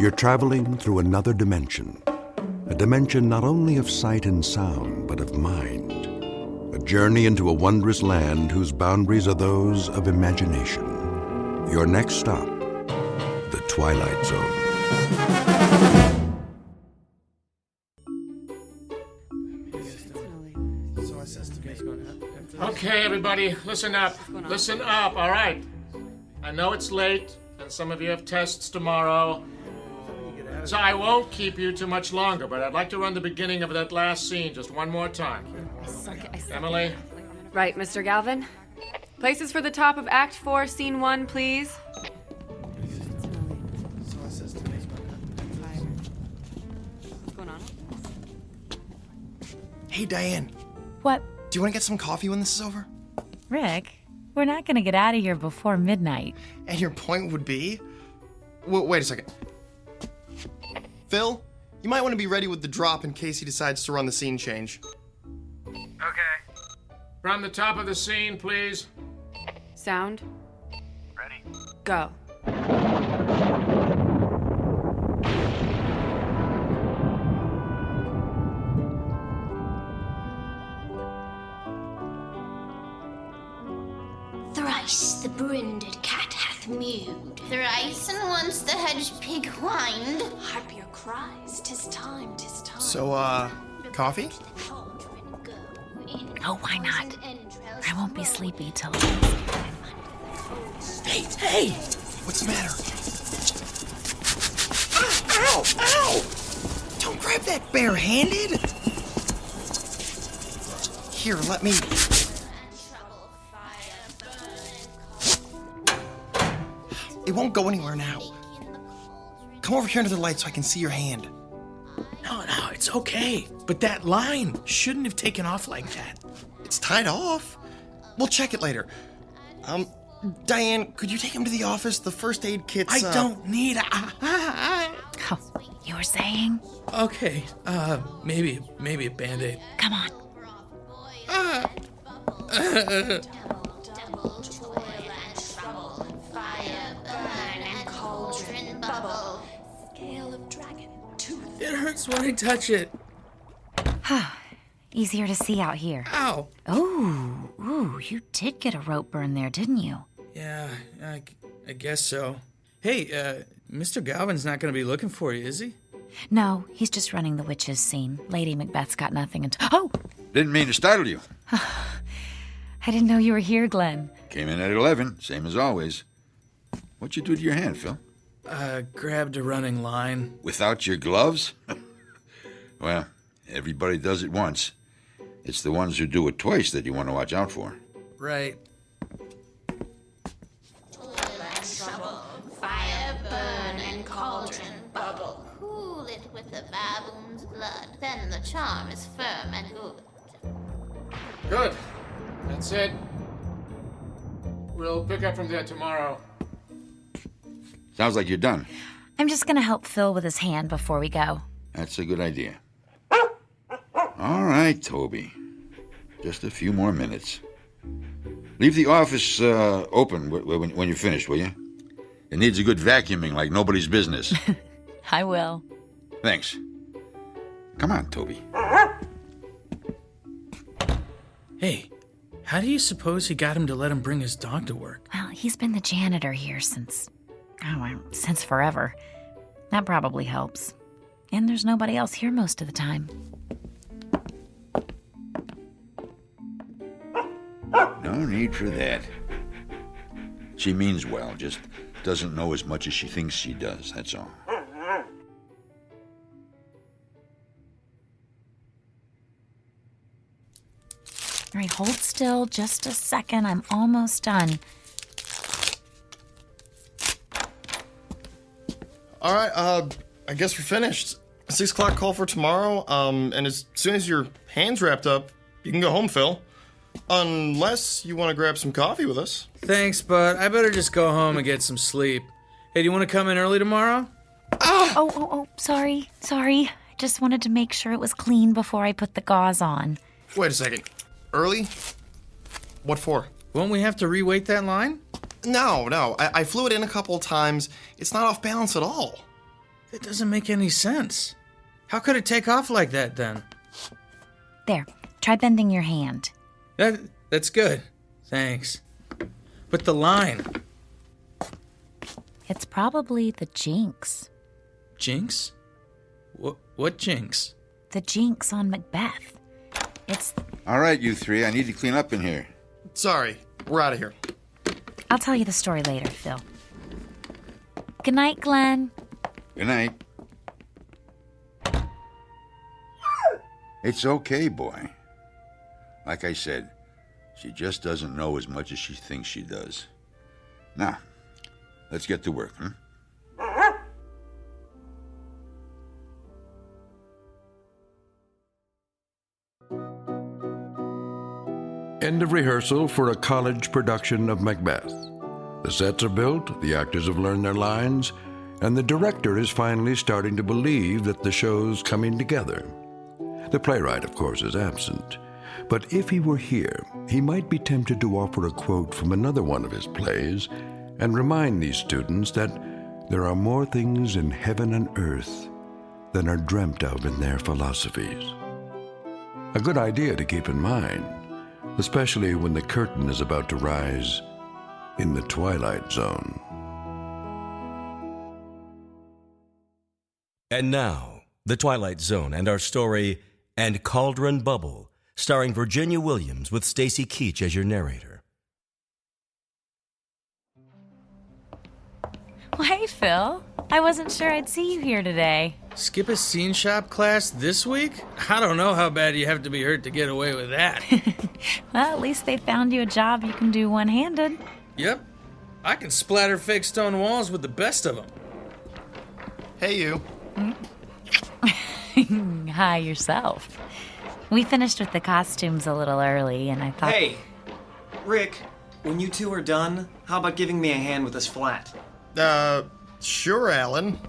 You're traveling through another dimension. A dimension not only of sight and sound, but of mind. A journey into a wondrous land whose boundaries are those of imagination. Your next stop, the Twilight Zone. Okay, everybody, listen up. Listen up, all right? I know it's late, and some of you have tests tomorrow, so I won't keep you too much longer, but I'd like to run the beginning of that last scene just one more time. Emily? Right, Mr. Galvin. Places for the top of Act 4, Scene 1, please. What's going on? Hey, Diane. What? Do you want to get some coffee when this is over? Rick, we're not gonna get out of here before midnight. And your point would be? Wait a second. Phil, you might want to be ready with the drop in case he decides to run the scene change. Okay. From the top of the scene, please. Sound. Ready? Go. Thrice the brinded cat hath mewed. Thrice and once the hedge pig whined. Harp your cries, 'tis time, 'tis time. So, coffee? Oh, why not? I won't be sleepy till... Hey! What's the matter? Ow! Ow! Don't grab that bare-handed! Here, let me... It won't go anywhere now. Come over here under the light so I can see your hand. No, it's okay. But that line shouldn't have taken off like that. It's tied off. We'll check it later. Diane, could you take him to the office? The first aid kit's, I don't need Oh, you were saying? Okay, maybe a Band-Aid. Come on. It hurts when I touch it. Easier to see out here. Ow! Ooh, you did get a rope burn there, didn't you? Yeah, I guess so. Hey, Mr. Galvin's not gonna be looking for you, is he? No, he's just running the witches scene. Lady Macbeth's got nothing until... Oh! Didn't mean to startle you. I didn't know you were here, Glenn. Came in at 11, same as always. What'd you do to your hand, Phil? Grabbed a running line. Without your gloves? Well, everybody does it once. It's the ones who do it twice that you want to watch out for. Right. Fire burn and cauldron bubble. Cool it with the baboon's blood. Then the charm is firm and good. Good. That's it. We'll pick up from there tomorrow. Sounds like you're done. I'm just gonna help Phil with his hand before we go. That's a good idea. All right, Toby. Just a few more minutes. Leave the office open when you're finished, will you? It needs a good vacuuming like nobody's business. I will. Thanks. Come on, Toby. Hey, how do you suppose he got him to let him bring his dog to work? Well, he's been the janitor here since forever. That probably helps. And there's nobody else here most of the time. No need for that. She means well, just doesn't know as much as she thinks she does, that's all. All right, hold still just a second. I'm almost done. All right, I guess we're finished. 6 o'clock call for tomorrow, and as soon as your hand's wrapped up, you can go home, Phil. Unless you want to grab some coffee with us. Thanks, but I better just go home and get some sleep. Hey, do you want to come in early tomorrow? Oh, sorry. I just wanted to make sure it was clean before I put the gauze on. Wait a second. Early? What for? Won't we have to reweight that line? No. I flew it in a couple of times. It's not off balance at all. That doesn't make any sense. How could it take off like that then? There, try bending your hand. That's good. Thanks. But the line. It's probably the jinx. Jinx? What jinx? The jinx on Macbeth. It's... All right, you three, I need to clean up in here. Sorry, we're out of here. I'll tell you the story later, Phil. Good night, Glenn. Good night. It's okay, boy. Like I said, she just doesn't know as much as she thinks she does. Now, let's get to work, huh? End of rehearsal for a college production of Macbeth. The sets are built, the actors have learned their lines, and the director is finally starting to believe that the show's coming together. The playwright, of course, is absent. But if he were here, he might be tempted to offer a quote from another one of his plays and remind these students that there are more things in heaven and earth than are dreamt of in their philosophies. A good idea to keep in mind, especially when the curtain is about to rise in the Twilight Zone. And now, The Twilight Zone and our story, And Cauldron Bubble, starring Virginia Williams with Stacy Keach as your narrator. Well, hey, Phil. I wasn't sure I'd see you here today. Skip a scene shop class this week? I don't know how bad you have to be hurt to get away with that. Well, at least they found you a job you can do one-handed. Yep. I can splatter fake stone walls with the best of them. Hey, you. Hi, yourself. We finished with the costumes a little early, and I thought... Hey, Rick, when you two are done, how about giving me a hand with this flat? Sure, Alan.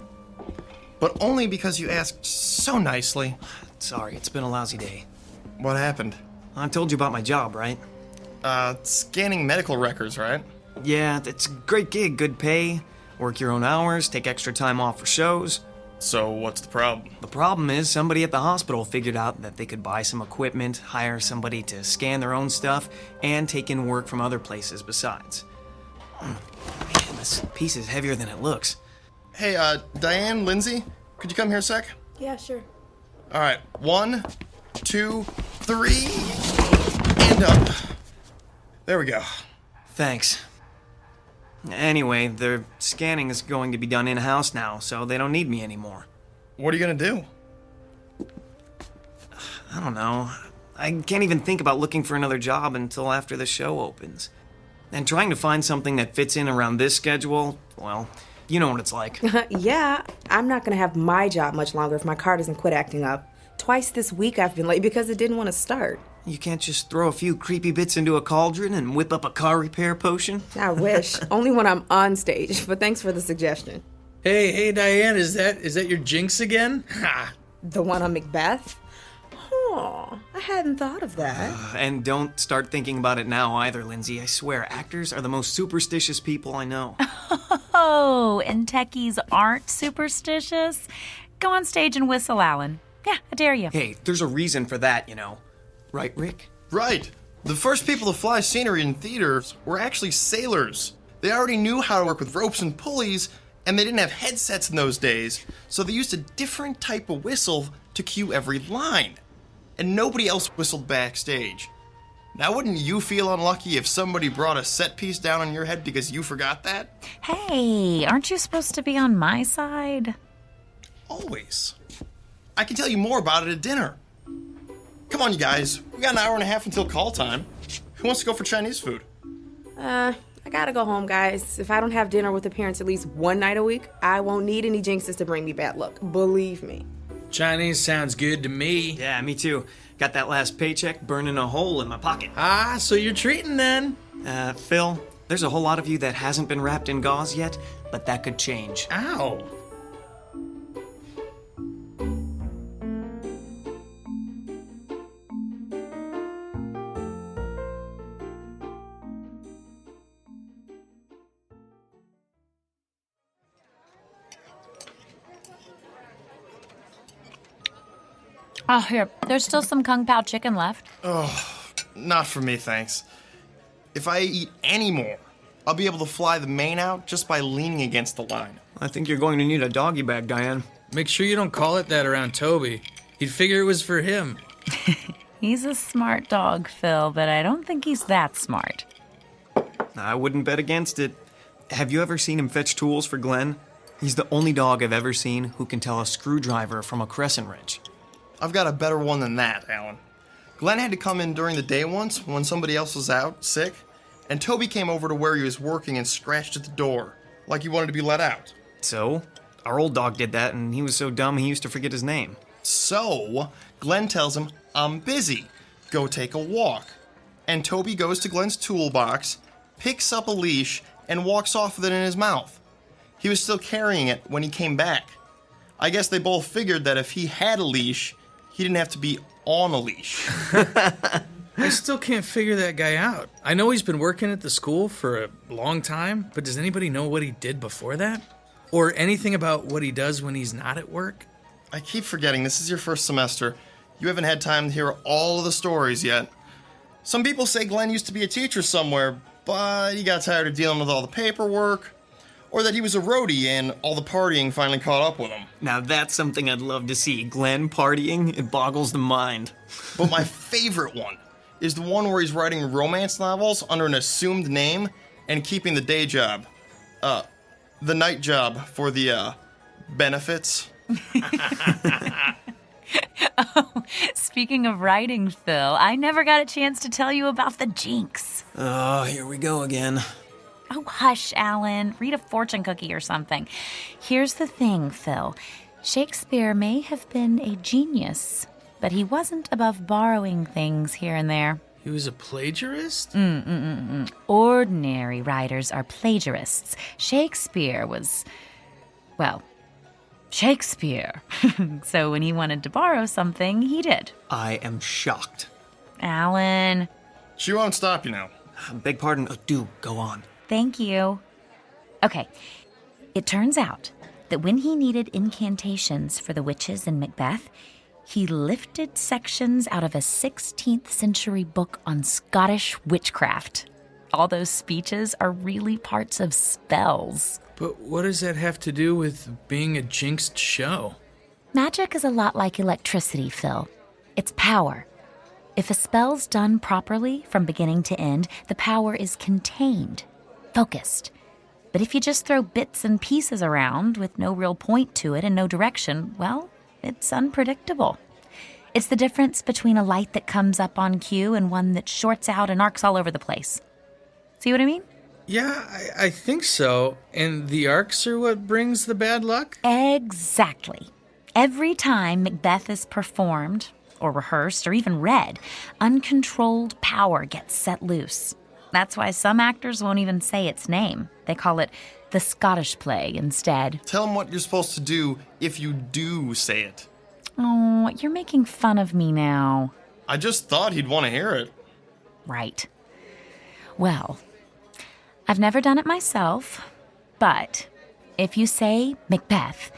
But only because you asked so nicely. Sorry, it's been a lousy day. What happened? I told you about my job, right? Scanning medical records, right? Yeah, it's a great gig, good pay. Work your own hours, take extra time off for shows. So what's the problem? The problem is somebody at the hospital figured out that they could buy some equipment, hire somebody to scan their own stuff, and take in work from other places besides. Man, this piece is heavier than it looks. Hey, Diane, Lindsay, could you come here a sec? Yeah, sure. All right, 1, 2, 3, and up. There we go. Thanks. Anyway, their scanning is going to be done in-house now, so they don't need me anymore. What are you gonna do? I don't know. I can't even think about looking for another job until after the show opens. And trying to find something that fits in around this schedule, well, you know what it's like. Yeah, I'm not gonna have my job much longer if my car doesn't quit acting up. Twice this week I've been late because it didn't want to start. You can't just throw a few creepy bits into a cauldron and whip up a car repair potion? I wish. Only when I'm on stage, but thanks for the suggestion. Hey, Diane, is that your jinx again? Ha! The one on Macbeth? Oh, I hadn't thought of that. And don't start thinking about it now either, Lindsay. I swear, actors are the most superstitious people I know. Oh, and techies aren't superstitious? Go on stage and whistle, Alan. Yeah, I dare you. Hey, there's a reason for that, you know. Right, Rick? Right. The first people to fly scenery in theaters were actually sailors. They already knew how to work with ropes and pulleys, and they didn't have headsets in those days, so they used a different type of whistle to cue every line. And nobody else whistled backstage. Now, wouldn't you feel unlucky if somebody brought a set piece down on your head because you forgot that? Hey, aren't you supposed to be on my side? Always. I can tell you more about it at dinner. Come on, you guys. We got an hour and a half until call time. Who wants to go for Chinese food? I gotta go home, guys. If I don't have dinner with the parents at least one night a week, I won't need any jinxes to bring me bad luck. Believe me. Chinese sounds good to me. Yeah, me too. Got that last paycheck burning a hole in my pocket. Ah, so you're treating then? Phil, there's a whole lot of you that hasn't been wrapped in gauze yet, but that could change. Ow. Oh, here. There's still some Kung Pao chicken left. Oh, not for me, thanks. If I eat any more, I'll be able to fly the mane out just by leaning against the line. I think you're going to need a doggy bag, Diane. Make sure you don't call it that around Toby. He'd figure it was for him. He's a smart dog, Phil, but I don't think he's that smart. I wouldn't bet against it. Have you ever seen him fetch tools for Glenn? He's the only dog I've ever seen who can tell a screwdriver from a crescent wrench. I've got a better one than that, Alan. Glenn had to come in during the day once when somebody else was out, sick, and Toby came over to where he was working and scratched at the door, like he wanted to be let out. So, our old dog did that, and he was so dumb he used to forget his name. So, Glenn tells him, "I'm busy. Go take a walk." And Toby goes to Glenn's toolbox, picks up a leash, and walks off with it in his mouth. He was still carrying it when he came back. I guess they both figured that if he had a leash, he didn't have to be on a leash. I still can't figure that guy out. I know he's been working at the school for a long time, but does anybody know what he did before that? Or anything about what he does when he's not at work? I keep forgetting this is your first semester. You haven't had time to hear all of the stories yet. Some people say Glenn used to be a teacher somewhere, but he got tired of dealing with all the paperwork. Or that he was a roadie and all the partying finally caught up with him. Now that's something I'd love to see. Glenn partying, it boggles the mind. But my favorite one is the one where he's writing romance novels under an assumed name and keeping the day job. The night job for the, benefits. Oh, speaking of writing, Phil, I never got a chance to tell you about the jinx. Oh, here we go again. Oh, hush, Alan. Read a fortune cookie or something. Here's the thing, Phil. Shakespeare may have been a genius, but he wasn't above borrowing things here and there. He was a plagiarist? Ordinary writers are plagiarists. Shakespeare was, well, Shakespeare. So when he wanted to borrow something, he did. I am shocked. Alan. She won't stop you now. Beg pardon. Oh, do go on. Thank you. Okay, it turns out that when he needed incantations for the witches in Macbeth, he lifted sections out of a 16th century book on Scottish witchcraft. All those speeches are really parts of spells. But what does that have to do with being a jinxed show? Magic is a lot like electricity, Phil. It's power. If a spell's done properly from beginning to end, the power is contained. Focused. But if you just throw bits and pieces around with no real point to it and no direction, well, it's unpredictable. It's the difference between a light that comes up on cue and one that shorts out and arcs all over the place. See what I mean? Yeah, I think so. And the arcs are what brings the bad luck? Exactly. Every time Macbeth is performed, or rehearsed, or even read, uncontrolled power gets set loose. That's why some actors won't even say its name. They call it the Scottish play instead. Tell him what you're supposed to do if you do say it. Oh, you're making fun of me now. I just thought he'd want to hear it. Right. Well, I've never done it myself, but if you say Macbeth,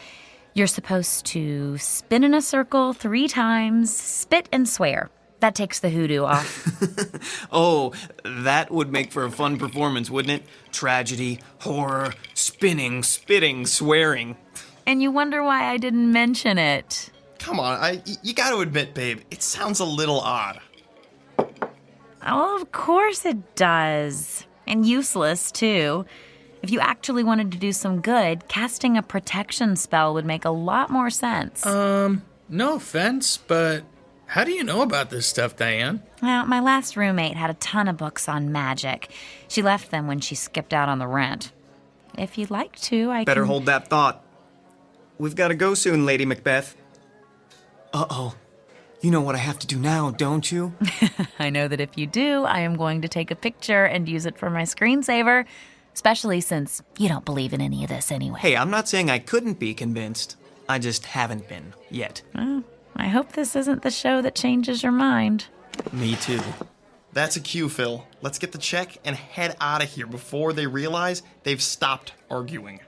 you're supposed to spin in a circle 3 times, spit and swear. That takes the hoodoo off. Oh, that would make for a fun performance, wouldn't it? Tragedy, horror, spinning, spitting, swearing. And you wonder why I didn't mention it. Come on, you gotta admit, babe, it sounds a little odd. Oh, of course it does. And useless, too. If you actually wanted to do some good, casting a protection spell would make a lot more sense. No offense, but how do you know about this stuff, Diane? Well, my last roommate had a ton of books on magic. She left them when she skipped out on the rent. If you'd like to, I Better can... hold that thought. We've got to go soon, Lady Macbeth. Uh-oh. You know what I have to do now, don't you? I know that if you do, I am going to take a picture and use it for my screensaver, especially since you don't believe in any of this anyway. Hey, I'm not saying I couldn't be convinced. I just haven't been, yet. Well, I hope this isn't the show that changes your mind. Me too. That's a cue, Phil. Let's get the check and head out of here before they realize they've stopped arguing.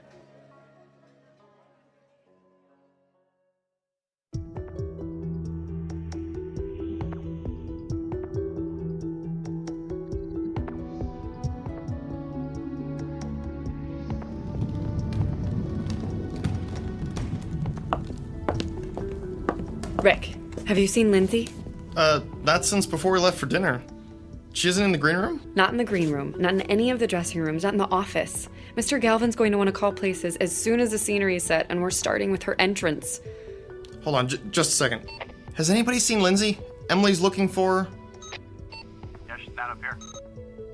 Rick, have you seen Lindsay? Not since before we left for dinner. She isn't in the green room? Not in the green room, not in any of the dressing rooms, not in the office. Mr. Galvin's going to want to call places as soon as the scenery is set, and we're starting with her entrance. Hold on, just a second. Has anybody seen Lindsay? Emily's looking for her. Yeah, she's not up here.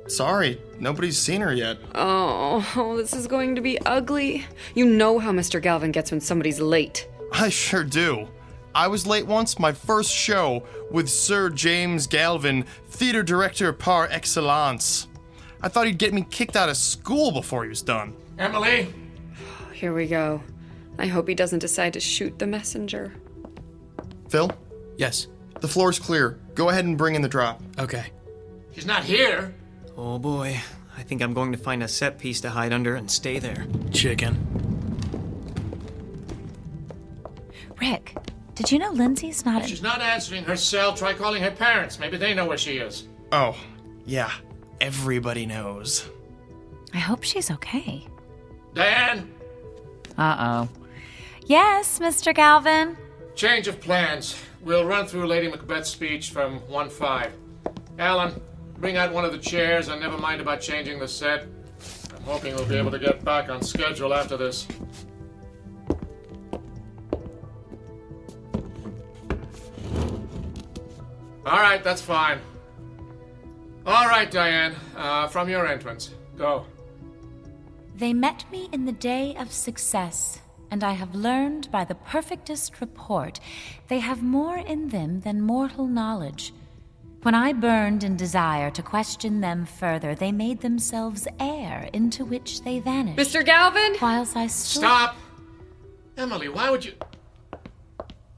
Sorry, nobody's seen her yet. Oh, this is going to be ugly. You know how Mr. Galvin gets when somebody's late. I sure do. I was late once, my first show with Sir James Galvin, theater director par excellence. I thought he'd get me kicked out of school before he was done. Emily? Here we go. I hope he doesn't decide to shoot the messenger. Phil? Yes. The floor's clear. Go ahead and bring in the drop. Okay. She's not here. Oh boy, I think I'm going to find a set piece to hide under and stay there. Chicken. Rick, did you know Lindsay's not in... She's not answering her cell. Try calling her parents. Maybe they know where she is. Oh, yeah. Everybody knows. I hope she's okay. Diane? Uh-oh. Yes, Mr. Galvin? Change of plans. We'll run through Lady Macbeth's speech from 1-5. Alan, bring out one of the chairs and never mind about changing the set. I'm hoping we'll be able to get back on schedule after this. All right, that's fine. All right, Diane, from your entrance. Go. They met me in the day of success, and I have learned by the perfectest report they have more in them than mortal knowledge. When I burned in desire to question them further, they made themselves air into which they vanished. Mr. Galvin? Whilst I stood... Stop! Emily, why would you...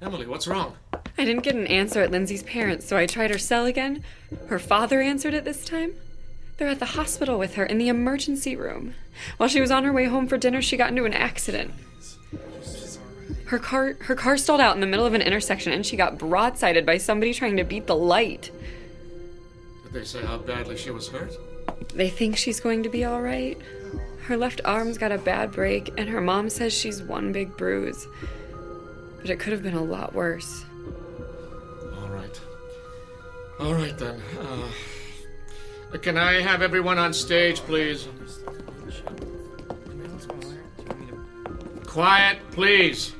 Emily, what's wrong? I didn't get an answer at Lindsay's parents, so I tried her cell again. Her father answered it this time. They're at the hospital with her in the emergency room. While she was on her way home for dinner, she got into an accident. Her car stalled out in the middle of an intersection, and she got broadsided by somebody trying to beat the light. Did they say how badly she was hurt? They think she's going to be all right. Her left arm's got a bad break, and her mom says she's one big bruise. But it could have been a lot worse. All right, then. Can I have everyone on stage, please? Quiet, please.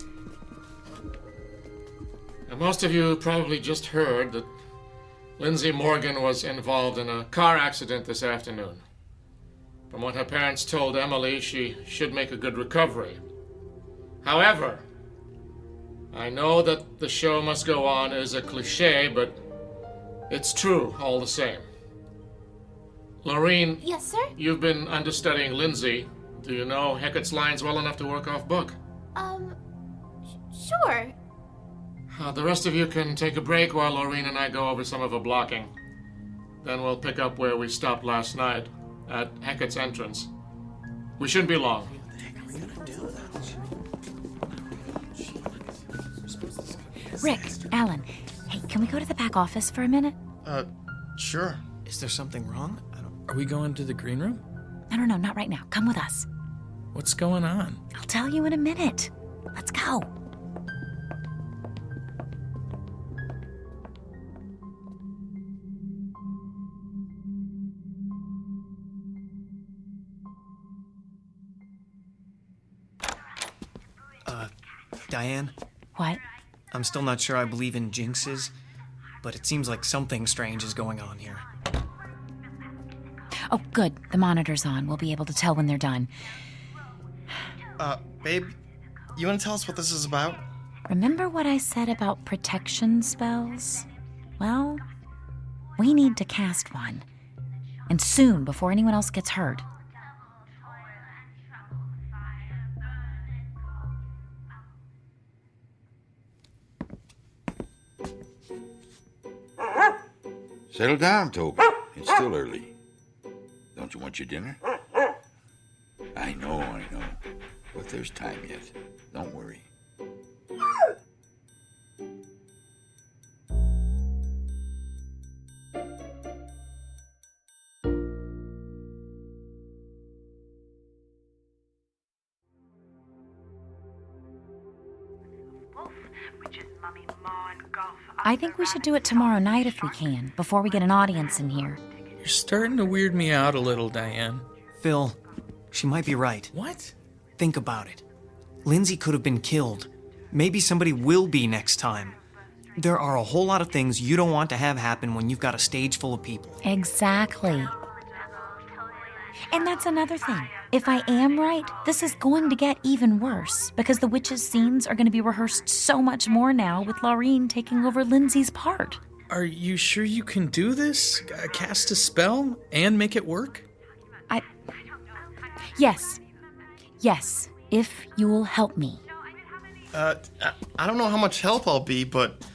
Now, most of you probably just heard that Lindsay Morgan was involved in a car accident this afternoon. From what her parents told Emily, she should make a good recovery. However, I know that the show must go on is a cliche, but it's true all the same. Laureen. Yes, sir? You've been understudying Lindsay. Do you know Hecat's lines well enough to work off book? Sure. The rest of you can take a break while Laureen and I go over some of the blocking. Then we'll pick up where we stopped last night, at Hecat's entrance. We shouldn't be long. Rick, Alan, hey, can we go to the back office for a minute? Sure. Is there something wrong? Are we going to the green room? No, not right now. Come with us. What's going on? I'll tell you in a minute. Let's go. Diane? What? I'm still not sure I believe in jinxes, but it seems like something strange is going on here. Oh, good. The monitor's on. We'll be able to tell when they're done. Babe, you want to tell us what this is about? Remember what I said about protection spells? Well, we need to cast one. And soon, before anyone else gets hurt. Settle down, Toby. It's still early. Don't you want your dinner? I know. But there's time yet. Don't worry. Wolf, which is I think we should do it tomorrow night if we can, before we get an audience in here. You're starting to weird me out a little, Diane. Phil, she might be right. What? Think about it. Lindsay could have been killed. Maybe somebody will be next time. There are a whole lot of things you don't want to have happen when you've got a stage full of people. Exactly. And that's another thing. If I am right, this is going to get even worse because the witches' scenes are going to be rehearsed so much more now with Laureen taking over Lindsay's part. Are you sure you can do this? Cast a spell and make it work? Yes. Yes, if you'll help me. I don't know how much help I'll be, but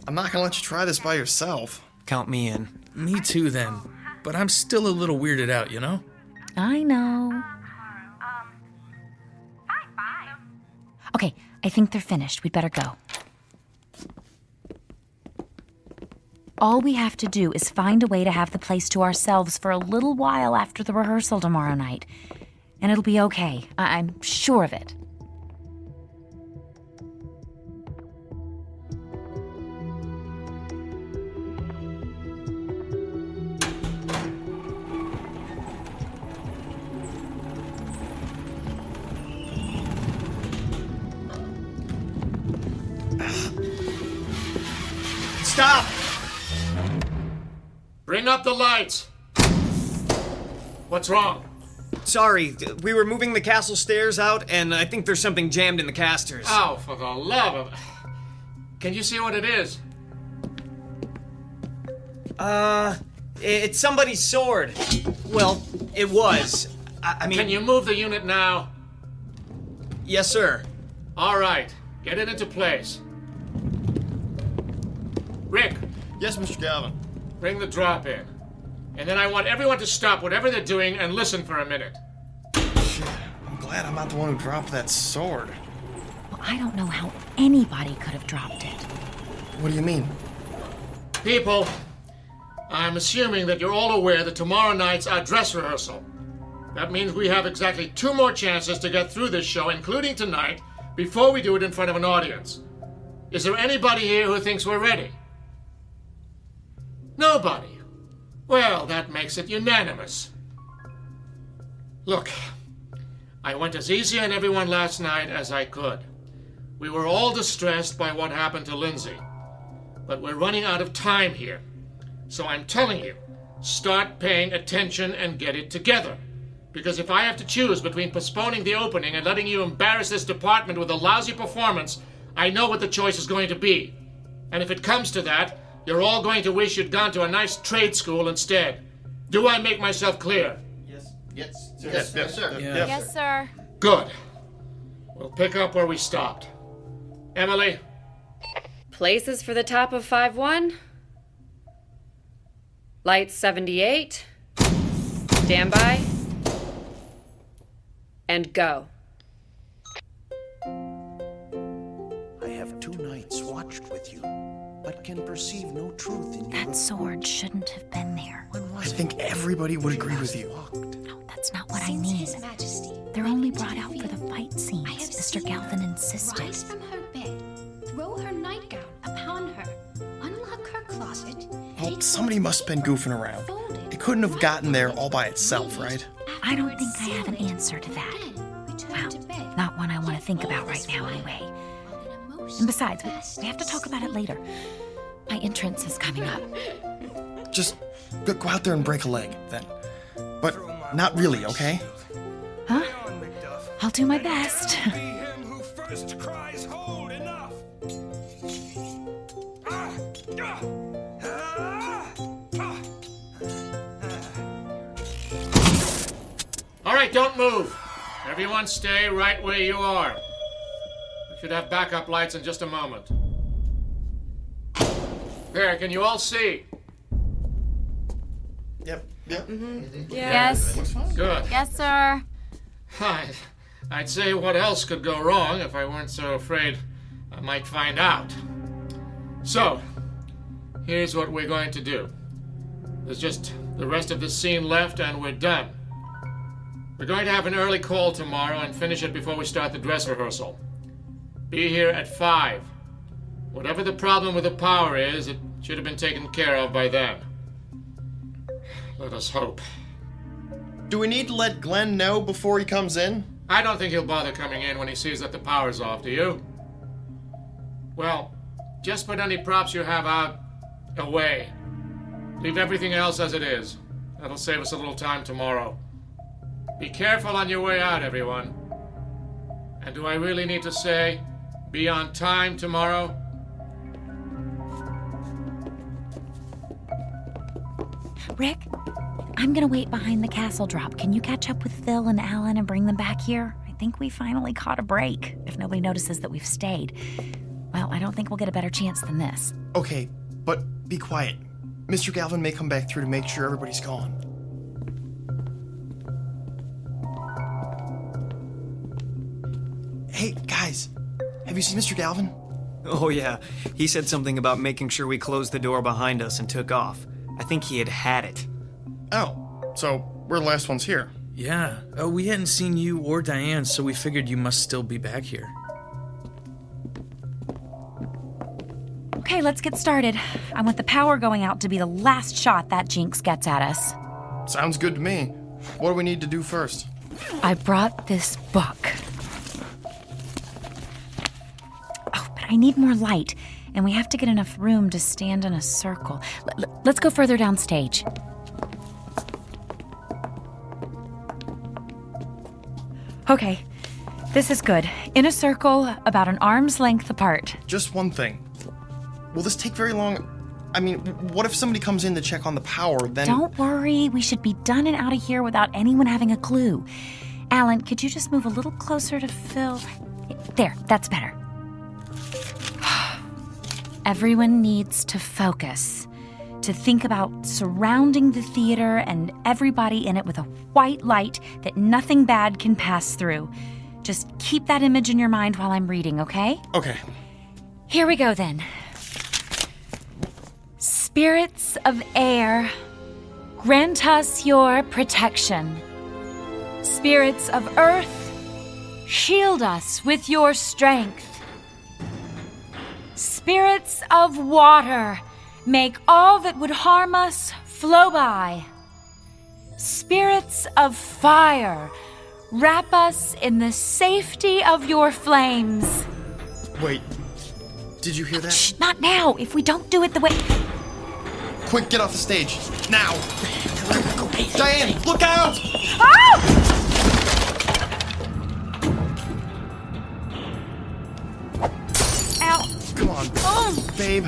I'm not gonna let you try this by yourself. Count me in. Me too, then. But I'm still a little weirded out, you know? I know. Okay, I think they're finished. We'd better go. All we have to do is find a way to have the place to ourselves for a little while after the rehearsal tomorrow night. And it'll be okay. I'm sure of it. Stop! Bring up the lights. What's wrong? Sorry, we were moving the castle stairs out, and I think there's something jammed in the casters. Oh, for the love of... Can you see what it is? It's somebody's sword. Well, it was. I mean... Can you move the unit now? Yes, sir. All right. Get it into place. Rick. Yes, Mr. Galvin. Bring the drop in. And then I want everyone to stop whatever they're doing and listen for a minute. Shit, I'm glad I'm not the one who dropped that sword. Well, I don't know how anybody could have dropped it. What do you mean? People, I'm assuming that you're all aware that tomorrow night's our dress rehearsal. That means we have exactly 2 more chances to get through this show, including tonight, before we do it in front of an audience. Is there anybody here who thinks we're ready? Nobody. Well, that makes it unanimous. Look, I went as easy on everyone last night as I could. We were all distressed by what happened to Lindsay. But we're running out of time here. So I'm telling you, start paying attention and get it together. Because if I have to choose between postponing the opening and letting you embarrass this department with a lousy performance, I know what the choice is going to be. And if it comes to that, you're all going to wish you'd gone to a nice trade school instead. Do I make myself clear? Yes. Yes, sir. Yes, sir. Yes, sir. Good. We'll pick up where we stopped. Emily? Places for the top of 5-1. Lights 78. Stand by. And go. I have 2 nights watched with you, but can perceive no truth in That sword shouldn't have been there. I think everybody would agree with you. No, that's not what I mean. They're only brought out for the fight scenes, Mr. Galvin insisted. Rise from her bed, throw her nightgown upon her, unlock her closet. Well, somebody must have been goofing around. It couldn't have gotten there all by itself, right? I don't think I have an answer to that. Well, not one I want to think about right now anyway. And besides, we have to talk about it later. My entrance is coming up. Just go out there and break a leg, then. But not really, okay? Huh? I'll do my best. All right, don't move. Everyone stay right where you are. We should have backup lights in just a moment. There, can you all see? Yep. Yes. Good. Yes, sir. I'd say what else could go wrong if I weren't so afraid I might find out. So, here's what we're going to do. There's just the rest of the scene left and we're done. We're going to have an early call tomorrow and finish it before we start the dress rehearsal. Be here at 5. Whatever the problem with the power is, it should have been taken care of by then. Let us hope. Do we need to let Glenn know before he comes in? I don't think he'll bother coming in when he sees that the power's off, do you? Well, just put any props you have out away. Leave everything else as it is. That'll save us a little time tomorrow. Be careful on your way out, everyone. And do I really need to say, be on time tomorrow? Rick, I'm gonna wait behind the castle drop. Can you catch up with Phil and Alan and bring them back here? I think we finally caught a break, if nobody notices that we've stayed. Well, I don't think we'll get a better chance than this. Okay, but be quiet. Mr. Galvin may come back through to make sure everybody's gone. Hey, guys, have you seen Mr. Galvin? Oh, yeah. He said something about making sure we closed the door behind us and took off. I think he had it. Oh, so we're the last ones here. Yeah. We hadn't seen you or Diane, so we figured you must still be back here. Okay, let's get started. I want the power going out to be the last shot that jinx gets at us. Sounds good to me. What do we need to do first? I brought this book. Oh, but I need more light, and we have to get enough room to stand in a circle. Let's go further downstage. Okay, this is good. In a circle, about an arm's length apart. Just one thing. Will this take very long? I mean, what if somebody comes in to check on the power, then... Don't worry, we should be done and out of here without anyone having a clue. Alan, could you just move a little closer to Phil? There, that's better. Everyone needs to focus, to think about surrounding the theater and everybody in it with a white light that nothing bad can pass through. Just keep that image in your mind while I'm reading, okay? Okay. Here we go then. Spirits of air, grant us your protection. Spirits of earth, shield us with your strength. Spirits of water, make all that would harm us flow by. Spirits of fire, wrap us in the safety of your flames. Wait, did you hear that? Shh, not now. If we don't do it the way... Quick, get off the stage. Now! Diane, look out! Oh! Ow. Come on, Oh. babe.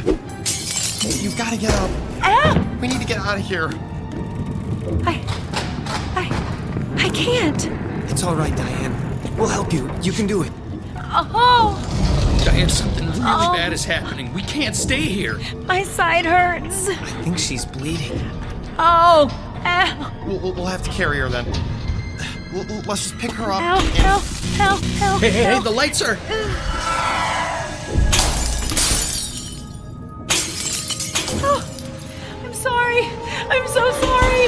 You've got to get up. Ow. We need to get out of here. I can't. It's all right, Diane. We'll help you. You can do it. Oh, Diane, something really bad is happening. We can't stay here. my side hurts. I think she's bleeding. Oh, ow. We'll have to carry her then. Let's just pick her up. Ow, and... ow, ow, ow. Hey, ow. the lights are... Oh, I'm sorry. I'm so sorry.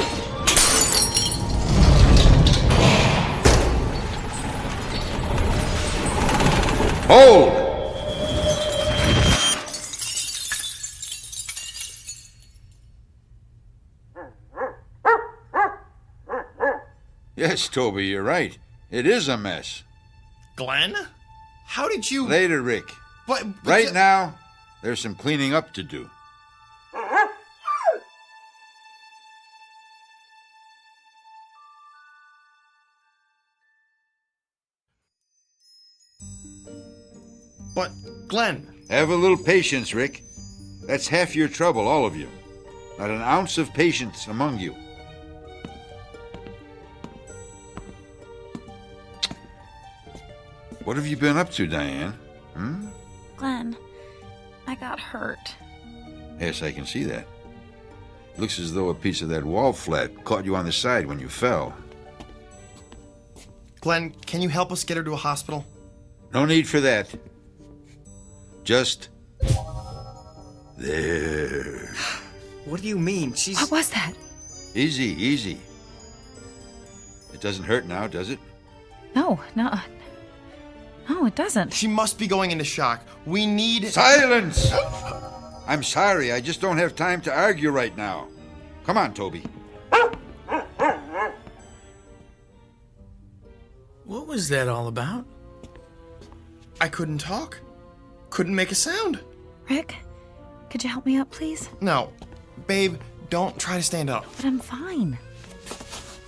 Hold! Yes, Toby, you're right. It is a mess. Glenn? How did you... Later, Rick. But Right now, there's some cleaning up to do. But, Glenn... Have a little patience, Rick. That's half your trouble, all of you. Not an ounce of patience among you. What have you been up to, Diane? Glenn, I got hurt. Yes, I can see that. Looks as though a piece of that wall flat caught you on the side when you fell. Glenn, can you help us get her to a hospital? No need for that. Just... there. What do you mean? She's... What was that? Easy, easy. It doesn't hurt now, does it? No. No, it doesn't. She must be going into shock. We need... Silence! I'm sorry, I just don't have time to argue right now. Come on, Toby. What was that all about? I couldn't talk. Couldn't make a sound. Rick, could you help me up, please? No. Babe, don't try to stand up. But I'm fine.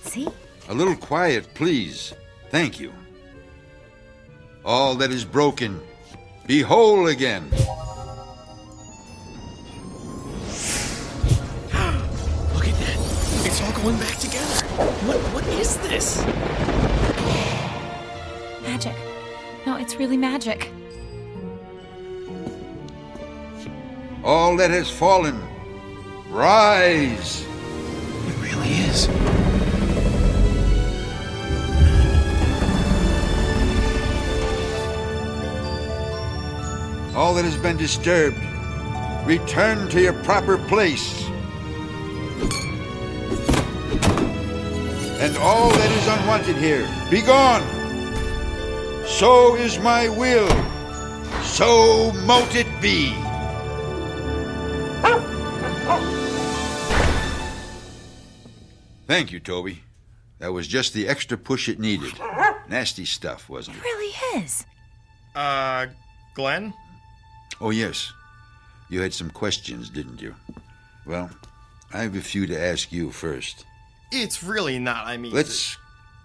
See? A little quiet, please. Thank you. All that is broken, be whole again. Look at that. It's all going back together. What is this? Magic. No, it's really magic. All that has fallen, rise. It really is. All that has been disturbed, return to your proper place. And all that is unwanted here, be gone. So is my will. So mote it be. Thank you, Toby. That was just the extra push it needed. Nasty stuff, wasn't it? It really is. Glenn? Oh, yes. You had some questions, didn't you? Well, I have a few to ask you first. It's really not, I mean... Let's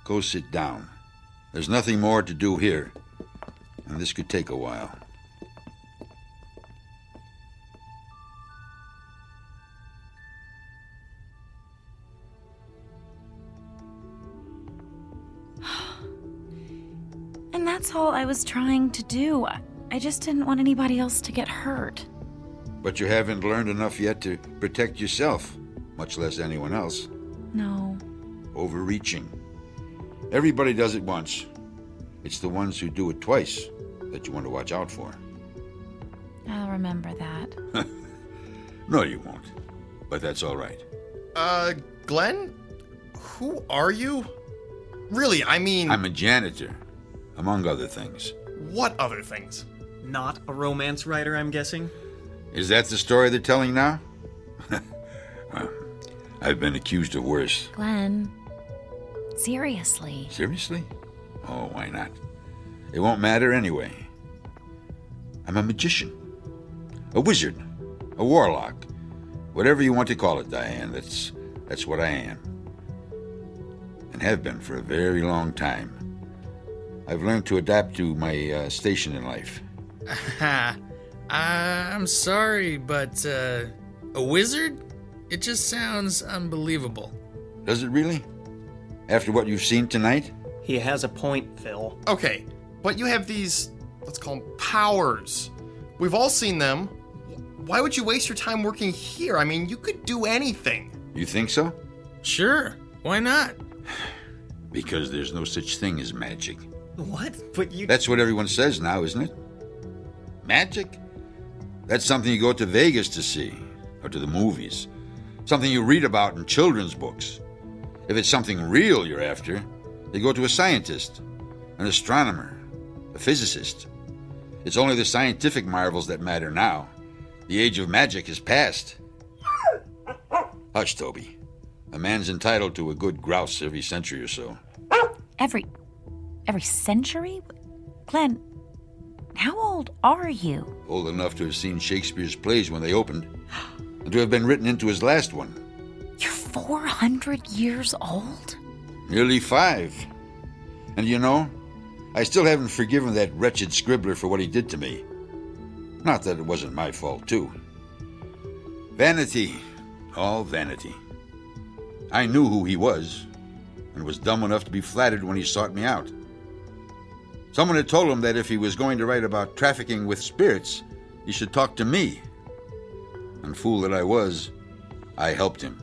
go sit down. There's nothing more to do here, and this could take a while. And that's all I was trying to do. I just didn't want anybody else to get hurt. But you haven't learned enough yet to protect yourself, much less anyone else. No. Overreaching. Everybody does it once. It's the ones who do it twice that you want to watch out for. I'll remember that. No, you won't. But that's all right. Glenn? Who are you? Really, I mean... I'm a janitor, among other things. What other things? Not a romance writer, I'm guessing? Is that the story they're telling now? Well, I've been accused of worse. Glenn, seriously. Seriously? Oh, why not? It won't matter anyway. I'm a magician. A wizard. A warlock. Whatever you want to call it, Diane, that's what I am. And have been for a very long time. I've learned to adapt to my station in life. I'm sorry, but a wizard? It just sounds unbelievable. Does it really? After what you've seen tonight? He has a point, Phil. Okay, but you have these, let's call them powers. We've all seen them. Why would you waste your time working here? I mean, you could do anything. You think so? Sure, why not? Because there's no such thing as magic. What? But you... That's what everyone says now, isn't it? Magic? That's something you go to Vegas to see, or to the movies. Something you read about in children's books. If it's something real you're after, you go to a scientist, an astronomer, a physicist. It's only the scientific marvels that matter now. The age of magic is past. Hush, Toby. A man's entitled to a good grouse every century or so. Every century? Glenn, how old are you? Old enough to have seen Shakespeare's plays when they opened, and to have been written into his last one. You're 400 years old? Nearly 5. And you know, I still haven't forgiven that wretched scribbler for what he did to me. Not that it wasn't my fault, too. Vanity. All vanity. I knew who he was, and was dumb enough to be flattered when he sought me out. Someone had told him that if he was going to write about trafficking with spirits, he should talk to me. And fool that I was, I helped him.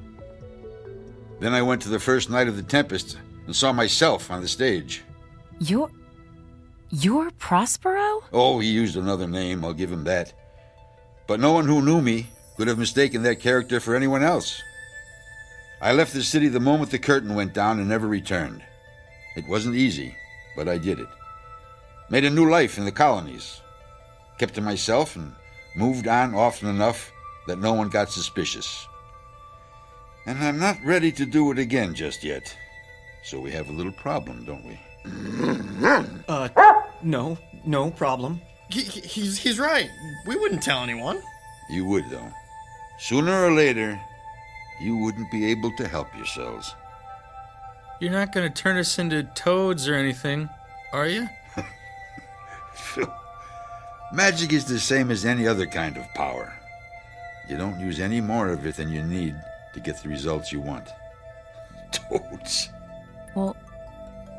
Then I went to the first night of the Tempest and saw myself on the stage. You're Prospero? Oh, he used another name, I'll give him that. But no one who knew me could have mistaken that character for anyone else. I left the city the moment the curtain went down and never returned. It wasn't easy, but I did it. Made a new life in the colonies. Kept to myself and moved on often enough that no one got suspicious. And I'm not ready to do it again just yet. So we have a little problem, don't we? No problem. He's right. We wouldn't tell anyone. You would, though. Sooner or later, you wouldn't be able to help yourselves. You're not going to turn us into toads or anything, are you? Phil, magic is the same as any other kind of power. You don't use any more of it than you need to get the results you want. Toads. Well,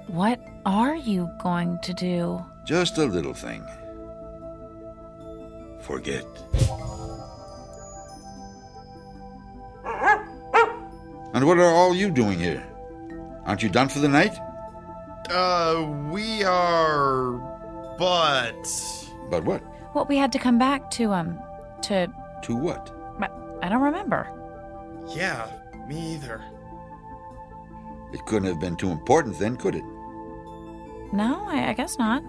what are you going to do? Just a little thing. Forget. And what are all you doing here? Aren't you done for the night? We are... But what? Well, we had to come back to To what? I don't remember. Yeah, me either. It couldn't have been too important then, could it? No, I guess not.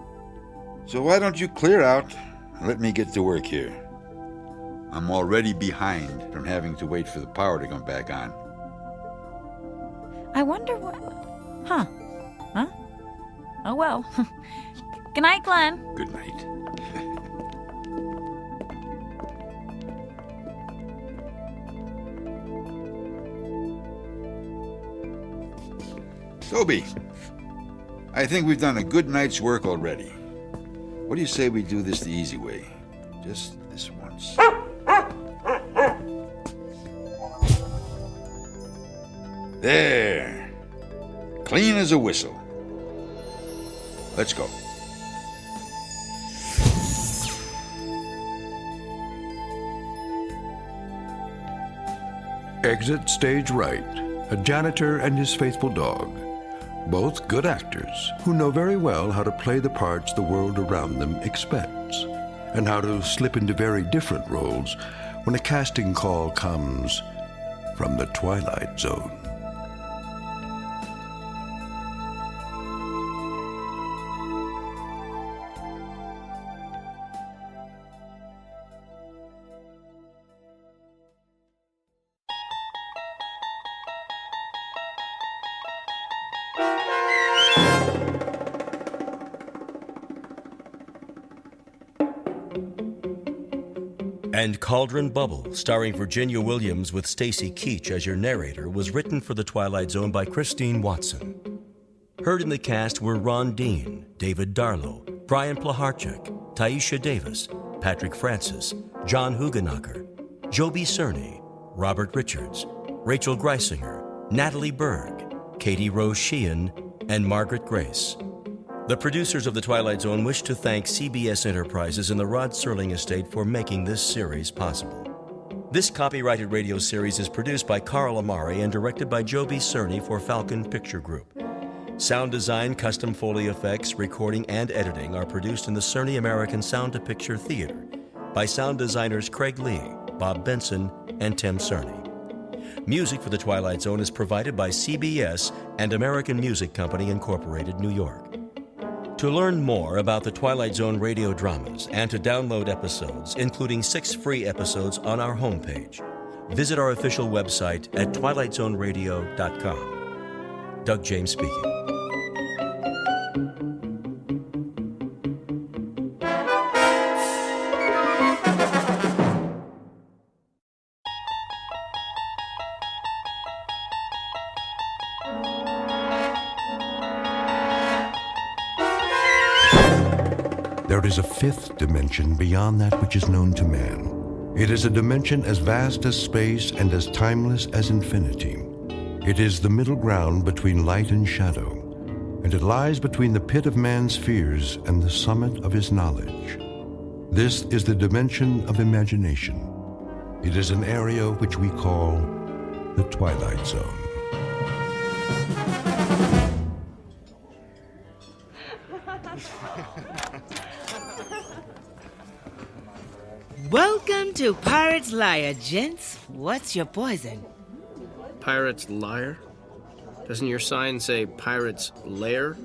So why don't you clear out and let me get to work here? I'm already behind from having to wait for the power to come back on. I wonder what... Huh? Oh, well. Good night, Glenn. Good night. Toby, I think we've done a good night's work already. What do you say we do this the easy way? Just this once. There. Clean as a whistle. Let's go. Exit stage right. A janitor and his faithful dog. Both good actors who know very well how to play the parts the world around them expects, and how to slip into very different roles when a casting call comes from the Twilight Zone. And Cauldron Bubble, starring Virginia Williams with Stacy Keach as your narrator, was written for The Twilight Zone by Christine Watson. Heard in the cast were Ron Dean, David Darlow, Brian Plaharchuk, Taisha Davis, Patrick Francis, John Hugenacher, Joby Cerny, Robert Richards, Rachel Greisinger, Natalie Berg, Katie Rose Sheehan, and Margaret Grace. The producers of The Twilight Zone wish to thank CBS Enterprises and the Rod Serling Estate for making this series possible. This copyrighted radio series is produced by Carl Amari and directed by Joby Cerny for Falcon Picture Group. Sound design, custom Foley effects, recording, and editing are produced in the Cerny American Sound to Picture Theater by sound designers Craig Lee, Bob Benson, and Tim Cerny. Music for The Twilight Zone is provided by CBS and American Music Company, Incorporated, New York. To learn more about the Twilight Zone radio dramas and to download episodes, including 6 free episodes on our homepage, visit our official website at twilightzoneradio.com. Doug James speaking. There is a fifth dimension beyond that which is known to man. It is a dimension as vast as space and as timeless as infinity. It is the middle ground between light and shadow, and it lies between the pit of man's fears and the summit of his knowledge. This is the dimension of imagination. It is an area which we call the Twilight Zone. Welcome to Pirate's Lair, gents. What's your poison? Pirate's Lair? Doesn't your sign say Pirate's Lair?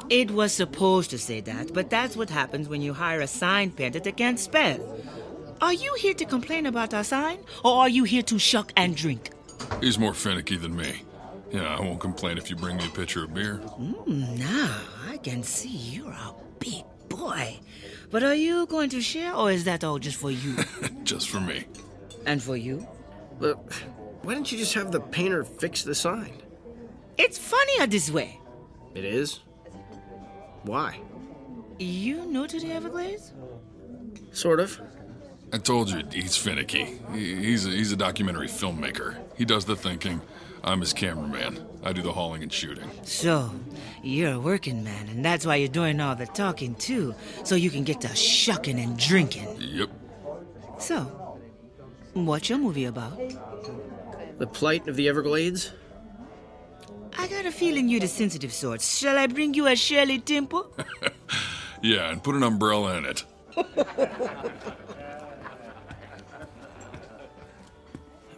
It was supposed to say that, but that's what happens when you hire a sign painter that can't spell. Are you here to complain about our sign, or are you here to shuck and drink? He's more finicky than me. Yeah, I won't complain if you bring me a pitcher of beer. Now, I can see you're a big boy. But are you going to share, or is that all just for you? Just for me. And for you? Look, why don't you just have the painter fix the sign? It's funnier this way. It is? Why? You new to the Everglades? Sort of. I told you, he's finicky. He's a documentary filmmaker. He does the thinking. I'm his cameraman. I do the hauling and shooting. So, you're a working man, and that's why you're doing all the talking, too, so you can get to shucking and drinking. Yep. So, what's your movie about? The plight of the Everglades? I got a feeling you're the sensitive sort. Shall I bring you a Shirley Temple? Yeah, and put an umbrella in it.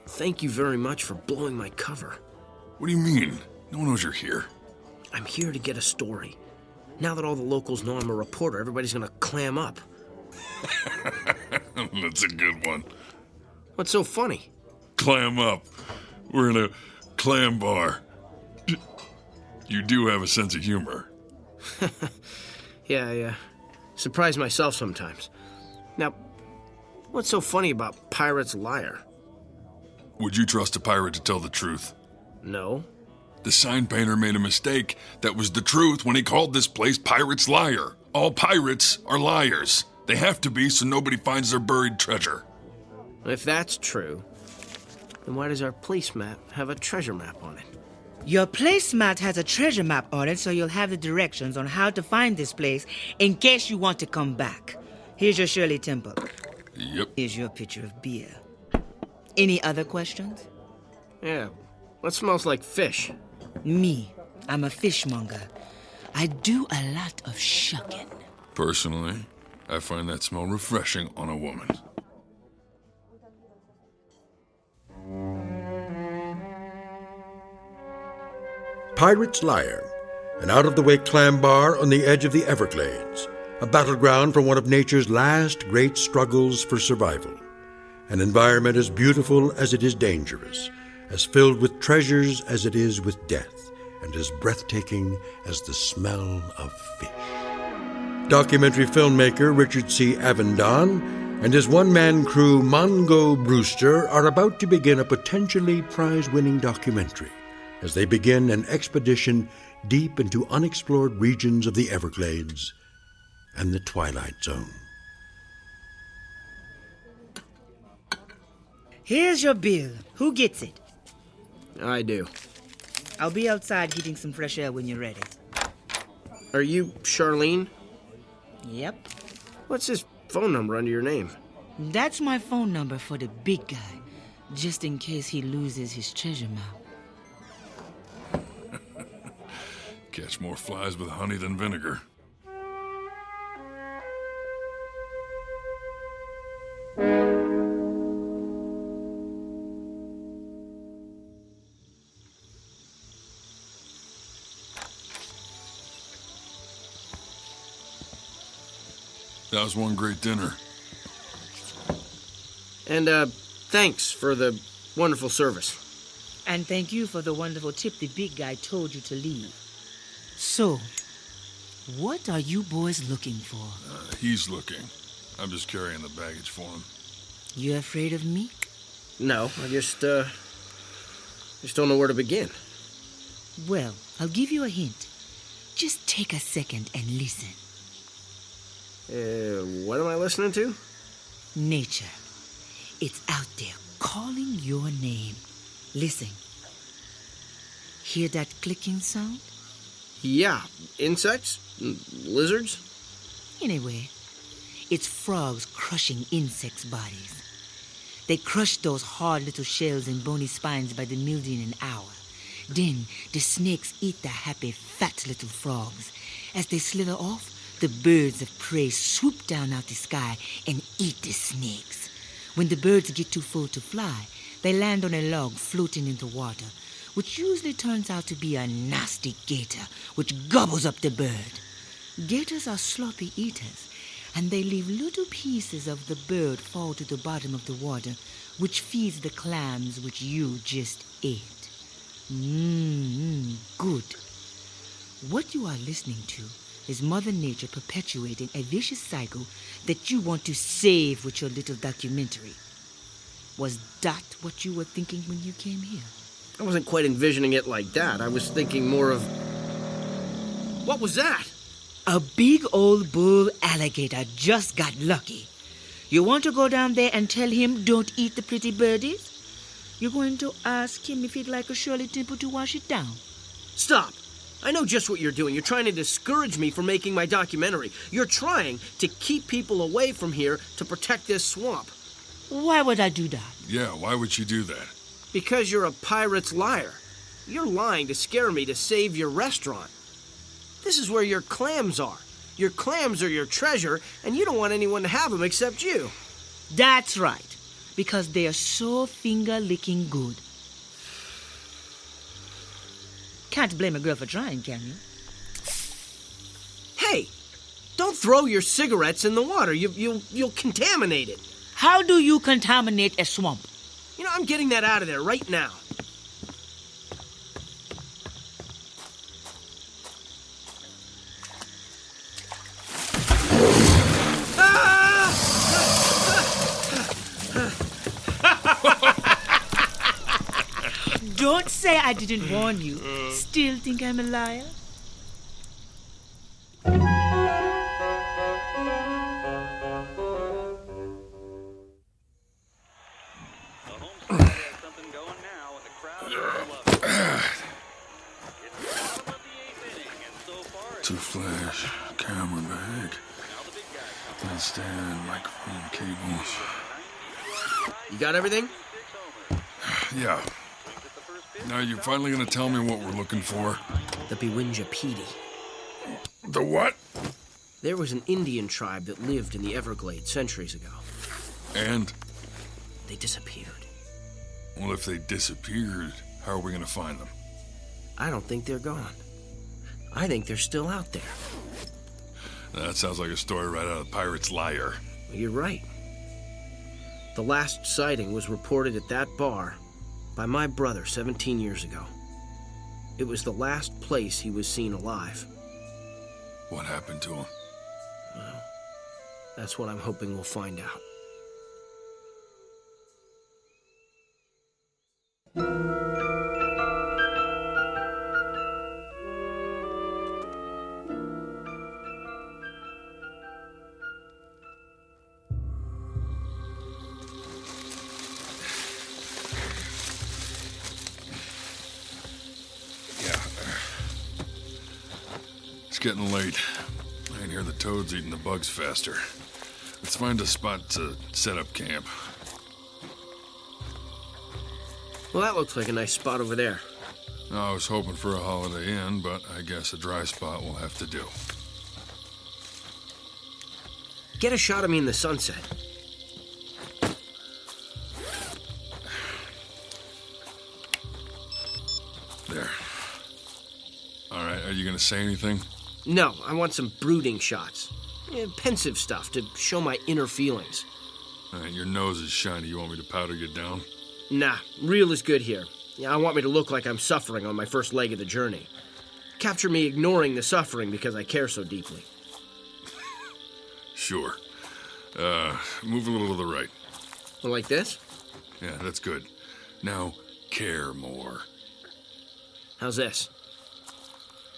Thank you very much for blowing my cover. What do you mean? No one knows you're here. I'm here to get a story. Now that all the locals know I'm a reporter, everybody's gonna clam up. That's a good one. What's so funny? Clam up. We're in a clam bar. You do have a sense of humor. Yeah, I surprise myself sometimes. Now, what's so funny about Pirate's Liar? Would you trust a pirate to tell the truth? No. The sign painter made a mistake. That was the truth when he called this place Pirate's Liar. All pirates are liars. They have to be so nobody finds their buried treasure. If that's true, then why does our place map have a treasure map on it? Your placemat has a treasure map on it, so you'll have the directions on how to find this place in case you want to come back. Here's your Shirley Temple. Yep. Here's your pitcher of beer. Any other questions? Yeah. What smells like fish? Me. I'm a fishmonger. I do a lot of shucking. Personally, I find that smell refreshing on a woman. Pirate's Liar, an out-of-the-way clam bar on the edge of the Everglades, a battleground for one of nature's last great struggles for survival. An environment as beautiful as it is dangerous, as filled with treasures as it is with death, and as breathtaking as the smell of fish. Documentary filmmaker Richard C. Avendon and his one-man crew Mongo Brewster are about to begin a potentially prize-winning documentary as they begin an expedition deep into unexplored regions of the Everglades and the Twilight Zone. Here's your bill. Who gets it? I do. I'll be outside getting some fresh air when you're ready. Are you Charlene? Yep. What's this phone number under your name? That's my phone number for the big guy, just in case he loses his treasure map. Catch more flies with honey than vinegar. That was one great dinner. And, thanks for the wonderful service. And thank you for the wonderful tip the big guy told you to leave. So, what are you boys looking for? He's looking. I'm just carrying the baggage for him. You afraid of me? No, I just don't know where to begin. Well, I'll give you a hint. Just take a second and listen. What am I listening to? Nature. It's out there calling your name. Listen. Hear that clicking sound? Yeah. Insects? Lizards? Anyway, it's frogs crushing insects' bodies. They crush those hard little shells and bony spines by the million an hour. Then the snakes eat the happy, fat little frogs. As they slither off, the birds of prey swoop down out the sky and eat the snakes. When the birds get too full to fly, They land on a log floating in the water, which usually turns out to be a nasty gator, which gobbles up the bird. Gators are sloppy eaters, and they leave little pieces of the bird fall to the bottom of the water, which feeds the clams which you just ate. Good. What you are listening to is Mother Nature perpetuating a vicious cycle that you want to save with your little documentary. Was that what you were thinking when you came here? I wasn't quite envisioning it like that. I was thinking more of... What was that? A big old bull alligator just got lucky. You want to go down there and tell him don't eat the pretty birdies? You're going to ask him if he'd like a Shirley Temple to wash it down? Stop! I know just what you're doing. You're trying to discourage me from making my documentary. You're trying to keep people away from here to protect this swamp. Why would I do that? Yeah, why would you do that? Because you're a pirate's liar. You're lying to scare me to save your restaurant. This is where your clams are. Your clams are your treasure, and you don't want anyone to have them except you. That's right, because they are so finger-licking good. Can't blame a girl for trying, can you? Hey, don't throw your cigarettes in the water. You'll contaminate it. How do you contaminate a swamp? You know, I'm getting that out of there right now. Don't say I didn't warn you. Still think I'm a liar? Two-flash, camera bag, nightstand, microphone, cables. You got everything? Yeah. Now you're finally gonna tell me what we're looking for? The Bewinjapedi. The what? There was an Indian tribe that lived in the Everglades centuries ago. And? They disappeared. Well, if they disappeared, how are we gonna find them? I don't think they're gone. I think they're still out there. That sounds like a story right out of Pirate's Liar. You're right. The last sighting was reported at that bar by my brother 17 years ago. It was the last place he was seen alive. What happened to him? Well, that's what I'm hoping we'll find out. It's getting late. I can hear the toads eating the bugs faster. Let's find a spot to set up camp. Well, that looks like a nice spot over there. I was hoping for a Holiday Inn, but I guess a dry spot will have to do. Get a shot of me in the sunset. There. All right, are you gonna say anything? No, I want some brooding shots. Pensive stuff to show my inner feelings. All right, your nose is shiny. You want me to powder you down? Nah, real is good here. I want me to look like I'm suffering on my first leg of the journey. Capture me ignoring the suffering because I care so deeply. Sure. Move a little to the right. Like this? Yeah, that's good. Now, care more. How's this?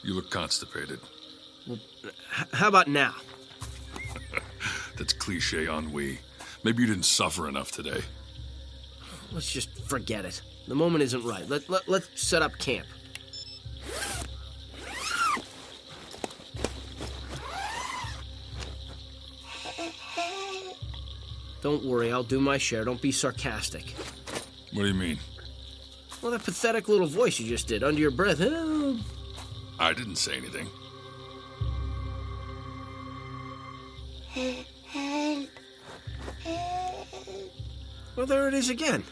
You look constipated. Well, how about now? That's cliche ennui. Maybe you didn't suffer enough today. Let's just forget it. The moment isn't right. Let's set up camp. Don't worry, I'll do my share. Don't be sarcastic. What do you mean? Well, that pathetic little voice you just did under your breath. I didn't say anything. Well, there it is again.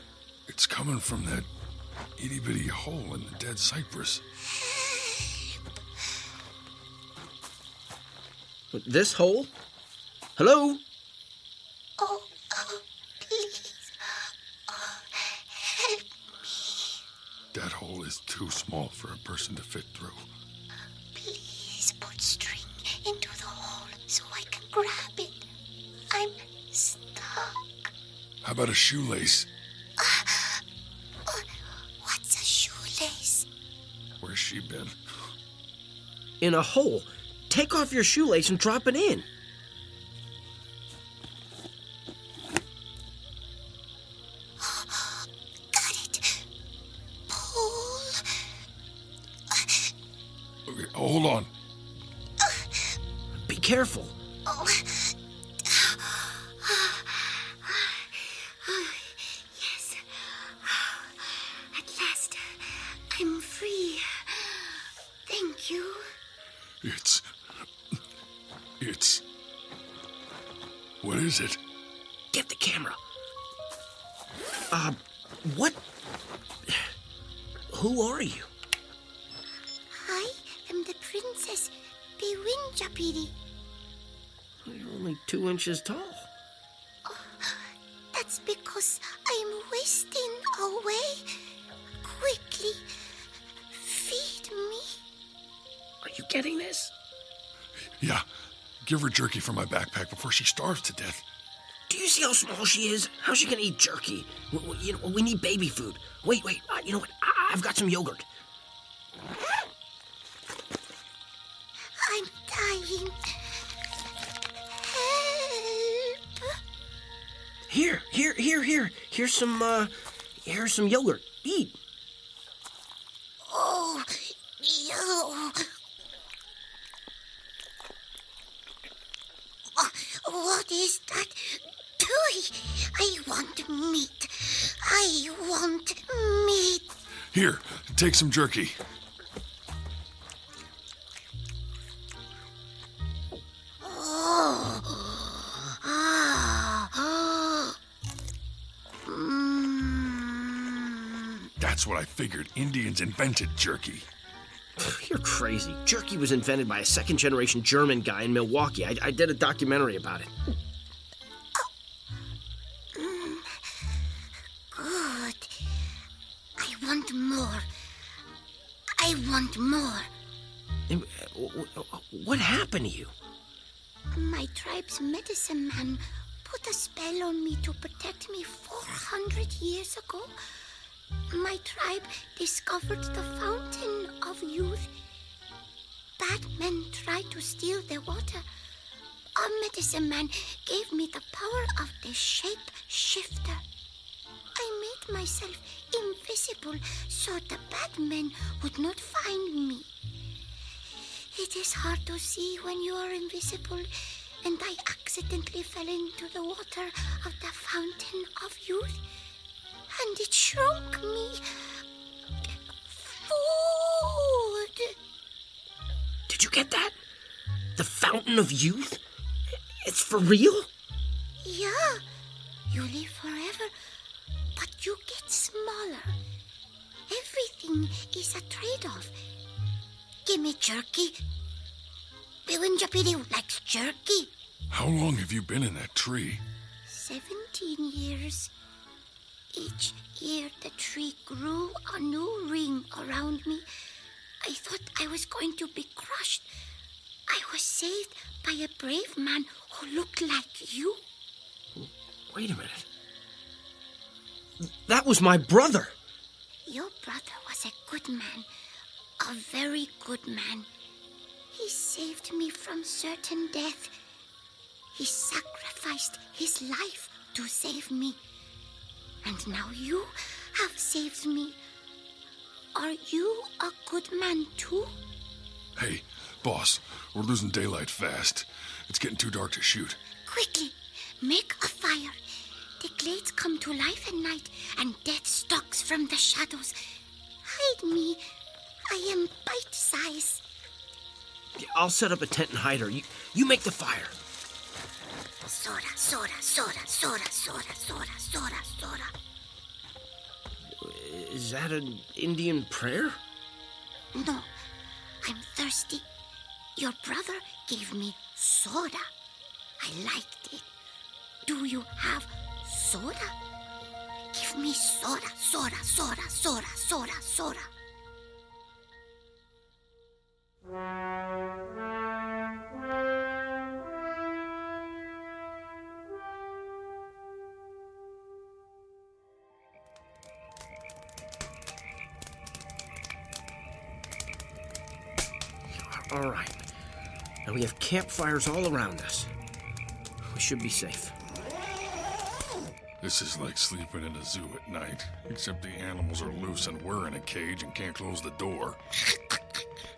It's coming from that itty-bitty hole in the dead cypress. This hole? Hello? Oh, please. Oh, help me. That hole is too small for a person to fit through. Please put string into the hole so I can grab it. I'm stuck. How about a shoelace? What's a shoelace? Where's she been? In a hole. Take off your shoelace and drop it in. Got it. Pull. Okay, hold on. Be careful. Oh. Yes. At last, I'm free. Thank you. It's... What is it? Get the camera. What? Who are you? I am the Princess Bewinjapiri. You're only 2 inches tall. That's because I'm wasting away. Quickly, feed me. Are you getting this? Yeah. Give her jerky from my backpack before she starves to death. Do you see how small she is? How's she gonna eat jerky? We need baby food. Wait. You know what? I've got some yogurt. I'm dying. Help! Here. Here's some yogurt. Eat. Oh, you. What is that? Toy! I want meat. I want meat. Here, take some jerky. Oh. That's what I figured. Indians invented jerky. You're crazy. Jerky was invented by a second-generation German guy in Milwaukee. I did a documentary about it. Good. I want more. I want more. What happened to you? My tribe's medicine man put a spell on me to protect me 400 years ago. My tribe discovered the fountain of youth. Bad men tried to steal the water. Our medicine man gave me the power of the shape shifter. I made myself invisible so the bad men would not find me. It is hard to see when you are invisible, and I accidentally fell into the water of the fountain of youth, and it shrunk me. Food! Did you get that? The fountain of youth? It's for real? Yeah, you live forever, but you get smaller. Everything is a trade-off. Give me jerky. Bewinjapiri likes jerky. How long have you been in that tree? 17 years. Each year the tree grew a new ring around me. I thought I was going to be crushed. I was saved by a brave man who looked like you. Wait a minute. That was my brother. Your brother was a good man. A very good man. He saved me from certain death. He sacrificed his life to save me. And now you have saved me. Are you a good man too? Hey, boss, we're losing daylight fast. It's getting too dark to shoot. Quickly, make a fire. The glades come to life at night, and death stalks from the shadows. Hide me. I am bite-size. I'll set up a tent and hide her. You make the fire. Soda, soda, soda, soda, soda, soda, soda, soda. Is that an Indian prayer? No, I'm thirsty. Your brother gave me soda. I liked it. Do you have soda? Give me soda, soda, soda, soda, soda, soda. All right. Now we have campfires all around us. We should be safe. This is like sleeping in a zoo at night, except the animals are loose and we're in a cage and can't close the door.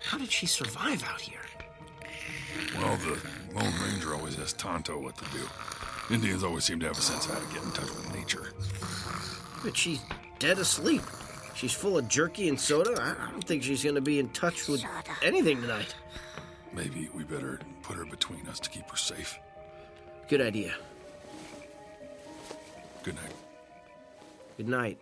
How did she survive out here? Well, the Lone Ranger always has Tonto what to do. Indians always seem to have a sense of how to get in touch with nature. But she's dead asleep. She's full of jerky and soda. I don't think she's going to be in touch with anything tonight. Maybe we better put her between us to keep her safe. Good idea. Good night. Good night.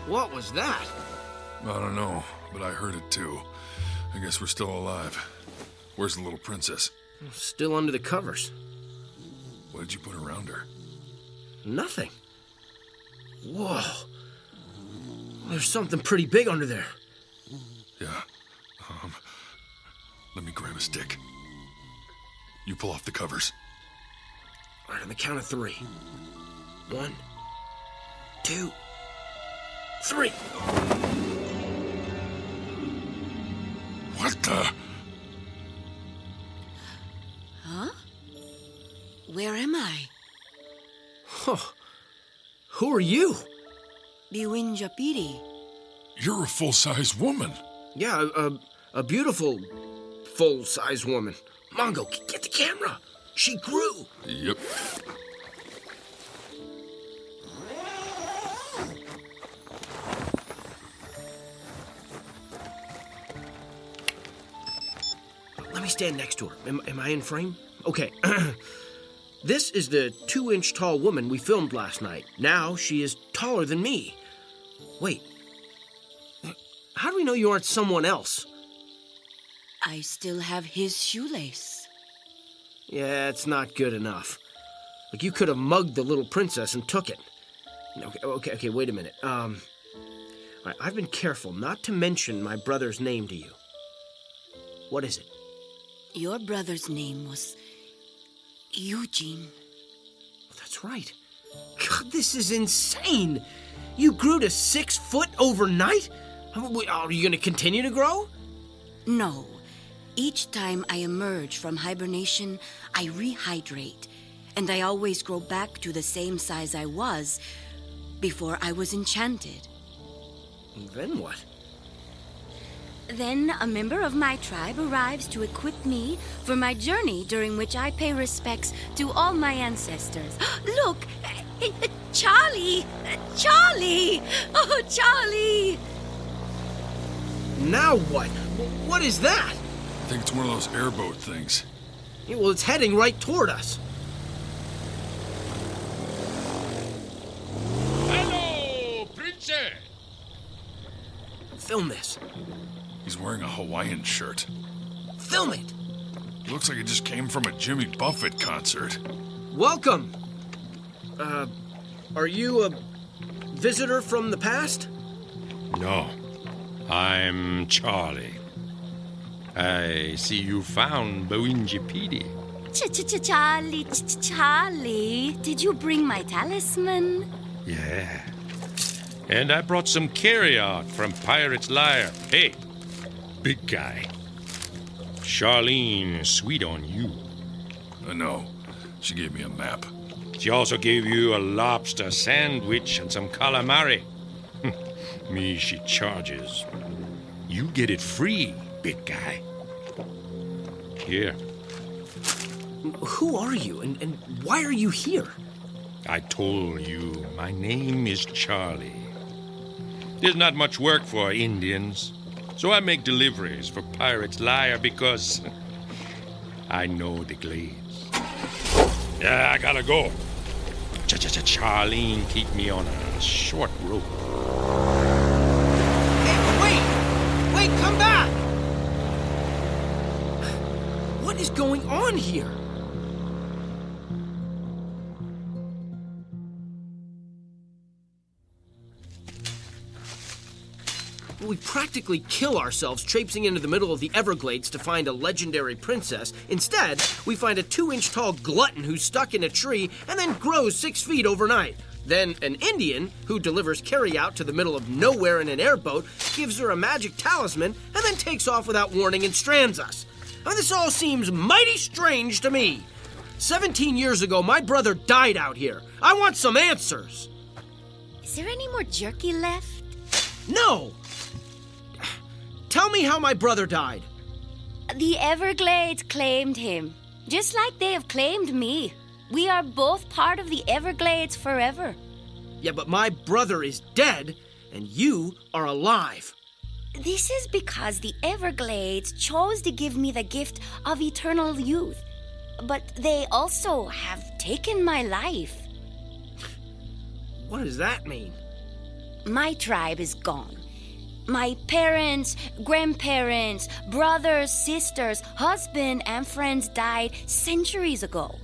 What was that? I don't know, but I heard it too. I guess we're still alive. Where's the little princess? Still under the covers. What did you put around her? Nothing. Whoa. There's something pretty big under there. Yeah. Let me grab a stick. You pull off the covers. All right, on the count of 3. 1, 2, 3. What the? Huh? Where am I? Huh. Who are you? Biwinjapiri. You're a full-size woman. Yeah, a beautiful, full-size woman. Mongo, get the camera. She grew. Yep. Let me stand next to her. Am I in frame? Okay. This is the 2-inch tall woman we filmed last night. Now she is taller than me. Wait. How do we know you aren't someone else? I still have his shoelace. Yeah, it's not good enough. Like, you could have mugged the little princess and took it. Okay, wait a minute. All right, I've been careful not to mention my brother's name to you. What is it? Your brother's name was Eugene. That's right. God, this is insane. You grew to 6 foot overnight? Are you going to continue to grow? No. Each time I emerge from hibernation, I rehydrate, and I always grow back to the same size I was before I was enchanted. Then what? Then a member of my tribe arrives to equip me for my journey, during which I pay respects to all my ancestors. Look! Charlie! Charlie! Oh, Charlie! Now what? What is that? I think it's one of those airboat things. Yeah, well, it's heading right toward us. Hello, princess! Film this. He's wearing a Hawaiian shirt. Film it. He looks like he just came from a Jimmy Buffett concert. Welcome. Are you a visitor from the past? No, I'm Charlie. I see you found Biwinjapiri. Charlie, did you bring my talisman? Yeah. And I brought some carry-out from Pirate's Lair. Hey, big guy. Charlene is sweet on you. I know. She gave me a map. She also gave you a lobster sandwich and some calamari. Me, she charges. You get it free, big guy. Here. Who are you, and why are you here? I told you, my name is Charlie. There's not much work for Indians, so I make deliveries for Pirate's Liar because I know the glades. Yeah, I gotta go. Charlene, keep me on a short rope. Hey, wait, come back! What is going on here? We practically kill ourselves traipsing into the middle of the Everglades to find a legendary princess. Instead, we find a 2-inch tall glutton who's stuck in a tree and then grows 6 feet overnight. Then an Indian, who delivers carry-out to the middle of nowhere in an airboat, gives her a magic talisman and then takes off without warning and strands us. I mean, this all seems mighty strange to me. 17 years ago, my brother died out here. I want some answers. Is there any more jerky left? No! Tell me how my brother died. The Everglades claimed him, just like they have claimed me. We are both part of the Everglades forever. Yeah, but my brother is dead, and you are alive. This is because the Everglades chose to give me the gift of eternal youth. But they also have taken my life. What does that mean? My tribe is gone. My parents, grandparents, brothers, sisters, husband, and friends died centuries ago.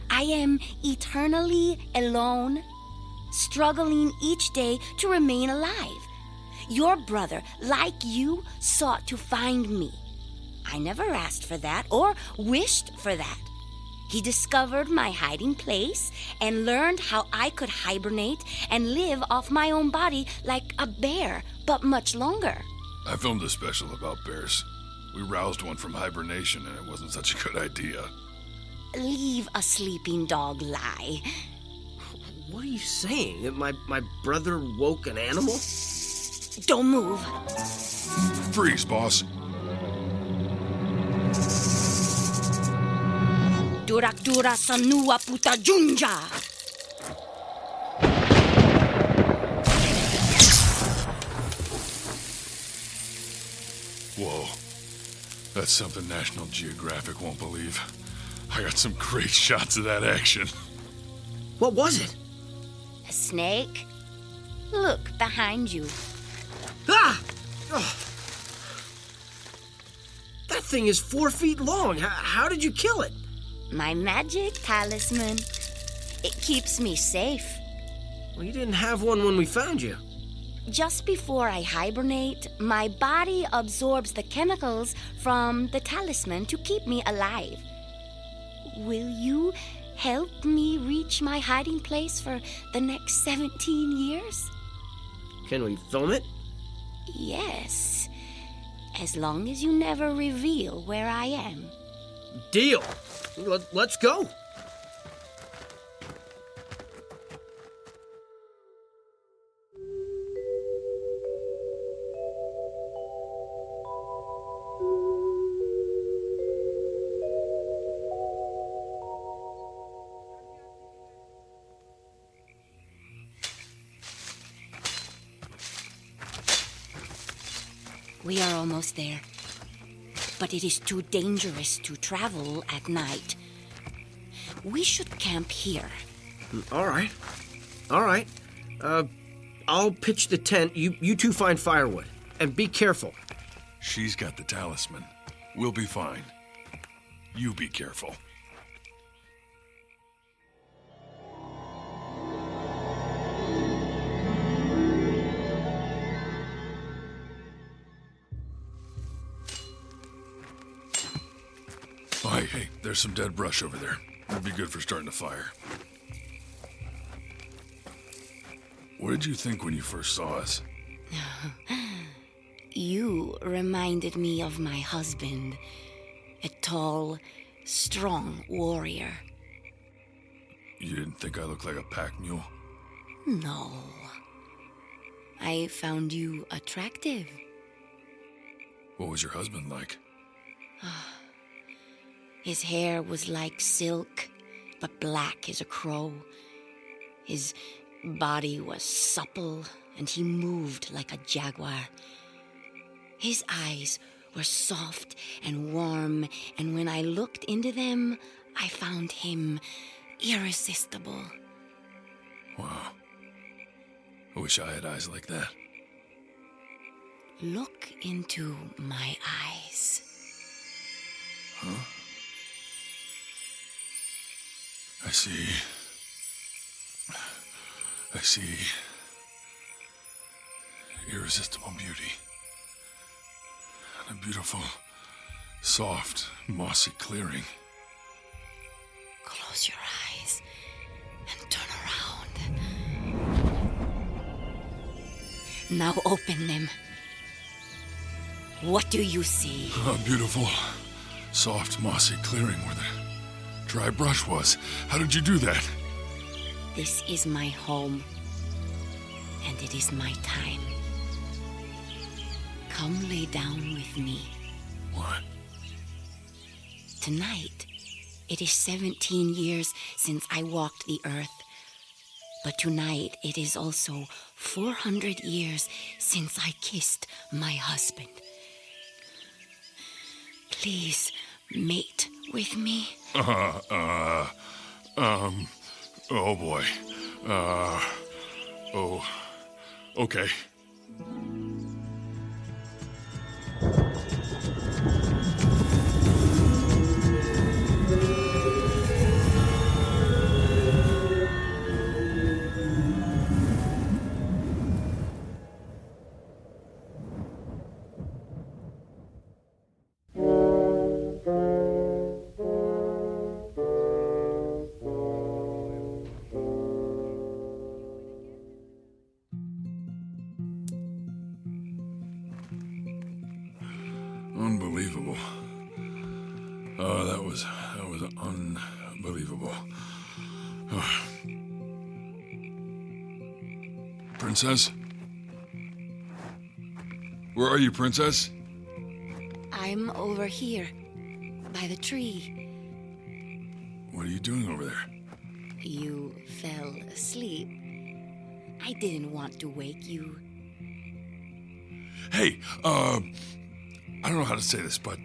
I am eternally alone, struggling each day to remain alive. Your brother, like you, sought to find me. I never asked for that or wished for that. He discovered my hiding place and learned how I could hibernate and live off my own body like a bear, but much longer. I filmed a special about bears. We roused one from hibernation, and it wasn't such a good idea. Leave a sleeping dog lie. What are you saying? That my brother woke an animal? Don't move. Freeze, boss. Durak-dura sanua puta junja. Whoa. That's something National Geographic won't believe. I got some great shots of that action. What was it? A snake? Look behind you. Ah! Oh. That thing is 4 feet long. How did you kill it? My magic talisman. It keeps me safe. Well, you didn't have one when we found you. Just before I hibernate, my body absorbs the chemicals from the talisman to keep me alive. Will you help me reach my hiding place for the next 17 years? Can we film it? Yes. As long as you never reveal where I am. Deal. Let's go. We are almost there. But it is too dangerous to travel at night. We should camp here. All right. I'll pitch the tent. You two find firewood. And be careful. She's got the talisman. We'll be fine. You be careful. Oh, hey, there's some dead brush over there. That'd be good for starting a fire. What did you think when you first saw us? You reminded me of my husband, a tall, strong warrior. You didn't think I looked like a pack mule? No. I found you attractive. What was your husband like? His hair was like silk, but black as a crow. His body was supple, and he moved like a jaguar. His eyes were soft and warm, and when I looked into them, I found him irresistible. Wow. I wish I had eyes like that. Look into my eyes. Huh? I see. Irresistible beauty. And a beautiful, soft, mossy clearing. Close your eyes and turn around. Now open them. What do you see? A beautiful, soft, mossy clearing where the dry brush was. How did you do that? This is my home, and it is my time. Come lay down with me. What? Tonight, it is 17 years since I walked the earth. But tonight, it is also 400 years since I kissed my husband. Please mate with me. Oh boy. Okay. Unbelievable. Oh, that was unbelievable. Oh. Princess? Where are you, Princess? I'm over here, by the tree. What are you doing over there? You fell asleep. I didn't want to wake you. Hey, I don't know how to say this, but,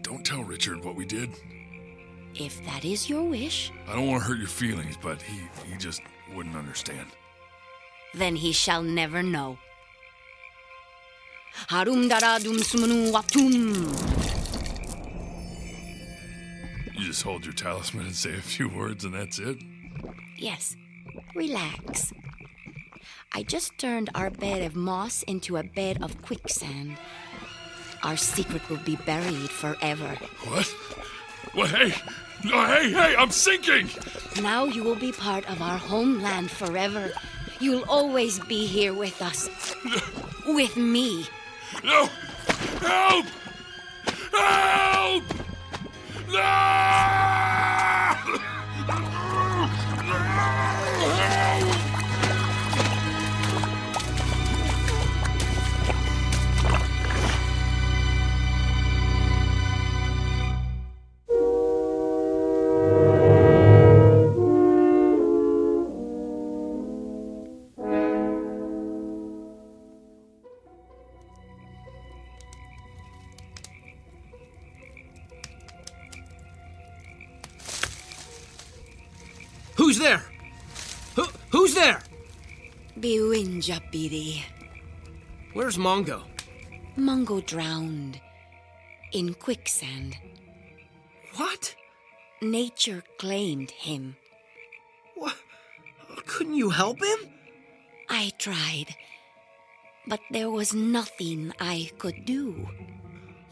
don't tell Richard what we did. If that is your wish, I don't want to hurt your feelings, but he just wouldn't understand. then he shall never know. Harum dara dum sumanu watum. You just hold your talisman and say a few words and that's it? Yes, relax. I just turned our bed of moss into a bed of quicksand. Our secret will be buried forever. What? Well, hey! No, hey, I'm sinking! Now you will be part of our homeland forever. You'll always be here with us. With me. No! Help! Help! Who's there? Who's there? Biwinja Biri. Where's Mongo? Mongo drowned in quicksand. What? Nature claimed him. What? Couldn't you help him? I tried, but there was nothing I could do.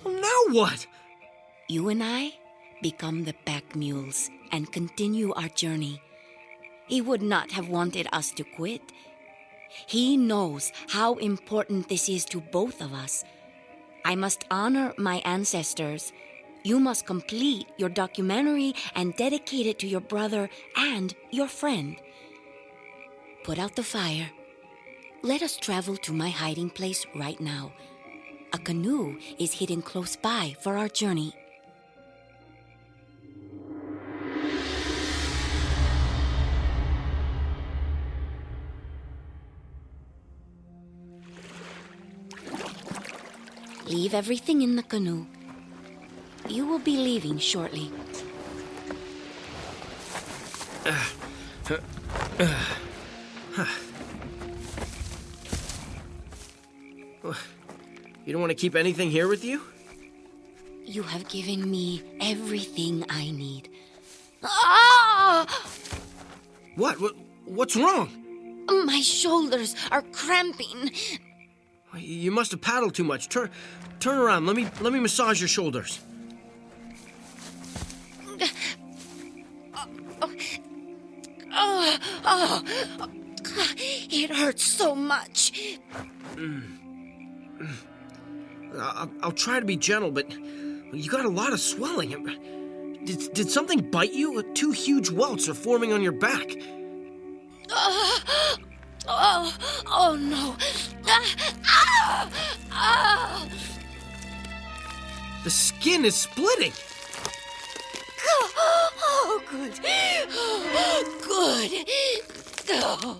Well, now what? You and I become the pack mules and continue our journey. He would not have wanted us to quit. He knows how important this is to both of us. I must honor my ancestors. You must complete your documentary and dedicate it to your brother and your friend. Put out the fire. Let us travel to my hiding place right now. A canoe is hidden close by for our journey. Leave everything in the canoe. You will be leaving shortly. You don't want to keep anything here with you? You have given me everything I need. Ah! What's wrong? My shoulders are cramping. You must have paddled too much. Turn around. Let me massage your shoulders. It hurts so much. I'll try to be gentle, but you got a lot of swelling. Did something bite you? Two huge welts are forming on your back. Oh no. The skin is splitting. Oh, good. Good. Oh.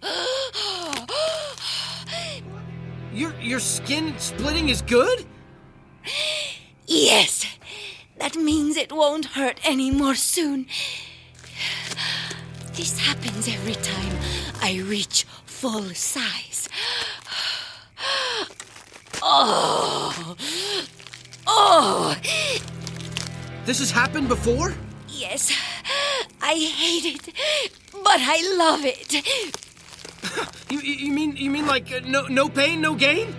Your skin splitting is good? Yes. That means it won't hurt anymore soon. This happens every time I reach full size. Oh. This has happened before? Yes. I hate it, but I love it. You mean like no pain, no gain?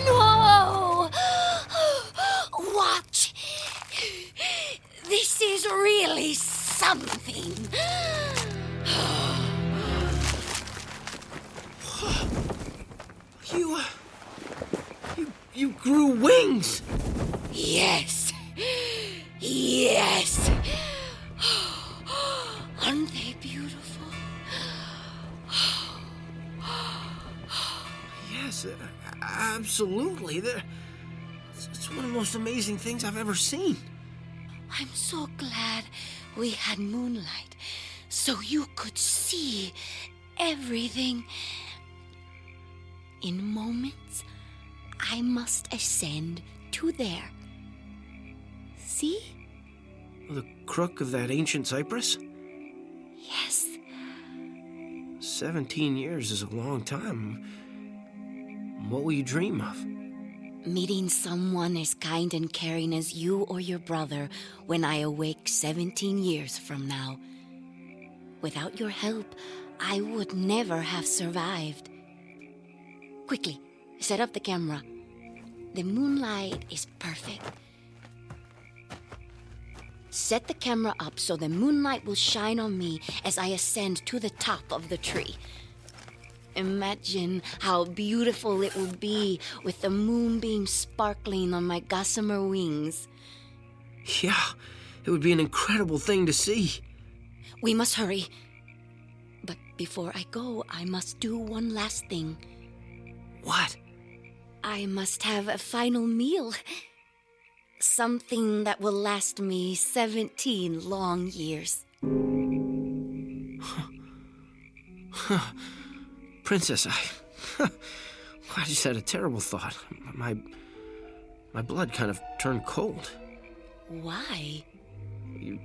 No! Watch. This is really something. You grew wings. Yes. Yes. Aren't they beautiful? Yes, absolutely. It's one of the most amazing things I've ever seen. I'm so glad we had moonlight so you could see everything. In moments, I must ascend to there. See? The crook of that ancient cypress? Yes. 17 years is a long time. What will you dream of? Meeting someone as kind and caring as you or your brother when I awake 17 years from now. Without your help, I would never have survived. Quickly, set up the camera. The moonlight is perfect. Set the camera up so the moonlight will shine on me as I ascend to the top of the tree. Imagine how beautiful it will be with the moonbeam sparkling on my gossamer wings. Yeah, it would be an incredible thing to see. We must hurry. But before I go, I must do one last thing. What? I must have a final meal. Something that will last me 17 long years. Princess, I just had a terrible thought. My blood kind of turned cold. Why? You're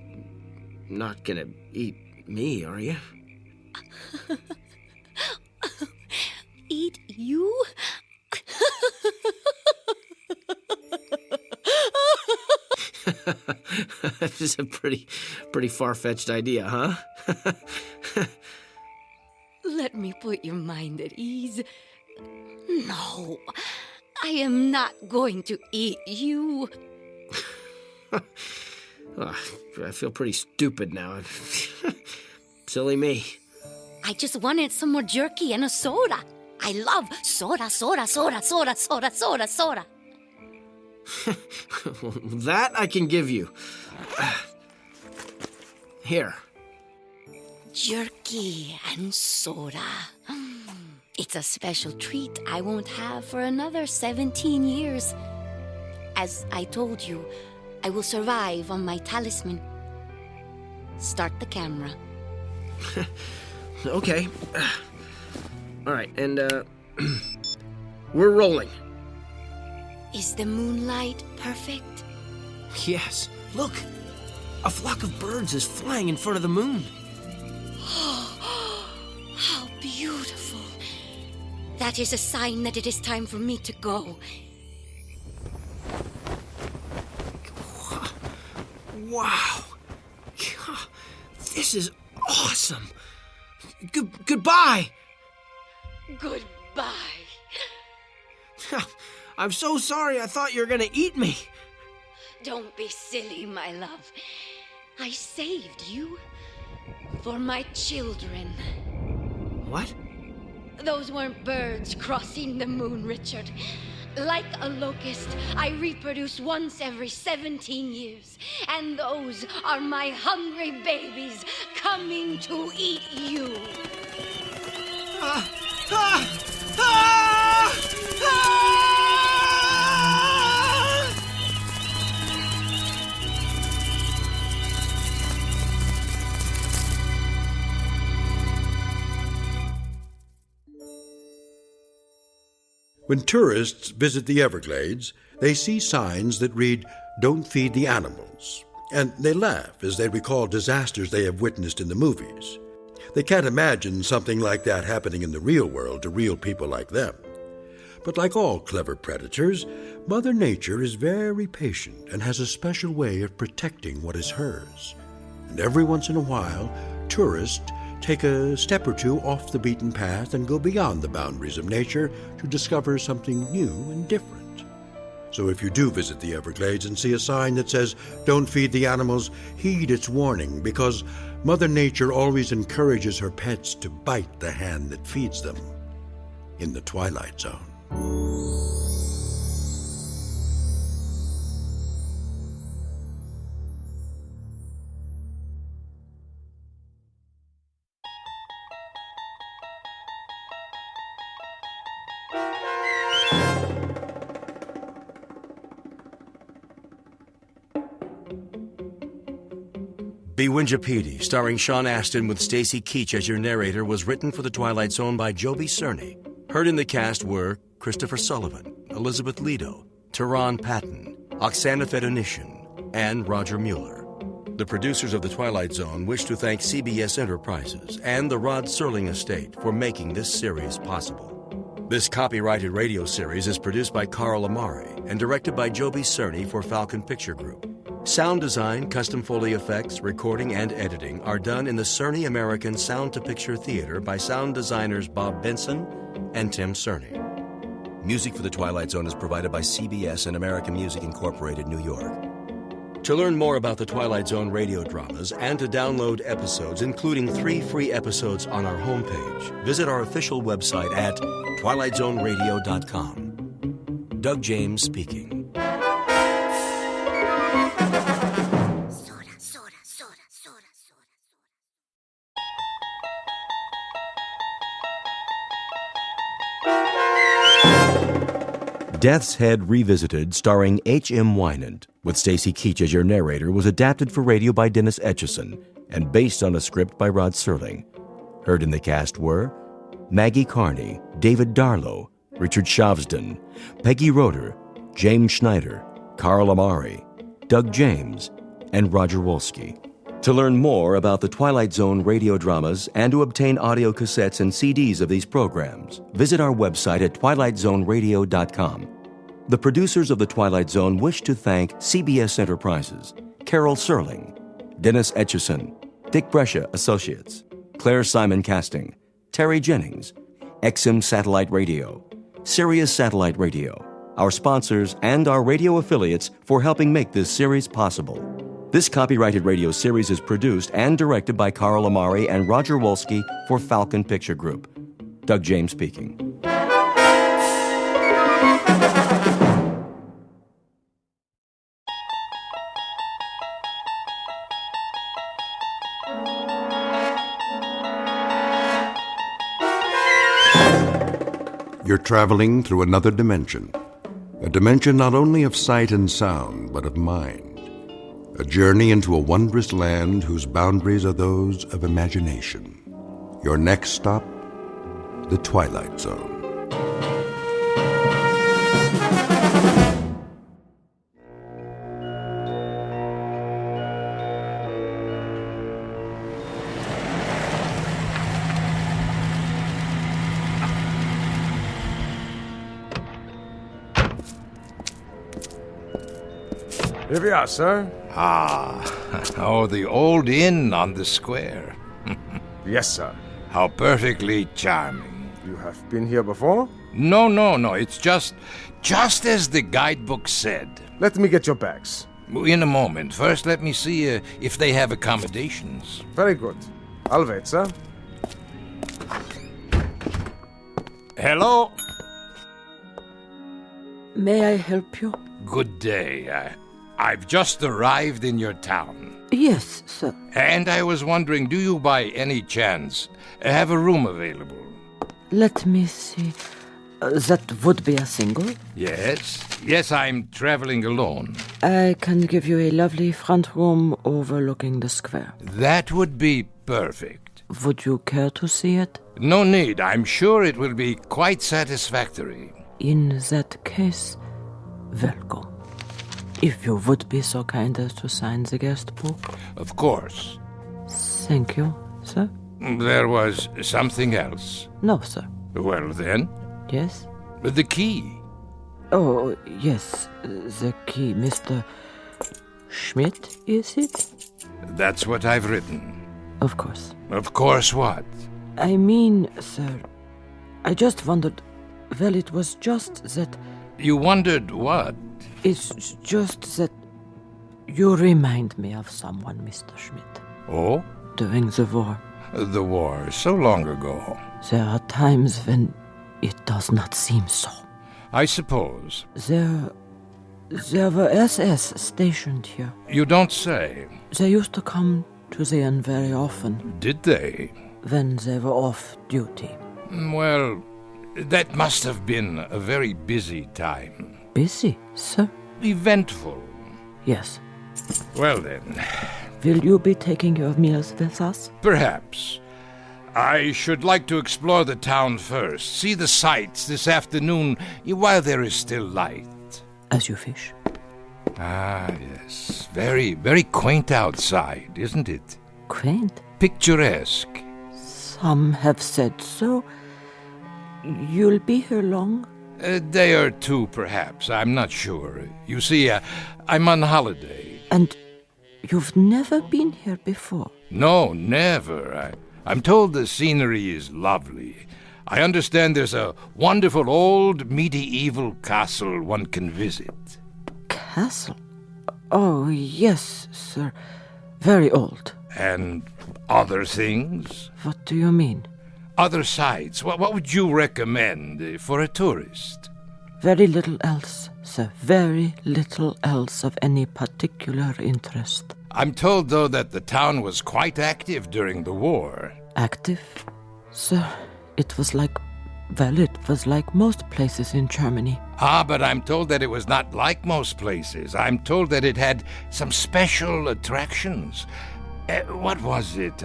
not gonna eat me, are you? Eat you? This is a pretty far-fetched idea, huh? Let me put your mind at ease. No, I am not going to eat you. I feel pretty stupid now. Silly me. I just wanted some more jerky and a soda. I love soda. Well, that I can give you. Here. Jerky and soda. It's a special treat I won't have for another 17 years. As I told you, I will survive on my talisman. Start the camera. Okay. All right, and we're rolling. Is the moonlight perfect? Yes, look. A flock of birds is flying in front of the moon. How beautiful. That is a sign that it is time for me to go. Wow. This is awesome. Goodbye. Goodbye. I'm so sorry. I thought you were gonna eat me. Don't be silly, my love. I saved you for my children. What? Those weren't birds crossing the moon, Richard. Like a locust, I reproduce once every 17 years. And those are my hungry babies coming to eat you. When tourists visit the Everglades, they see signs that read, "Don't feed the animals," and they laugh as they recall disasters they have witnessed in the movies. They can't imagine something like that happening in the real world to real people like them. But like all clever predators, Mother Nature is very patient and has a special way of protecting what is hers. And every once in a while, tourists take a step or two off the beaten path and go beyond the boundaries of nature to discover something new and different. So if you do visit the Everglades and see a sign that says, "Don't feed the animals," heed its warning, because Mother Nature always encourages her pets to bite the hand that feeds them. In the Twilight Zone. Bewinjapedi, starring Sean Astin with Stacy Keach as your narrator, was written for The Twilight Zone by Joby Cerny. Heard in the cast were Christopher Sullivan, Elizabeth Lido, Tehran Patton, Oksana Fedonishin, and Roger Mueller. The producers of The Twilight Zone wish to thank CBS Enterprises and the Rod Serling Estate for making this series possible. This copyrighted radio series is produced by Carl Amari and directed by Joby Cerny for Falcon Picture Group. Sound design, custom Foley effects, recording, and editing are done in the Cerny American Sound-to-Picture Theater by sound designers Bob Benson and Tim Cerny. Music for The Twilight Zone is provided by CBS and American Music Incorporated, New York. To learn more about the Twilight Zone radio dramas and to download episodes, including 3 free episodes on our homepage, visit our official website at twilightzoneradio.com. Doug James speaking. Death's Head Revisited, starring H.M. Wynant, with Stacy Keach as your narrator, was adapted for radio by Dennis Etchison and based on a script by Rod Serling. Heard in the cast were Maggie Carney, David Darlow, Richard Shavsden, Peggy Roeder, James Schneider, Carl Amari, Doug James, and Roger Wolski. To learn more about the Twilight Zone radio dramas and to obtain audio cassettes and CDs of these programs, visit our website at twilightzoneradio.com. The producers of The Twilight Zone wish to thank CBS Enterprises, Carol Serling, Dennis Etchison, Dick Brescia Associates, Claire Simon Casting, Terry Jennings, XM Satellite Radio, Sirius Satellite Radio, our sponsors, and our radio affiliates for helping make this series possible. This copyrighted radio series is produced and directed by Carl Amari and Roger Wolski for Falcon Picture Group. Doug James speaking. You're traveling through another dimension. A dimension not only of sight and sound, but of mind. A journey into a wondrous land whose boundaries are those of imagination. Your next stop, the Twilight Zone. Here we are, sir. Oh, the old inn on the square. Yes, sir. How perfectly charming. You have been here before? No. It's just as the guidebook said. Let me get your bags. In a moment. First, let me see if they have accommodations. Very good. I'll wait, sir. Hello? May I help you? Good day. I've just arrived in your town. Yes, sir. And I was wondering, do you by any chance have a room available? Let me see. That would be a single? Yes, I'm traveling alone. I can give you a lovely front room overlooking the square. That would be perfect. Would you care to see it? No need. I'm sure it will be quite satisfactory. In that case, welcome. If you would be so kind as to sign the guest book. Of course. Thank you, sir. There was something else? No, sir. Well, then? Yes? The key. Oh, yes, the key. Mr. Schmidt, is it? That's what I've written. Of course. Of course what? I mean, sir, I just wondered... Well, it was just that... You wondered what? It's just that you remind me of someone, Mr. Schmidt. Oh? During the war. The war, so long ago. There are times when it does not seem so. I suppose. There were SS stationed here. You don't say. They used to come to the inn very often. Did they? When they were off duty. Well, that must have been a very busy time. Busy, sir? Eventful. Yes. Well then. Will you be taking your meals with us? Perhaps. I should like to explore the town first, see the sights this afternoon while there is still light. As you wish. Ah, yes. Very, very quaint outside, isn't it? Quaint? Picturesque. Some have said so. You'll be here long? A day or two, perhaps. I'm not sure. You see, I'm on holiday. And you've never been here before? No, never. I'm told the scenery is lovely. I understand there's a wonderful old medieval castle one can visit. Castle? Oh, yes, sir. Very old. And other things? What do you mean? Other sights. What would you recommend for a tourist? Very little else, sir. Very little else of any particular interest. I'm told, though, that the town was quite active during the war. Active? Sir, it was like most places in Germany. Ah, but I'm told that it was not like most places. I'm told that it had some special attractions. What was it?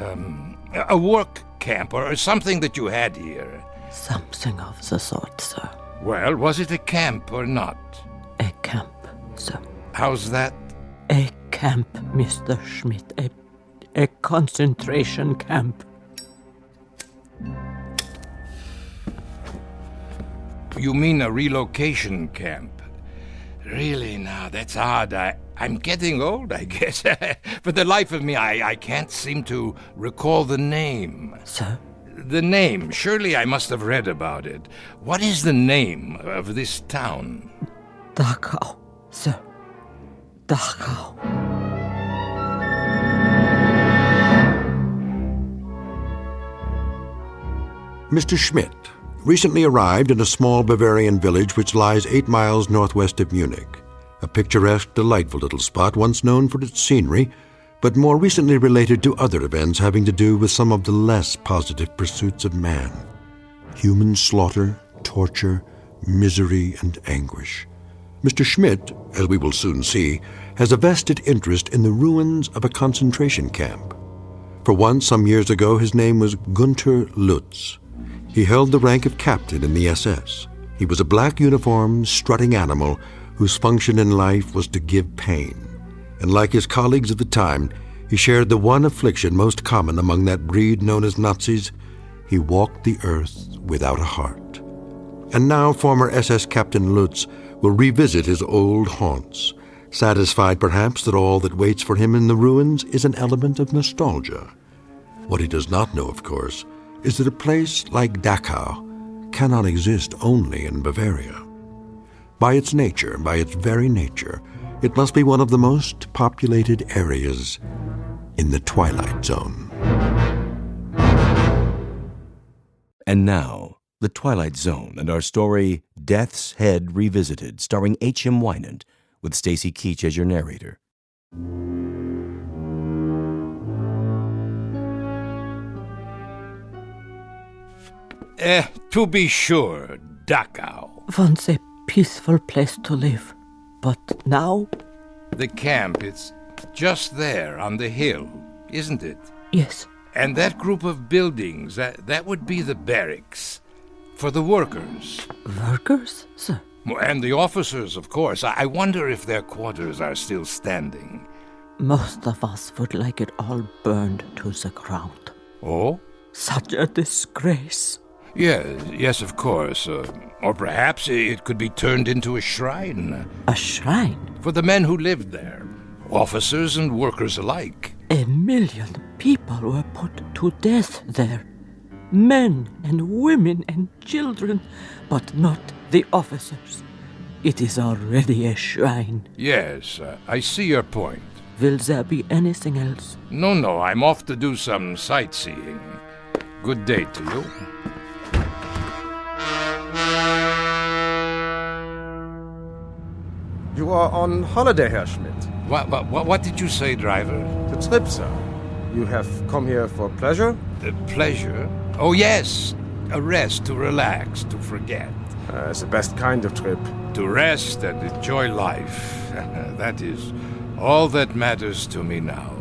A work camp or something that you had here? Something of the sort, sir. Well, was it a camp or not? A camp, sir. How's that? A camp, Mr. Schmidt. A concentration camp. You mean a relocation camp? Really, now, that's odd. I'm getting old, I guess. For the life of me, I can't seem to recall the name. Sir? The name. Surely I must have read about it. What is the name of this town? Dachau, sir. Dachau. Mr. Schmidt recently arrived in a small Bavarian village which lies 8 miles northwest of Munich. A picturesque, delightful little spot once known for its scenery, but more recently related to other events having to do with some of the less positive pursuits of man. Human slaughter, torture, misery, and anguish. Mr. Schmidt, as we will soon see, has a vested interest in the ruins of a concentration camp. For once, some years ago, his name was Gunther Lutz. He held the rank of captain in the SS. He was a black-uniformed, strutting animal whose function in life was to give pain. And like his colleagues of the time, he shared the one affliction most common among that breed known as Nazis. He walked the earth without a heart. And now former SS Captain Lutz will revisit his old haunts, satisfied perhaps that all that waits for him in the ruins is an element of nostalgia. What he does not know, of course, is that a place like Dachau cannot exist only in Bavaria. By its nature, by its very nature, it must be one of the most populated areas in the Twilight Zone. And now, The Twilight Zone and our story, Death's Head Revisited, starring H.M. Wynant, with Stacy Keach as your narrator. To be sure, Dachau. Once a peaceful place to live. But now? The camp, it's just there on the hill, isn't it? Yes. And that group of buildings, that would be the barracks. For the workers. Workers, sir? And the officers, of course. I wonder if their quarters are still standing. Most of us would like it all burned to the ground. Oh? Such a disgrace. Yes, of course. Or perhaps it could be turned into a shrine. A shrine? For the men who lived there. Officers and workers alike. 1 million people were put to death there. Men and women and children, but not the officers. It is already a shrine. Yes, I see your point. Will there be anything else? No, I'm off to do some sightseeing. Good day to you. You are on holiday, Herr Schmidt. What did you say, driver? The trip, sir. You have come here for pleasure? Pleasure? Oh, yes. A rest, to relax, to forget. It's the best kind of trip. To rest and enjoy life. That is all that matters to me now.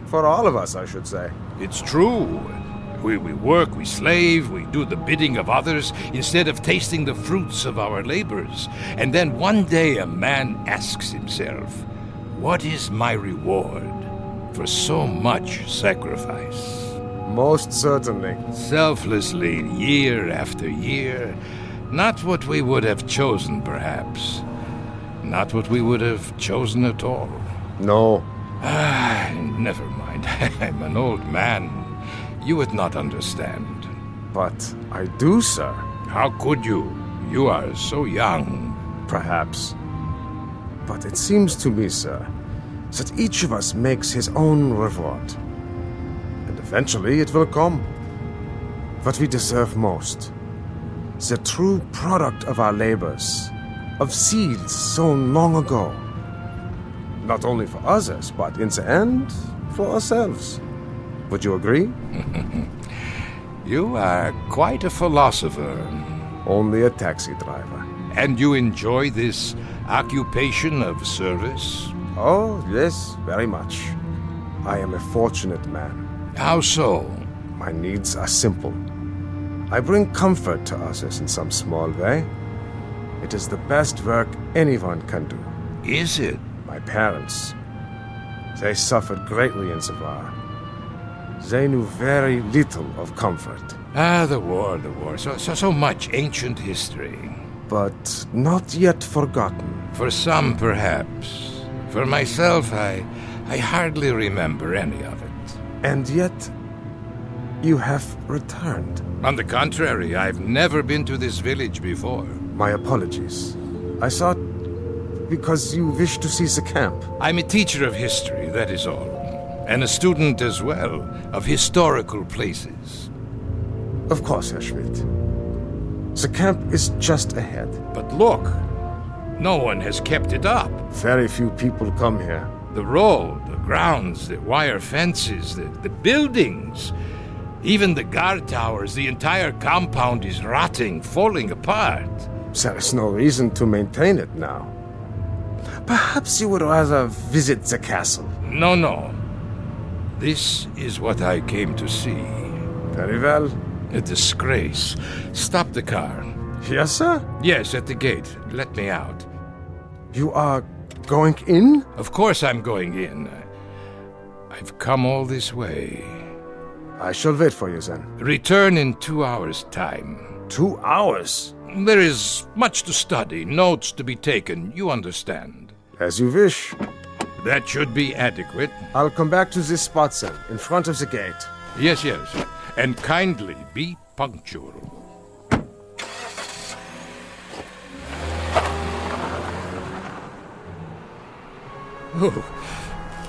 For all of us, I should say. It's true. We work, we slave, we do the bidding of others instead of tasting the fruits of our labors. And then one day a man asks himself, what is my reward for so much sacrifice? Most certainly. Selflessly, year after year. Not what we would have chosen, perhaps. Not what we would have chosen at all. No. Never mind. I'm an old man. You would not understand. But I do, sir. How could you? You are so young. Perhaps. But it seems to me, sir, that each of us makes his own reward. And eventually it will come. What we deserve most. The true product of our labors. Of seeds sown long ago. Not only for others, but in the end, for ourselves. Would you agree? You are quite a philosopher. Only a taxi driver. And you enjoy this occupation of service? Oh, yes, very much. I am a fortunate man. How so? My needs are simple. I bring comfort to others in some small way. It is the best work anyone can do. Is it? My parents. They suffered greatly in the war. They knew very little of comfort. The war. So much ancient history. But not yet forgotten. For some, perhaps. For myself, I hardly remember any of it. And yet, you have returned. On the contrary, I've never been to this village before. My apologies. I thought because you wish to see the camp. I'm a teacher of history, that is all. And a student as well of historical places. Of course, Herr Schmidt. The camp is just ahead. But look, no one has kept it up. Very few people come here. The road, the grounds, the wire fences, the buildings, even the guard towers, the entire compound is rotting, falling apart. There is no reason to maintain it now. Perhaps you would rather visit the castle. No. This is what I came to see. Very well. A disgrace. Stop the car. Yes, sir? Yes, at the gate. Let me out. You are going in? Of course I'm going in. I've come all this way. I shall wait for you then. Return in 2 hours' time. 2 hours? There is much to study, notes to be taken, you understand. As you wish. That should be adequate. I'll come back to this spot, then, in front of the gate. Yes, yes. And kindly be punctual. Oh,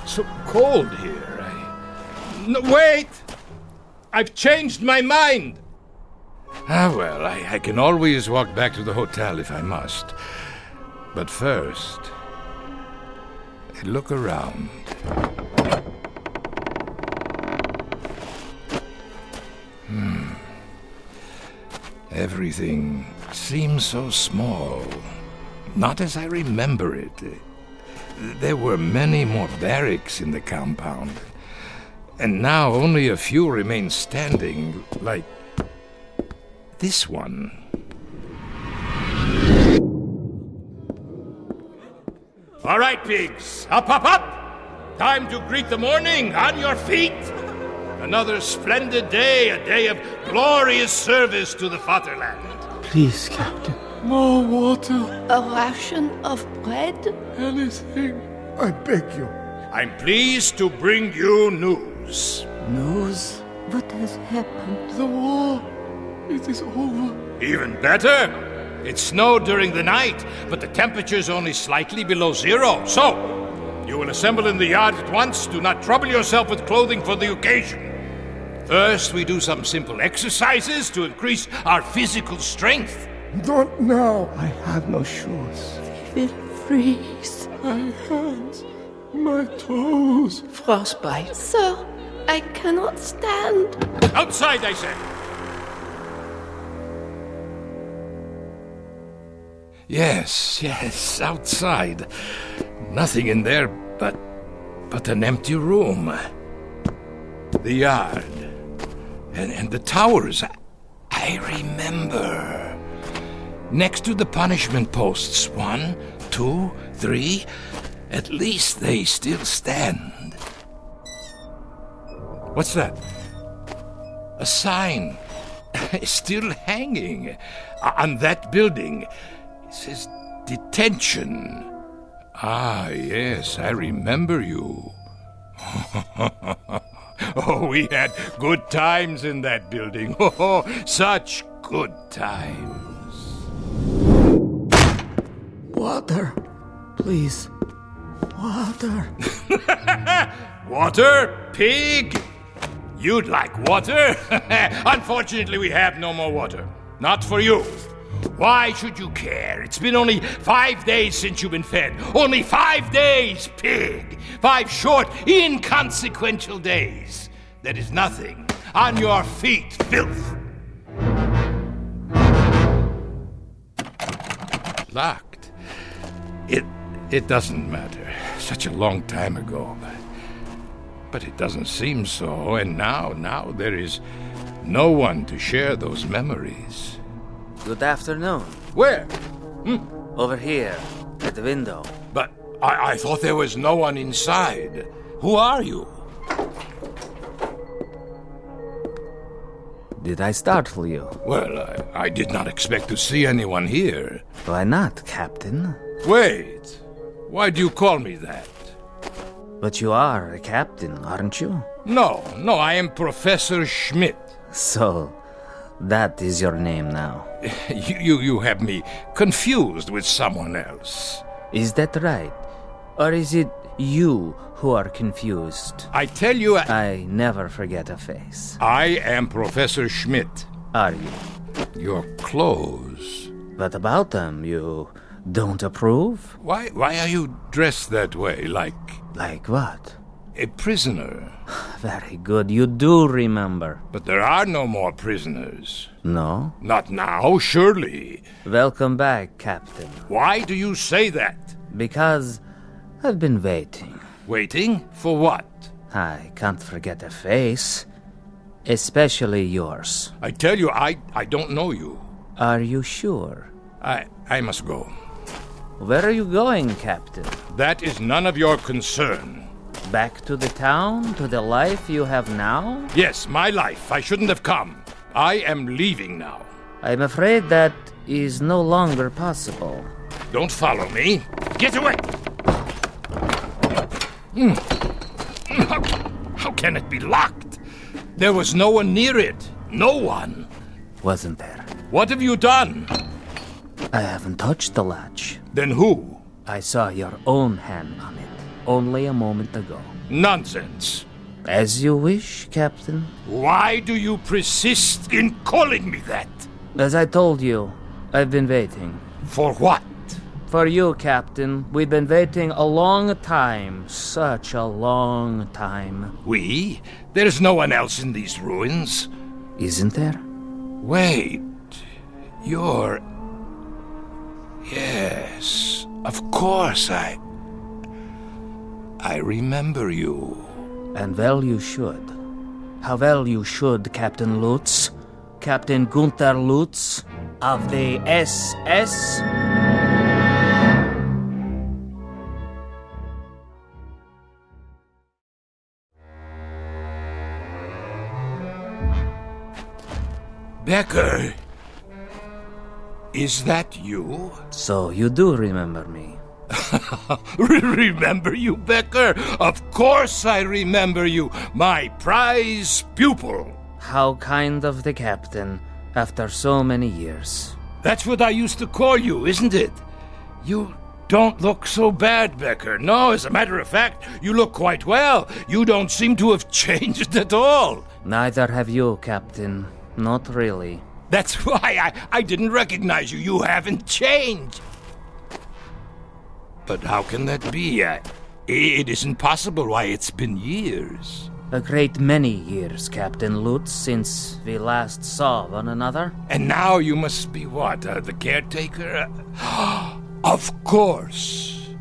so cold here. No, wait! I've changed my mind! Ah, well, I can always walk back to the hotel if I must. But first, look around. Everything seems so small. Not as I remember it. There were many more barracks in the compound. And now only a few remain standing, like this one. All right, pigs. Up, up, up! Time to greet the morning. On your feet! Another splendid day, a day of glorious service to the fatherland. Please, Captain. More water. A ration of bread? Anything. I beg you. I'm pleased to bring you news. News? What has happened? The war. It is over. Even better. It snowed during the night, but the temperature's only slightly below zero. So, you will assemble in the yard at once. Do not trouble yourself with clothing for the occasion. First, we do some simple exercises to increase our physical strength. Not now. I have no shoes. We will freeze. My hands. My toes. Frostbite. Sir, I cannot stand. Outside, I said. Yes, outside. Nothing in there but an empty room. The yard. And the towers. I remember. Next to the punishment posts. 1, 2, 3. At least they still stand. What's that? A sign. Still hanging. On that building. It says detention. Ah, yes, I remember you. Oh, we had good times in that building. Oh, such good times. Water. Please. Water. Water, pig? You'd like water? Unfortunately, we have no more water. Not for you. Why should you care? It's been only 5 days since you've been fed. Only 5 days, pig! 5 short, inconsequential days. That is nothing. On your feet, filth! Locked. It doesn't matter. Such a long time ago. But it doesn't seem so, and now there is no one to share those memories. Good afternoon. Where? Over here, at the window. But I thought there was no one inside. Who are you? Did I startle you? Well, I did not expect to see anyone here. Why not, Captain? Wait. Why do you call me that? But you are a captain, aren't you? No, I am Professor Schmidt. So, that is your name now. You have me confused with someone else. Is that right? Or is it you who are confused? I tell you, I never forget a face. I am Professor Schmidt. Are you? Your clothes. But about them, you don't approve? Why are you dressed that way, like... Like what? A prisoner. Very good, you do remember. But there are no more prisoners. No? Not now, surely. Welcome back, Captain. Why do you say that? Because I've been waiting. Waiting? For what? I can't forget a face. Especially yours. I tell you, I don't know you. Are you sure? I must go. Where are you going, Captain? That is none of your concern. Back to the town? To the life you have now? Yes, my life. I shouldn't have come. I am leaving now. I'm afraid that is no longer possible. Don't follow me. Get away! How can it be locked? There was no one near it. No one. Wasn't there? What have you done? I haven't touched the latch. Then who? I saw your own hand on it only a moment ago. Nonsense. As you wish, Captain. Why do you persist in calling me that? As I told you, I've been waiting. For what? For you, Captain. We've been waiting a long time. Such a long time. We? There's no one else in these ruins. Isn't there? Wait. You're... Yes. Of course, I remember you. And well you should. How well you should, Captain Lutz. Captain Gunther Lutz of the SS. Becker, is that you? So you do remember me. Remember you, Becker? Of course I remember you, my prize pupil. How kind of the captain, after so many years. That's what I used to call you, isn't it? You don't look so bad, Becker. No, as a matter of fact, you look quite well. You don't seem to have changed at all. Neither have you, Captain. Not really. That's why I didn't recognize you. You haven't changed. But how can that be? It isn't possible. Why, it's been years. A great many years, Captain Lutz, since we last saw one another. And now you must be what, the caretaker? Of course.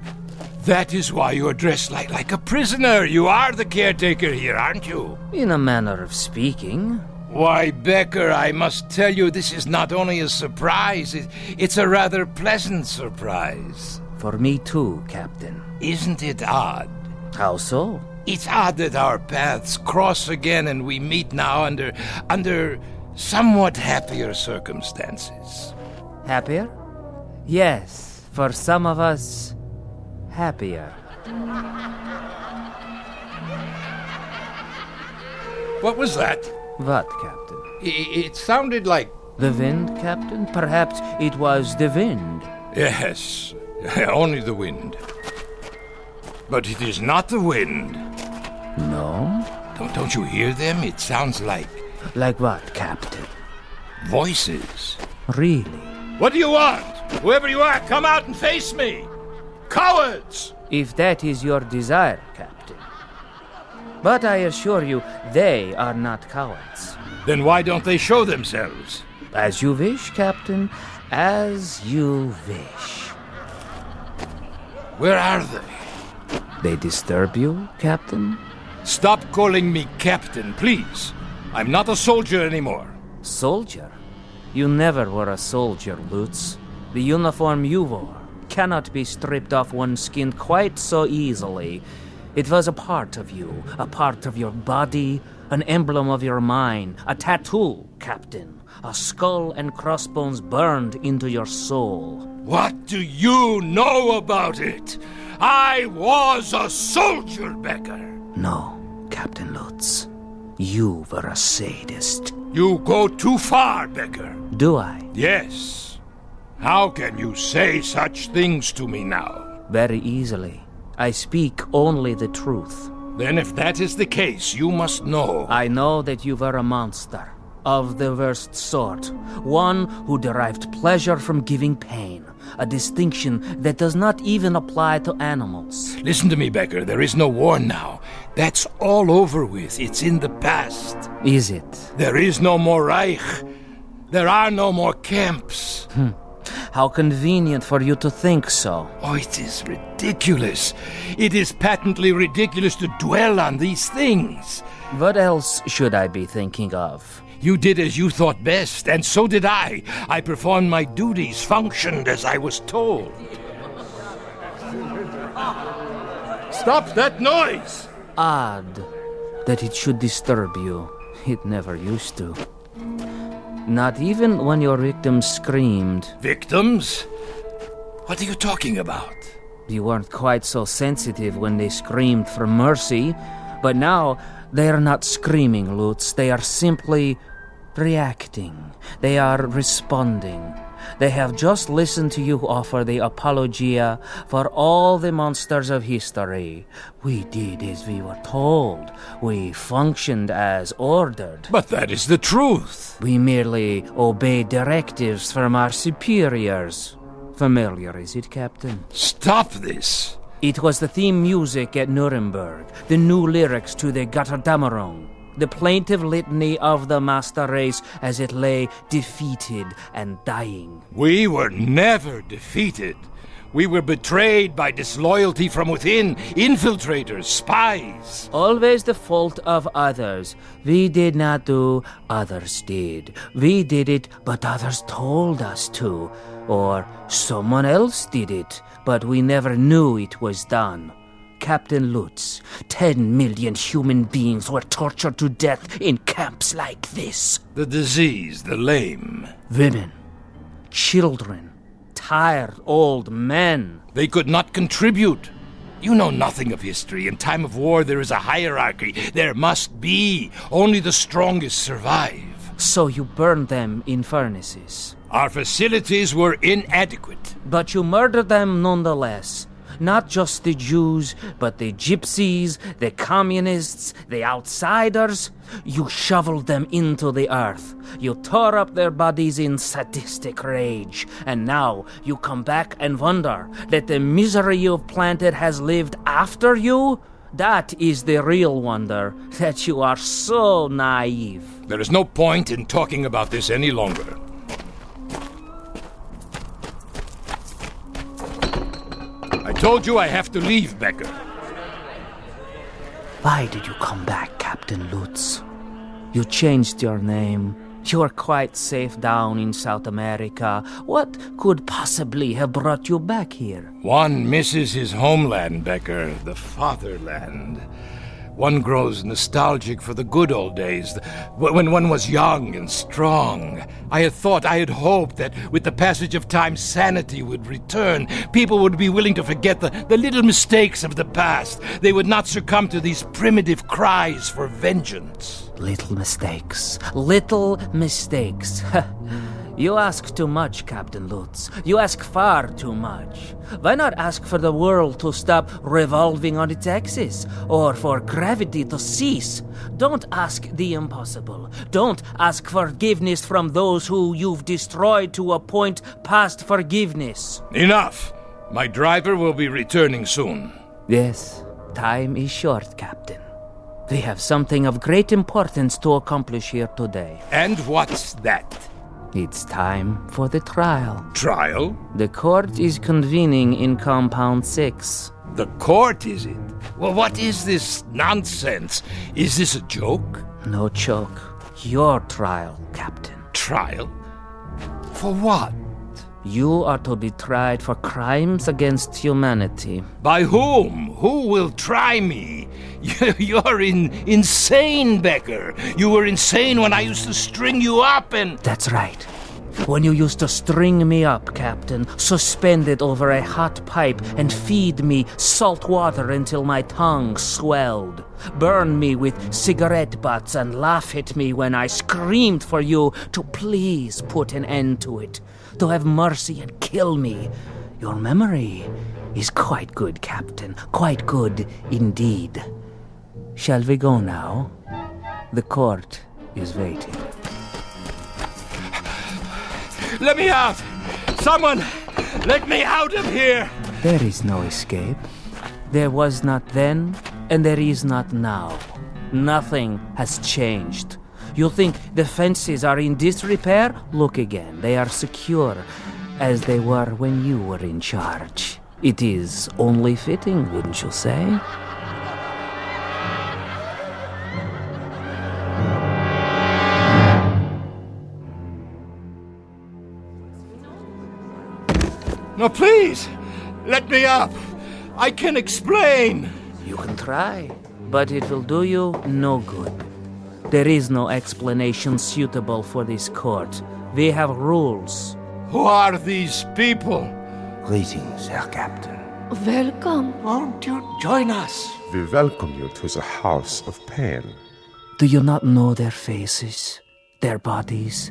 That is why you're dressed like a prisoner. You are the caretaker here, aren't you? In a manner of speaking. Why, Becker, I must tell you, this is not only a surprise, it's a rather pleasant surprise. For me too, Captain. Isn't it odd? How so? It's odd that our paths cross again and we meet now under somewhat happier circumstances. Happier? Yes, for some of us, happier. What was that? What, Captain? It sounded like... The wind, Captain? Perhaps it was the wind. Yes, only the wind. But it is not the wind. No? Don't you hear them? It sounds like... Like what, Captain? Voices. Really? What do you want? Whoever you are, come out and face me! Cowards! If that is your desire, Captain. But I assure you, they are not cowards. Then why don't they show themselves? As you wish, Captain. As you wish. Where are they? They disturb you, Captain? Stop calling me Captain, please. I'm not a soldier anymore. Soldier? You never were a soldier, Lutz. The uniform you wore cannot be stripped off one's skin quite so easily. It was a part of you, a part of your body, an emblem of your mind, a tattoo, Captain. A skull and crossbones burned into your soul. What do you know about it? I was a soldier, Becker. No, Captain Lutz. You were a sadist. You go too far, Becker. Do I? Yes. How can you say such things to me now? Very easily. I speak only the truth. Then if that is the case, you must know. I know that you were a monster. Of the worst sort. One who derived pleasure from giving pain. A distinction that does not even apply to animals. Listen to me, Becker. There is no war now. That's all over with. It's in the past. Is it? There is no more Reich. There are no more camps. How convenient for you to think so. Oh, it is ridiculous. It is patently ridiculous to dwell on these things. What else should I be thinking of? You did as you thought best, and so did I. I performed my duties, functioned as I was told. Stop that noise! Odd that it should disturb you. It never used to. Not even when your victims screamed. Victims? What are you talking about? You weren't quite so sensitive when they screamed for mercy, but now they are not screaming, Lutz. They are simply reacting. They are responding. They have just listened to you offer the apologia for all the monsters of history. We did as we were told. We functioned as ordered. But that is the truth. We merely obeyed directives from our superiors. Familiar, is it, Captain? Stop this. It was the theme music at Nuremberg, the new lyrics to the Götterdämmerung, the plaintive litany of the master race as it lay defeated and dying. We were never defeated. We were betrayed by disloyalty from within, infiltrators, spies. Always the fault of others. We did not do, others did. We did it, but others told us to. Or someone else did it, but we never knew it was done. Captain Lutz, 10 million human beings were tortured to death in camps like this. The diseased, the lame. Women, children, tired old men. They could not contribute. You know nothing of history. In time of war, there is a hierarchy. There must be. Only the strongest survive. So you burned them in furnaces. Our facilities were inadequate. But you murdered them nonetheless. Not just the Jews, but the gypsies, the communists, the outsiders. You shoveled them into the earth. You tore up their bodies in sadistic rage. And now you come back and wonder that the misery you've planted has lived after you? That is the real wonder, that you are so naive. There is no point in talking about this any longer. I told you I have to leave, Becker. Why did you come back, Captain Lutz? You changed your name. You are quite safe down in South America. What could possibly have brought you back here? One misses his homeland, Becker, the fatherland. One grows nostalgic for the good old days, when one was young and strong. I had hoped that with the passage of time, sanity would return. People would be willing to forget the little mistakes of the past. They would not succumb to these primitive cries for vengeance. Little mistakes. Little mistakes. You ask too much, Captain Lutz. You ask far too much. Why not ask for the world to stop revolving on its axis, or for gravity to cease? Don't ask the impossible. Don't ask forgiveness from those who you've destroyed to a point past forgiveness. Enough! My driver will be returning soon. Yes, time is short, Captain. We have something of great importance to accomplish here today. And what's that? It's time for the trial. Trial? The court is convening in Compound 6. The court, is it? Well, what is this nonsense? Is this a joke? No joke. Your trial, Captain. Trial? For what? You are to be tried for crimes against humanity. By whom? Who will try me? You're insane, Becker. You were insane when I used to string you up and... That's right. When you used to string me up, Captain, suspended over a hot pipe and feed me salt water until my tongue swelled. Burn me with cigarette butts and laugh at me when I screamed for you to please put an end to it. To have mercy and kill me. Your memory is quite good, Captain. Quite good indeed. Shall we go now? The court is waiting. Let me out! Someone! Let me out of here! There is no escape. There was not then, and there is not now. Nothing has changed. You think the fences are in disrepair? Look again. They are secure, as they were when you were in charge. It is only fitting, wouldn't you say? No, please! Let me up! I can explain! You can try, but it will do you no good. There is no explanation suitable for this court. We have rules. Who are these people? Greetings, Herr Captain. Welcome. Won't you join us? We welcome you to the house of pain. Do you not know their faces, their bodies?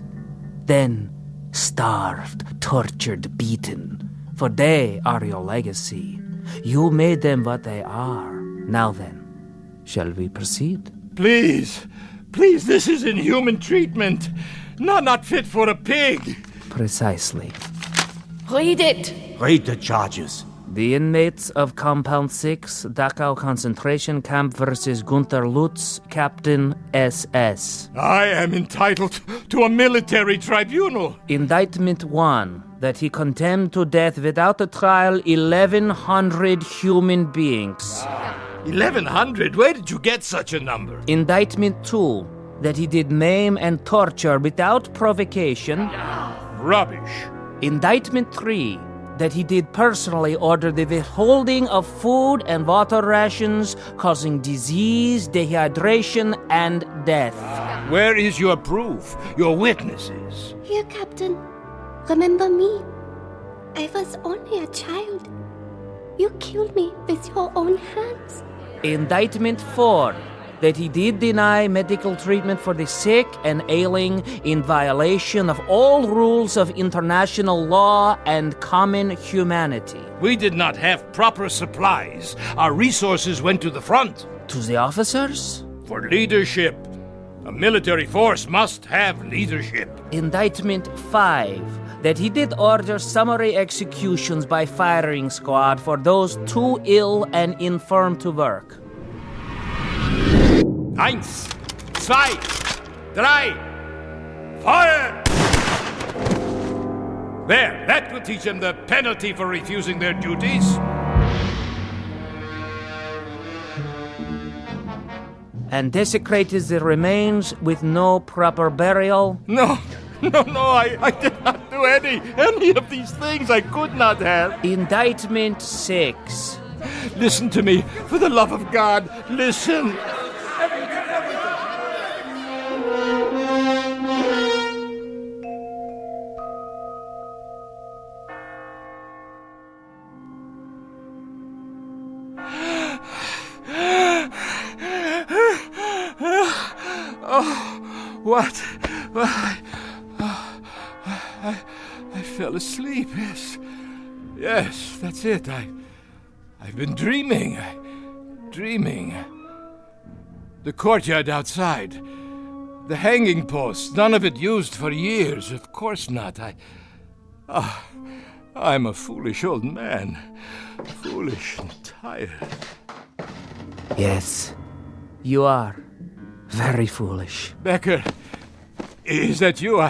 Then, starved, tortured, beaten, for they are your legacy. You made them what they are. Now then, shall we proceed? Please, please, this is inhuman treatment. Not fit for a pig. Precisely. Read it. Read the charges. The inmates of Compound 6, Dachau Concentration Camp versus Gunther Lutz, Captain SS. I am entitled to a military tribunal. Indictment 1, that he condemned to death without a trial 1,100 human beings. 1,100? Where did you get such a number? Indictment 2, that he did maim and torture without provocation. Rubbish. Indictment 3, that he did personally order the withholding of food and water rations, causing disease, dehydration, and death. Where is your proof, your witnesses? Here, Captain. Remember me? I was only a child. You killed me with your own hands. Indictment 4, that he did deny medical treatment for the sick and ailing in violation of all rules of international law and common humanity. We did not have proper supplies. Our resources went to the front. To the officers? For leadership. A military force must have leadership. Indictment 5, that he did order summary executions by firing squad for those too ill and infirm to work. 1, 2, 3, fire! There, that will teach them the penalty for refusing their duties. And desecrated the remains with no proper burial? No, I did not do any of these things. I could not have. Indictment 6. Listen to me, for the love of God, listen. What? I fell asleep, yes. Yes, that's it. I've been dreaming. The courtyard outside. The hanging post, none of it used for years. Of course not. I'm a foolish old man. Foolish and tired. Yes, you are. Very foolish. Becker, is that you?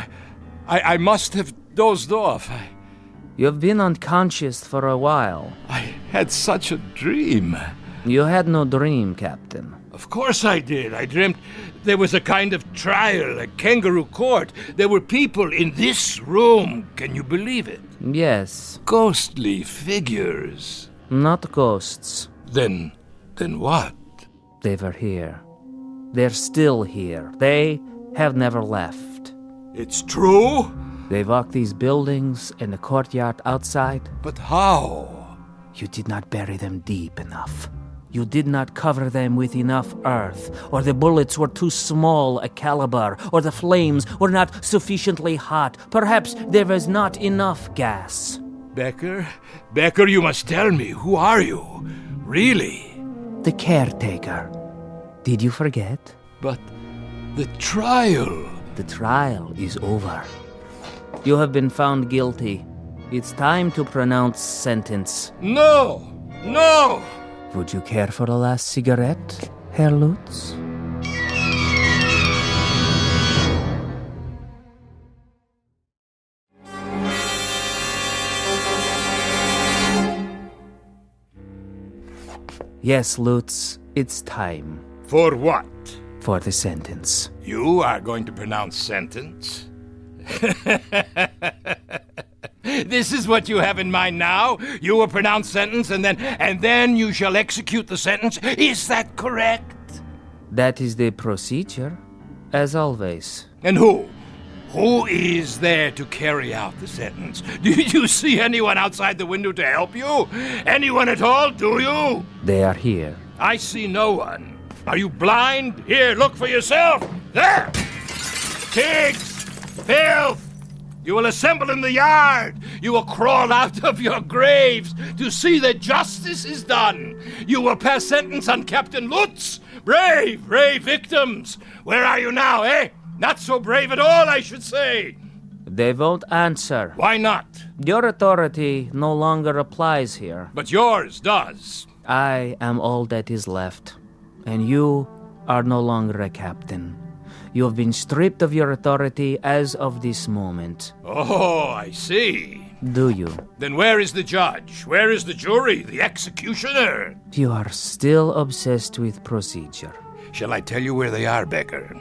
I must have dozed off. You've been unconscious for a while. I had such a dream. You had no dream, Captain. Of course I did. I dreamt there was a kind of trial, a kangaroo court. There were people in this room. Can you believe it? Yes. Ghostly figures. Not ghosts. Then what? They were here. They're still here. They have never left. It's true? They walk these buildings and the courtyard outside. But how? You did not bury them deep enough. You did not cover them with enough earth, or the bullets were too small a caliber, or the flames were not sufficiently hot. Perhaps there was not enough gas. Becker, you must tell me. Who are you? Really? The caretaker. Did you forget? But the trial... The trial is over. You have been found guilty. It's time to pronounce sentence. No! Would you care for a last cigarette, Herr Lutz? Yes, Lutz, it's time. For what? For the sentence. You are going to pronounce sentence? This is what you have in mind now? You will pronounce sentence and then you shall execute the sentence? Is that correct? That is the procedure, as always. And who? Who is there to carry out the sentence? Do you see anyone outside the window to help you? Anyone at all, do you? They are here. I see no one. Are you blind? Here, look for yourself. There! Pigs! Filth! You will assemble in the yard. You will crawl out of your graves to see that justice is done. You will pass sentence on Captain Lutz. Brave victims. Where are you now, eh? Not so brave at all, I should say. They won't answer. Why not? Your authority no longer applies here. But yours does. I am all that is left, and you are no longer a captain. You have been stripped of your authority as of this moment. Oh, I see. Do you? Then where is the judge? Where is the jury? The executioner? You are still obsessed with procedure. Shall I tell you where they are, Becker?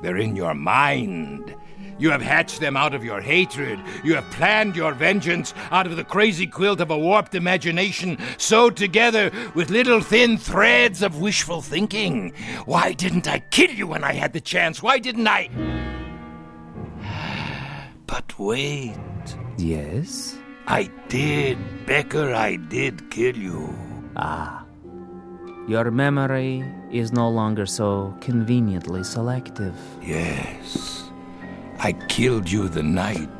They're in your mind. You have hatched them out of your hatred. You have planned your vengeance out of the crazy quilt of a warped imagination sewed together with little thin threads of wishful thinking. Why didn't I kill you when I had the chance? Why didn't I? But wait. Yes? I did, Becker, I did kill you. Ah. Your memory is no longer so conveniently selective. Yes. I killed you the night.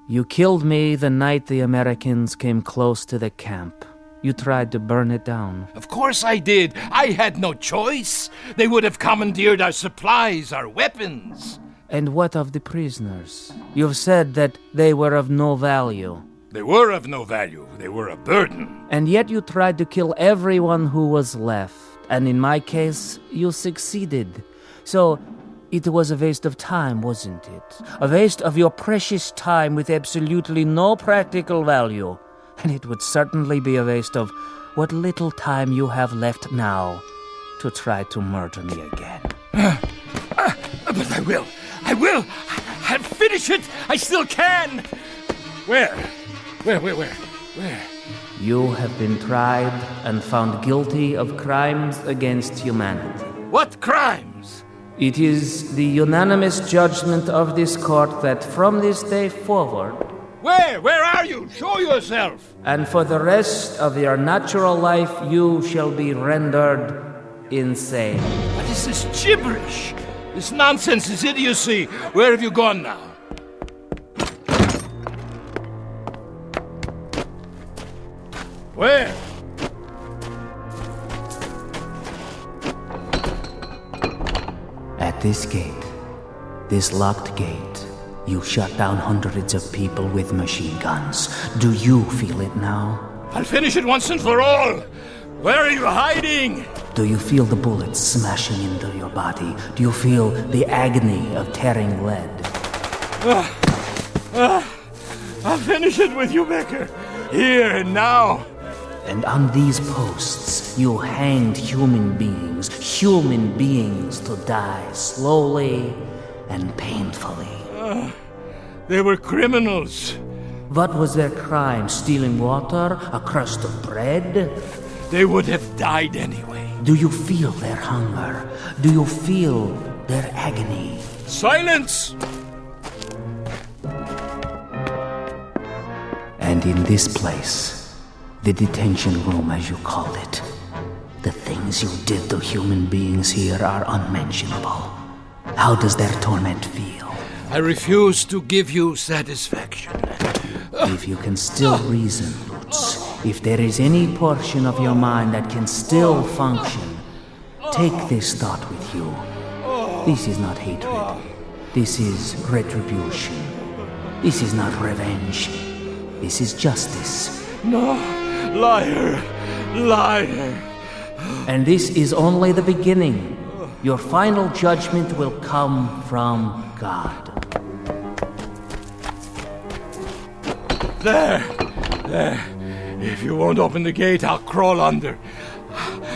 You killed me the night the Americans came close to the camp. You tried to burn it down. Of course I did. I had no choice. They would have commandeered our supplies, our weapons. And what of the prisoners? You've said that they were of no value. They were of no value. They were a burden. And yet you tried to kill everyone who was left. And in my case, you succeeded. So it was a waste of time, wasn't it? A waste of your precious time with absolutely no practical value. And it would certainly be a waste of what little time you have left now to try to murder me again. But I will. I'll finish it. I still can. Where? You have been tried and found guilty of crimes against humanity. What crimes? It is the unanimous judgment of this court that from this day forward... Where are you? Show yourself! And for the rest of your natural life, you shall be rendered insane. What is this gibberish? This nonsense, this idiocy. Where have you gone now? Where? At this gate, this locked gate, you shut down hundreds of people with machine guns. Do you feel it now? I'll finish it once and for all. Where are you hiding? Do you feel the bullets smashing into your body? Do you feel the agony of tearing lead? I'll finish it with you, Becker. Here and now. And on these posts, you hanged human beings to die slowly and painfully. They were criminals. What was their crime? Stealing water? A crust of bread? They would have died anyway. Do you feel their hunger? Do you feel their agony? Silence! And in this place, the detention room as you call it, the things you did to human beings here are unmentionable. How does their torment feel? I refuse to give you satisfaction. If you can still reason, Lutz, if there is any portion of your mind that can still function, take this thought with you. This is not hatred. This is retribution. This is not revenge. This is justice. No, liar. And this is only the beginning. Your final judgment will come from God. There. If you won't open the gate, I'll crawl under.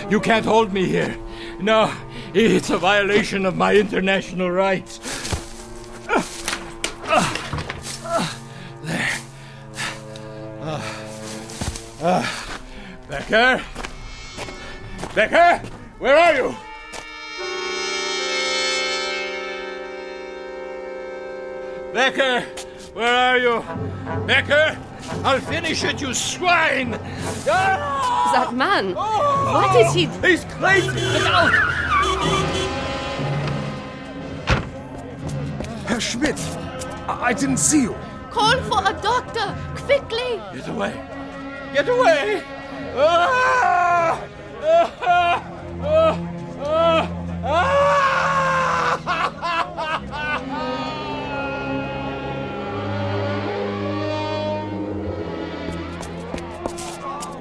You can't hold me here. No, it's a violation of my international rights. There. Becker? Becker, where are you? Becker, where are you? Becker, I'll finish it, you swine! Ah! That man, what is he? He's crazy! Get out! Herr Schmidt, I didn't see you. Call for a doctor, quickly! Get away! Get away! Ah! Ah! Ah! Ah!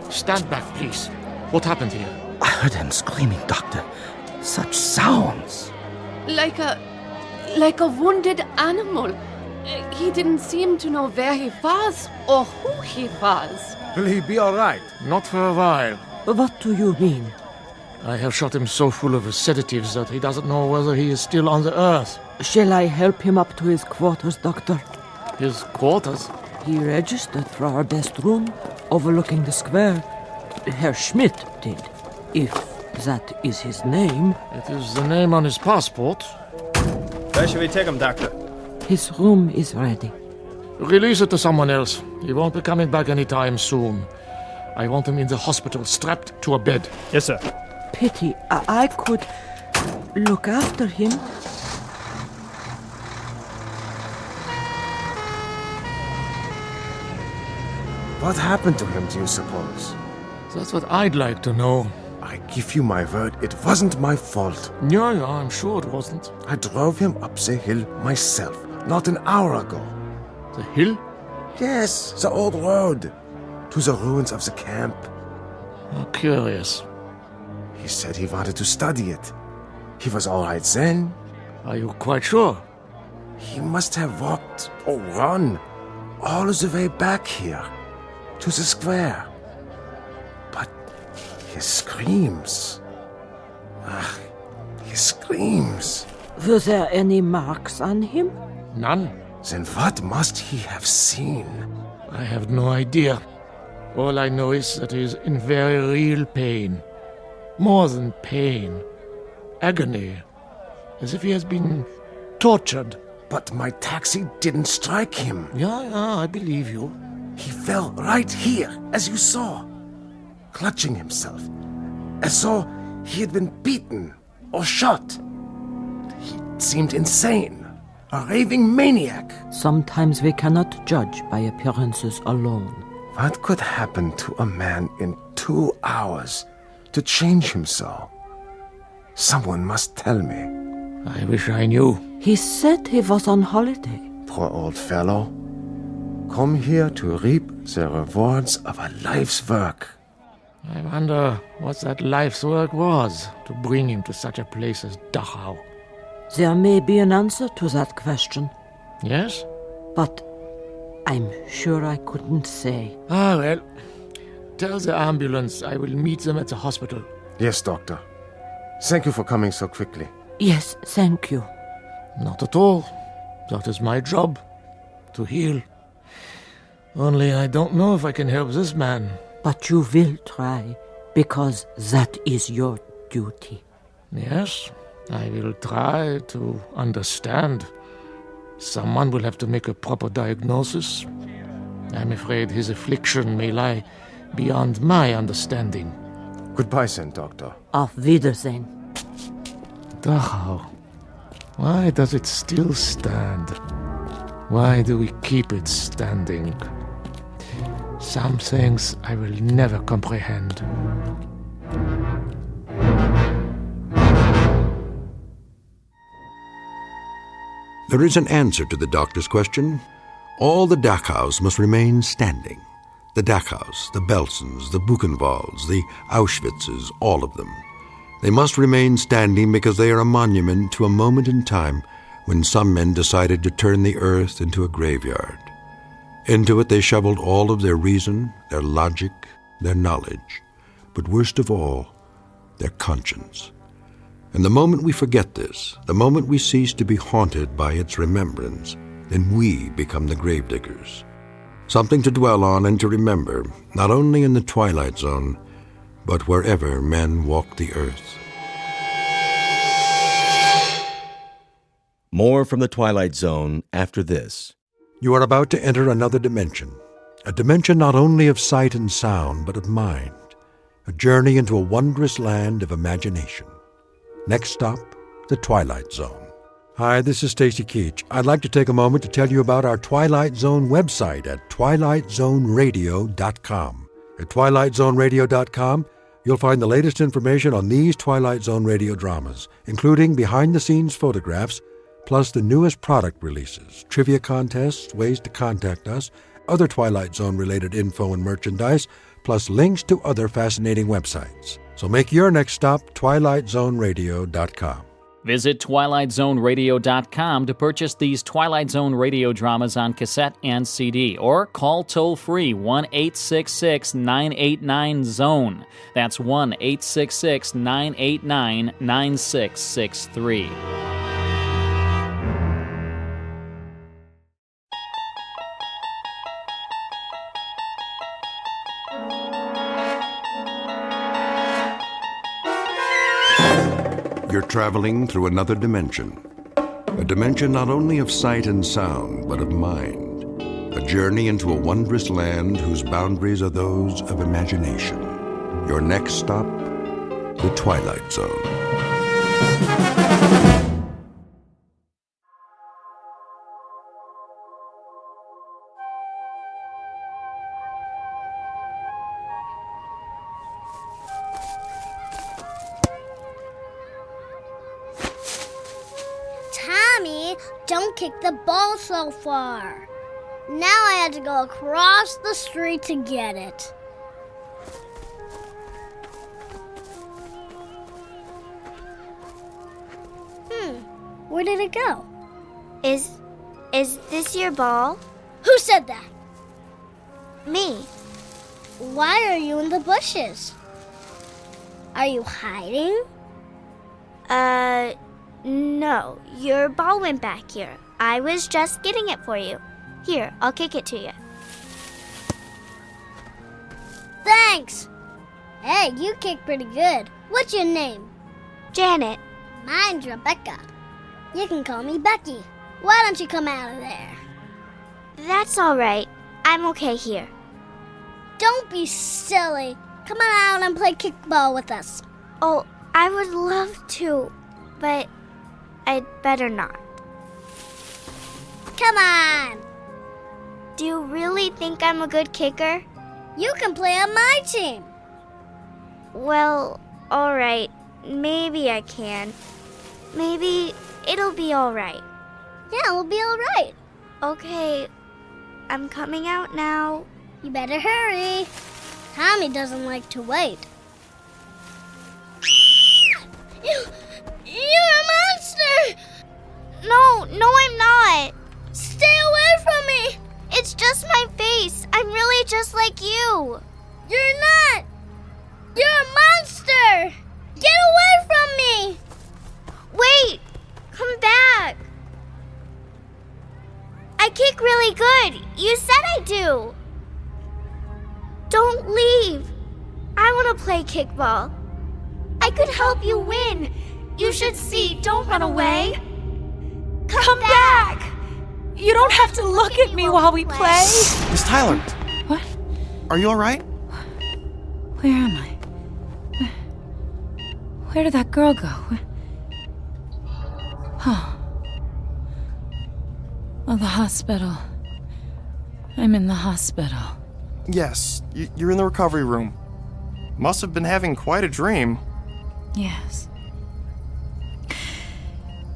Stand back, please. What happened here? I heard him screaming, Doctor. Such sounds. Like a wounded animal. He didn't seem to know where he was or who he was. Will he be all right? Not for a while. What do you mean? I have shot him so full of sedatives that he doesn't know whether he is still on the earth. Shall I help him up to his quarters, Doctor? His quarters? He registered for our best room, overlooking the square. Herr Schmidt did, if that is his name. It is the name on his passport. Where should we take him, Doctor? His room is ready. Release it to someone else. He won't be coming back anytime soon. I want him in the hospital, strapped to a bed. Yes, sir. Pity, I could look after him. What happened to him, do you suppose? That's what I'd like to know. I give you my word, it wasn't my fault. Yeah, I'm sure it wasn't. I drove him up the hill myself, not an hour ago. The hill? Yes, the old road. To the ruins of the camp. Oh, curious. He said he wanted to study it. He was all right then. Are you quite sure? He must have walked or run all the way back here to the square. But his screams. His screams. Were there any marks on him? None. Then what must he have seen? I have no idea. All I know is that he is in very real pain. More than pain. Agony. As if he has been tortured. But my taxi didn't strike him. Yeah, I believe you. He fell right here, as you saw, clutching himself, as though he had been beaten or shot. He seemed insane, a raving maniac. Sometimes we cannot judge by appearances alone. What could happen to a man in 2 hours to change him so? Someone must tell me. I wish I knew. He said he was on holiday. Poor old fellow. Come here to reap the rewards of a life's work. I wonder what that life's work was to bring him to such a place as Dachau. There may be an answer to that question. Yes? But I'm sure I couldn't say. Ah, well, tell the ambulance I will meet them at the hospital. Yes, Doctor. Thank you for coming so quickly. Yes, thank you. Not at all. That is my job, to heal. Only I don't know if I can help this man. But you will try, because that is your duty. Yes, I will try to understand. Someone will have to make a proper diagnosis. I'm afraid his affliction may lie beyond my understanding. Goodbye, then, Doctor. Auf Wiedersehen. Dachau. Why does it still stand? Why do we keep it standing? Some things I will never comprehend. There is an answer to the doctor's question. All the Dachaus must remain standing. The Dachaus, the Belsens, the Buchenwalds, the Auschwitzes, all of them. They must remain standing because they are a monument to a moment in time when some men decided to turn the earth into a graveyard. Into it they shoveled all of their reason, their logic, their knowledge, but worst of all, their conscience. And the moment we forget this, the moment we cease to be haunted by its remembrance, then we become the gravediggers. Something to dwell on and to remember, not only in the Twilight Zone, but wherever men walk the earth. More from the Twilight Zone after this. You are about to enter another dimension, a dimension not only of sight and sound, but of mind, a journey into a wondrous land of imagination. Next stop, the Twilight Zone. Hi, this is Stacy Keach. I'd like to take a moment to tell you about our Twilight Zone website at twilightzoneradio.com. At twilightzoneradio.com, you'll find the latest information on these Twilight Zone radio dramas, including behind-the-scenes photographs, plus the newest product releases, trivia contests, ways to contact us, other Twilight Zone-related info and merchandise, plus links to other fascinating websites. So make your next stop twilightzoneradio.com. Visit twilightzoneradio.com to purchase these Twilight Zone radio dramas on cassette and CD, or call toll-free 1-866-989-ZONE. That's 1-866-989-9663. You're traveling through another dimension. A dimension not only of sight and sound, but of mind. A journey into a wondrous land whose boundaries are those of imagination. Your next stop, the Twilight Zone. Tommy, don't kick the ball so far. Now I had to go across the street to get it. Where did it go? Is this your ball? Who said that? Me. Why are you in the bushes? Are you hiding? No. Your ball went back here. I was just getting it for you. Here, I'll kick it to you. Thanks. Hey, you kick pretty good. What's your name? Janet. Mine's Rebecca. You can call me Becky. Why don't you come out of there? That's all right. I'm okay here. Don't be silly. Come on out and play kickball with us. Oh, I would love to, but I'd better not. Come on. Do you really think I'm a good kicker? You can play on my team. Well, all right. Maybe I can. Maybe it'll be all right. Yeah, it'll be all right. Okay, I'm coming out now. You better hurry. Tommy doesn't like to wait. You're a monster! No, I'm not. Stay away from me! It's just my face. I'm really just like you. You're not! You're a monster! Get away from me! Wait! Come back! I kick really good. You said I do. Don't leave. I want to play kickball. I could help you win. You should see. Don't run away. Come back. You don't have to look at me while we play. Miss Tyler. What? Are you all right? Where am I? Where did that girl go? Oh, the hospital. I'm in the hospital. Yes, you're in the recovery room. Must have been having quite a dream. Yes.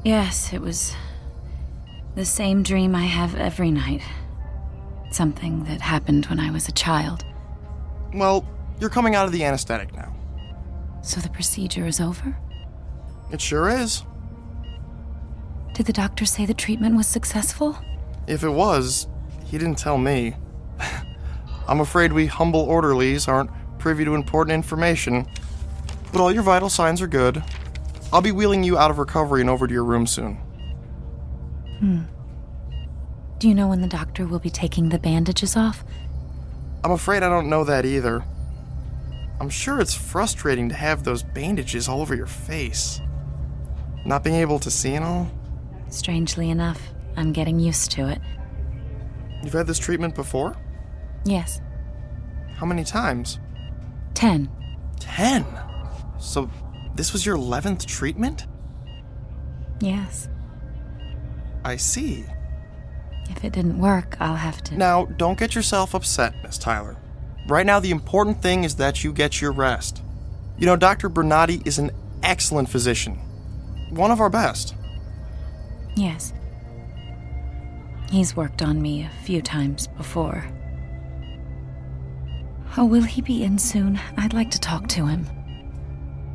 Yes, it was the same dream I have every night. Something that happened when I was a child. Well, you're coming out of the anesthetic now. So the procedure is over? It sure is. Did the doctor say the treatment was successful? If it was, he didn't tell me. I'm afraid we humble orderlies aren't privy to important information, but all your vital signs are good. I'll be wheeling you out of recovery and over to your room soon. Do you know when the doctor will be taking the bandages off? I'm afraid I don't know that either. I'm sure it's frustrating to have those bandages all over your face. Not being able to see and all. Strangely enough, I'm getting used to it. You've had this treatment before? Yes. How many times? 10. 10? So this was your 11th treatment? Yes. I see. If it didn't work, I'll have to... Now, don't get yourself upset, Miss Tyler. Right now, the important thing is that you get your rest. You know, Dr. Bernardi is an excellent physician. One of our best. Yes. He's worked on me a few times before. Oh, will he be in soon? I'd like to talk to him.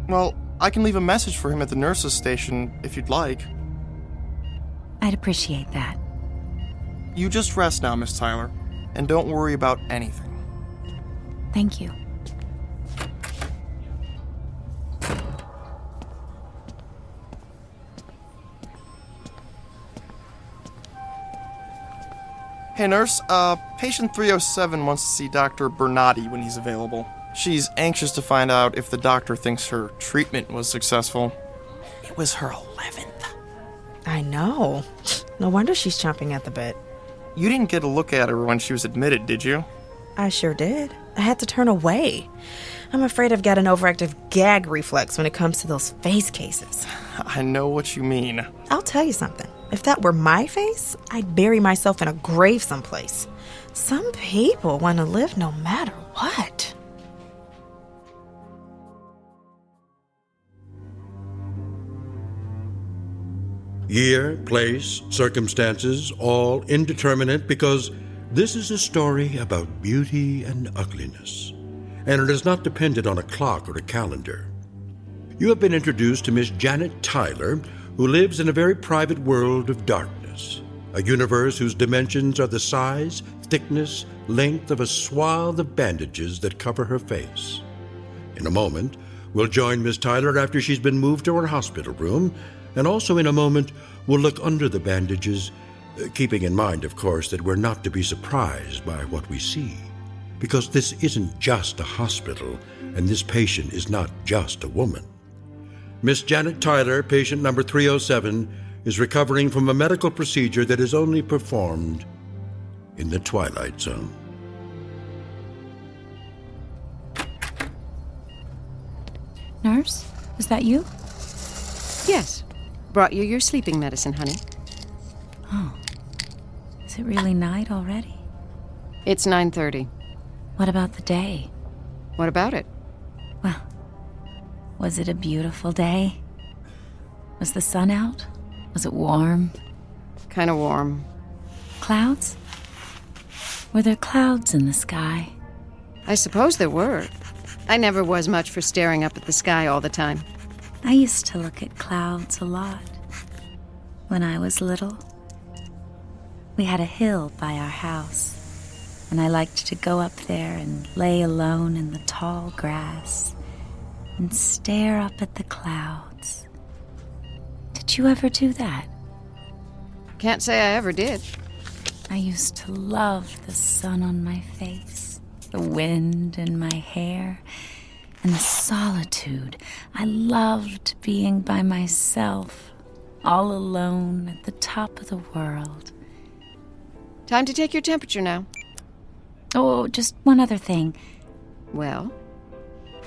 Well, I can leave a message for him at the nurse's station if you'd like. I'd appreciate that. You just rest now, Miss Tyler, and don't worry about anything. Thank you. Hey, nurse, patient 307 wants to see Dr. Bernardi when he's available. She's anxious to find out if the doctor thinks her treatment was successful. It was her 11th. I know. No wonder she's chomping at the bit. You didn't get a look at her when she was admitted, did you? I sure did. I had to turn away. I'm afraid I've got an overactive gag reflex when it comes to those face cases. I know what you mean. I'll tell you something. If that were my face, I'd bury myself in a grave someplace. Some people want to live no matter what. Year, place, circumstances, all indeterminate because this is a story about beauty and ugliness, and it is not dependent on a clock or a calendar. You have been introduced to Miss Janet Tyler, who lives in a very private world of darkness, a universe whose dimensions are the size, thickness, length of a swath of bandages that cover her face. In a moment, we'll join Miss Tyler after she's been moved to her hospital room, and also in a moment, we'll look under the bandages, keeping in mind, of course, that we're not to be surprised by what we see, because this isn't just a hospital, and this patient is not just a woman. Miss Janet Tyler, patient number 307, is recovering from a medical procedure that is only performed in the Twilight Zone. Nurse, is that you? Yes. Brought you your sleeping medicine, honey. Oh. Is it really night already? It's 9:30. What about the day? What about it? Well, was it a beautiful day? Was the sun out? Was it warm? Kind of warm. Clouds? Were there clouds in the sky? I suppose there were. I never was much for staring up at the sky all the time. I used to look at clouds a lot when I was little. We had a hill by our house, and I liked to go up there and lay alone in the tall grass and stare up at the clouds. Did you ever do that? Can't say I ever did. I used to love the sun on my face, the wind in my hair, and the solitude. I loved being by myself, all alone at the top of the world. Time to take your temperature now. Oh, just one other thing. Well?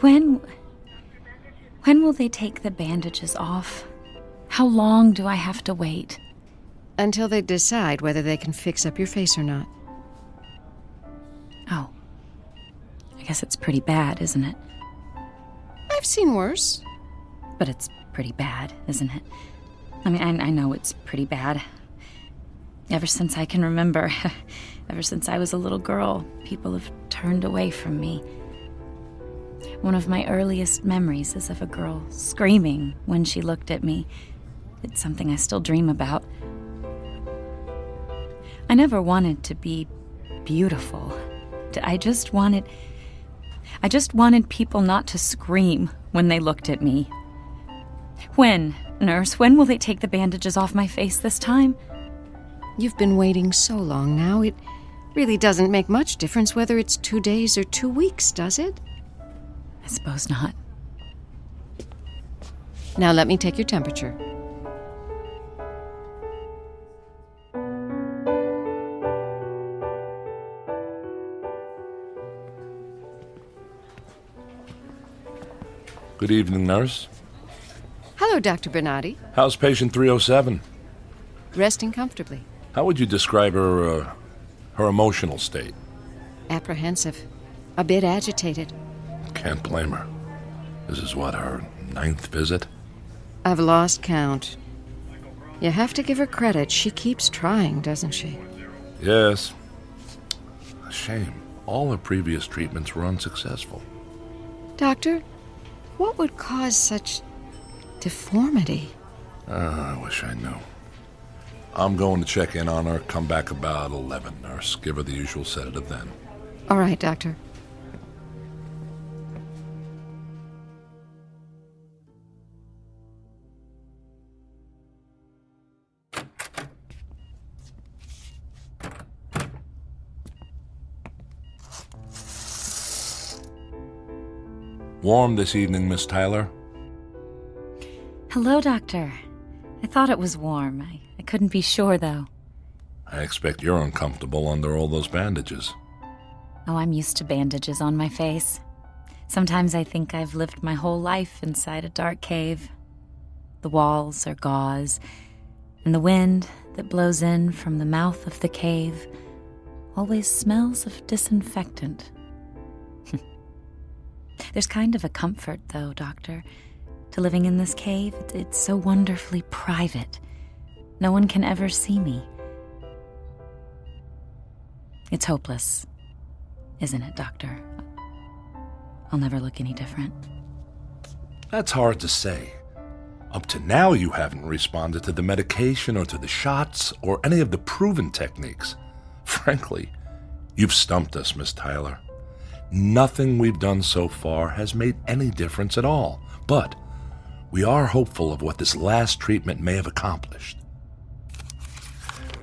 When will they take the bandages off? How long do I have to wait? Until they decide whether they can fix up your face or not. Oh. I guess it's pretty bad, isn't it? I've seen worse. But it's pretty bad, isn't it? I mean, I know it's pretty bad. Ever since I can remember, ever since I was a little girl, people have turned away from me. One of my earliest memories is of a girl screaming when she looked at me. It's something I still dream about. I never wanted to be beautiful. I just wanted people not to scream when they looked at me. When, nurse, when will they take the bandages off my face this time? You've been waiting so long now, it really doesn't make much difference whether it's 2 days or 2 weeks, does it? I suppose not. Now let me take your temperature. Good evening, nurse. Hello, Dr. Bernardi. How's patient 307? Resting comfortably. How would you describe her emotional state? Apprehensive. A bit agitated. Can't blame her. This is what, her 9th visit? I've lost count. You have to give her credit. She keeps trying, doesn't she? Yes. A shame. All her previous treatments were unsuccessful. Doctor, what would cause such deformity? I wish I knew. I'm going to check in on her. Come back about 11, nurse. Give her the usual sedative then. All right, Doctor. Warm this evening, Miss Tyler? Hello, Doctor. I thought it was warm. I couldn't be sure, though. I expect you're uncomfortable under all those bandages. Oh, I'm used to bandages on my face. Sometimes I think I've lived my whole life inside a dark cave. The walls are gauze, and the wind that blows in from the mouth of the cave always smells of disinfectant. There's kind of a comfort, though, Doctor, to living in this cave. It's so wonderfully private. No one can ever see me. It's hopeless, isn't it, Doctor? I'll never look any different. That's hard to say. Up to now, you haven't responded to the medication or to the shots or any of the proven techniques. Frankly, you've stumped us, Miss Tyler. Nothing we've done so far has made any difference at all, but we are hopeful of what this last treatment may have accomplished.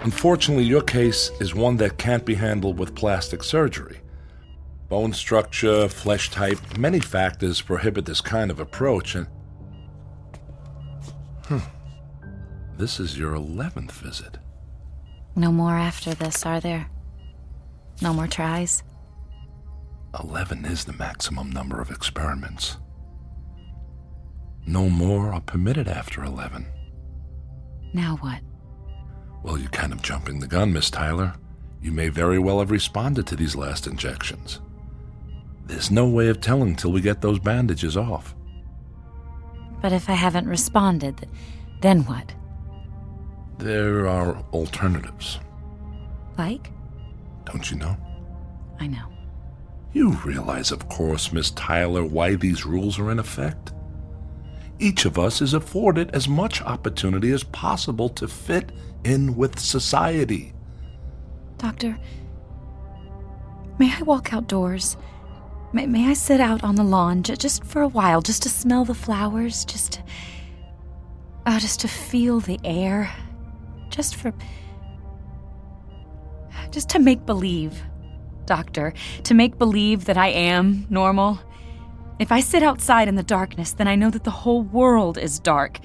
Unfortunately, your case is one that can't be handled with plastic surgery. Bone structure, flesh type, many factors prohibit this kind of approach, and... This is your 11th visit. No more after this, are there? No more tries? 11 is the maximum number of experiments. No more are permitted after 11. Now what? Well, you're kind of jumping the gun, Miss Tyler. You may very well have responded to these last injections. There's no way of telling till we get those bandages off. But if I haven't responded, then what? There are alternatives. Like? Don't you know? I know. You realize, of course, Miss Tyler, why these rules are in effect? Each of us is afforded as much opportunity as possible to fit in with society. Doctor, may I walk outdoors? May I sit out on the lawn just for a while, just to smell the flowers, just to feel the air, just to make believe, Doctor, to make believe that I am normal. If I sit outside in the darkness, then I know that the whole world is dark.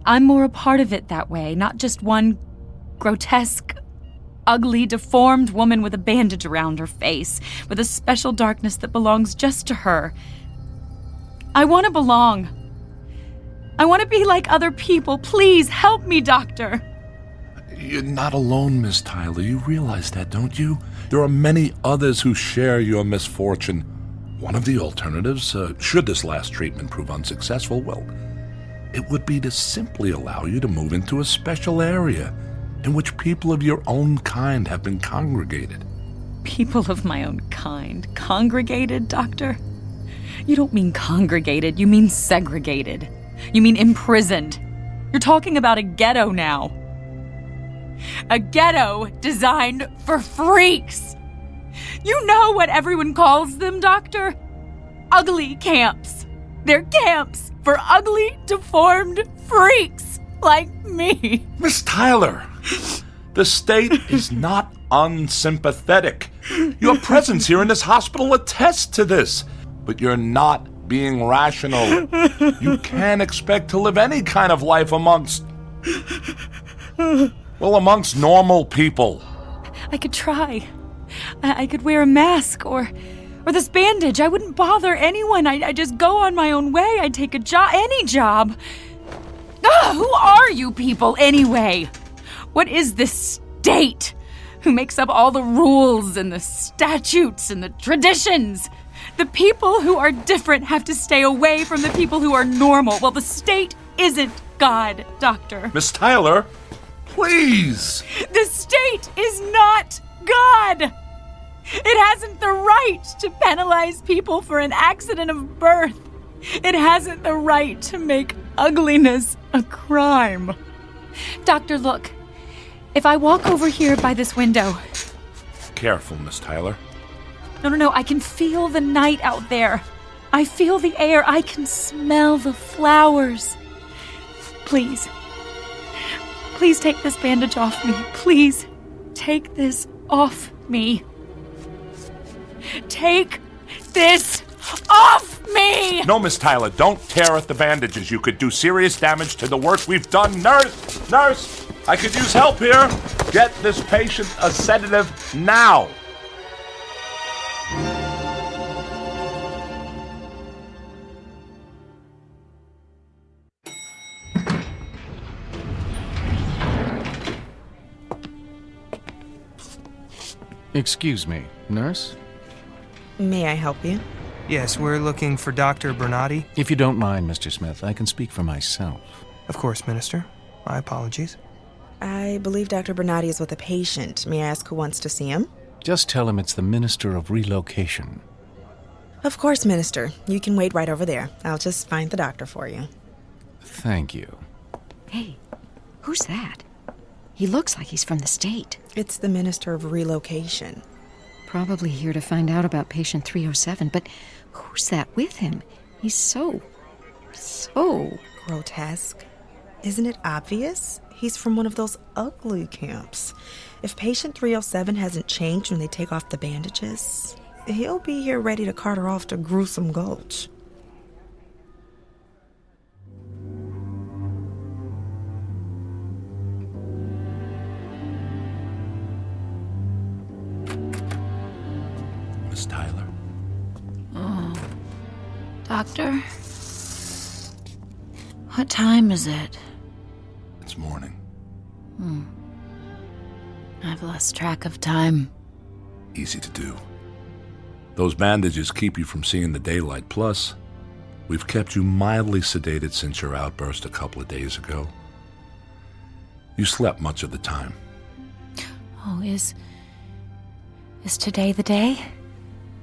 I'm more a part of it that way, not just one grotesque, ugly, deformed woman with a bandage around her face, with a special darkness that belongs just to her. I want to belong. I want to be like other people. Please help me, Doctor. You're not alone, Miss Tyler. You realize that, don't you? There are many others who share your misfortune. One of the alternatives, should this last treatment prove unsuccessful, well, it would be to simply allow you to move into a special area in which people of your own kind have been congregated. People of my own kind? Congregated, Doctor? You don't mean congregated, you mean segregated. You mean imprisoned. You're talking about a ghetto now. A ghetto designed for freaks. You know what everyone calls them, Doctor? Ugly camps. They're camps for ugly, deformed freaks like me. Miss Tyler, the state is not unsympathetic. Your presence here in this hospital attests to this. but you're not being rational. You can't expect to live any kind of life amongst normal people. I could try. I could wear a mask or this bandage. I wouldn't bother anyone. I'd just go on my own way. I'd take a job, any job. Ugh, who are you people anyway? What is this state? Who makes up all the rules and the statutes and the traditions? The people who are different have to stay away from the people who are normal. Well, the state isn't God, Doctor. Miss Tyler, please. The state is not God. It hasn't the right to penalize people for an accident of birth. It hasn't the right to make ugliness a crime. Doctor, look. If I walk over here by this window... Careful, Miss Tyler. No. I can feel the night out there. I feel the air. I can smell the flowers. Please. Please take this bandage off me. Please take this off me. Take this off me! No, Miss Tyler, don't tear at the bandages. You could do serious damage to the work we've done. Nurse! I could use help here. Get this patient a sedative now. Excuse me, nurse? May I help you? Yes, we're looking for Dr. Bernardi. If you don't mind, Mr. Smith, I can speak for myself. Of course, Minister. My apologies. I believe Dr. Bernardi is with a patient. May I ask who wants to see him? Just tell him it's the Minister of Relocation. Of course, Minister. You can wait right over there. I'll just find the doctor for you. Thank you. Hey, who's that? He looks like he's from the state. It's the Minister of Relocation. Probably here to find out about patient 307, but who's that with him? He's so grotesque. Isn't it obvious? He's from one of those ugly camps. If patient 307 hasn't changed when they take off the bandages, he'll be here ready to cart her off to Gruesome Gulch. Miss Tyler? Oh, Doctor? What time is it? It's morning. I've lost track of time. Easy to do. Those bandages keep you from seeing the daylight. Plus, we've kept you mildly sedated since your outburst a couple of days ago. You slept much of the time. Oh, is today the day?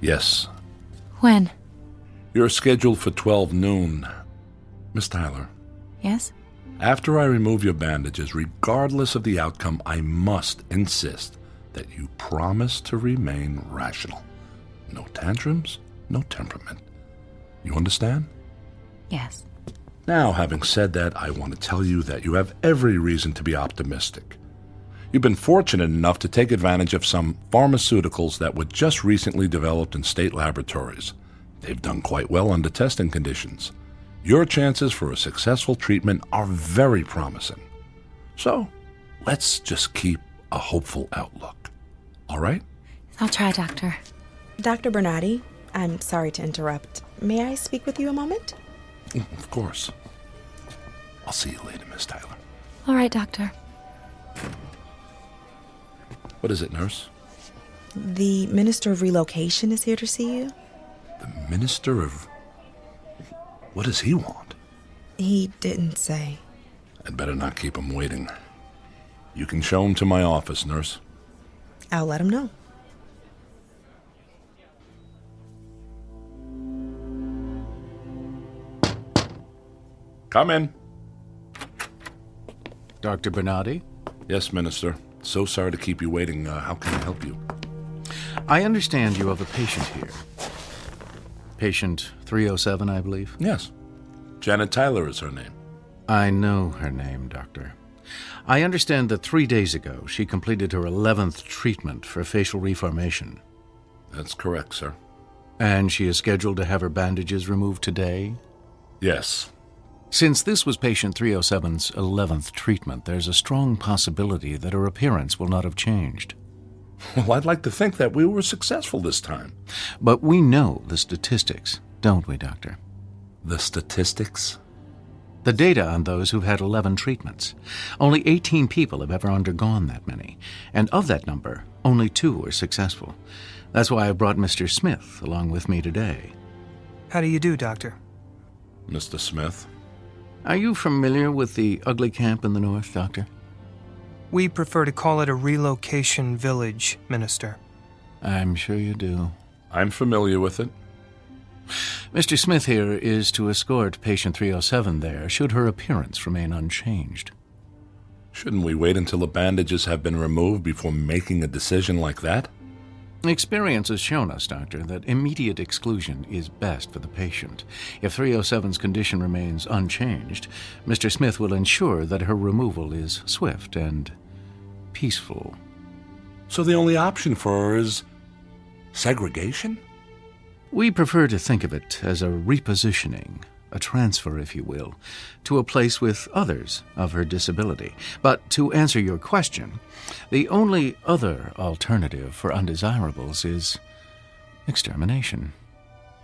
Yes. When? You're scheduled for 12 noon. Miss Tyler. Yes? After I remove your bandages, regardless of the outcome, I must insist that you promise to remain rational. No tantrums, no temperament. You understand? Yes. Now, having said that, I want to tell you that you have every reason to be optimistic. You've been fortunate enough to take advantage of some pharmaceuticals that were just recently developed in state laboratories. They've done quite well under testing conditions. Your chances for a successful treatment are very promising. So, let's just keep a hopeful outlook. All right? I'll try, Doctor. Dr. Bernardi, I'm sorry to interrupt. May I speak with you a moment? Of course. I'll see you later, Miss Tyler. All right, Doctor. What is it, nurse? The Minister of Relocation is here to see you. The Minister of... What does he want? He didn't say. I'd better not keep him waiting. You can show him to my office, nurse. I'll let him know. Come in. Dr. Bernardi? Yes, Minister. So sorry to keep you waiting. How can I help you? I understand you have a patient here. Patient 307, I believe? Yes. Janet Tyler is her name. I know her name, Doctor. I understand that 3 days ago she completed her 11th treatment for facial reformation. That's correct, sir. And she is scheduled to have her bandages removed today? Yes. Since this was patient 307's 11th treatment, there's a strong possibility that her appearance will not have changed. Well, I'd like to think that we were successful this time. But we know the statistics, don't we, Doctor? The statistics? The data on those who've had 11 treatments. Only 18 people have ever undergone that many. And of that number, only 2 were successful. That's why I brought Mr. Smith along with me today. How do you do, Doctor? Mr. Smith? Are you familiar with the ugly camp in the north, Doctor? We prefer to call it a relocation village, Minister. I'm sure you do. I'm familiar with it. Mr. Smith here is to escort patient 307 there, should her appearance remain unchanged. Shouldn't we wait until the bandages have been removed before making a decision like that? Experience has shown us, Doctor, that immediate exclusion is best for the patient. If 307's condition remains unchanged, Mr. Smith will ensure that her removal is swift and peaceful. So the only option for her is segregation? We prefer to think of it as a repositioning, a transfer, if you will, to a place with others of her disability. But to answer your question, the only other alternative for undesirables is extermination.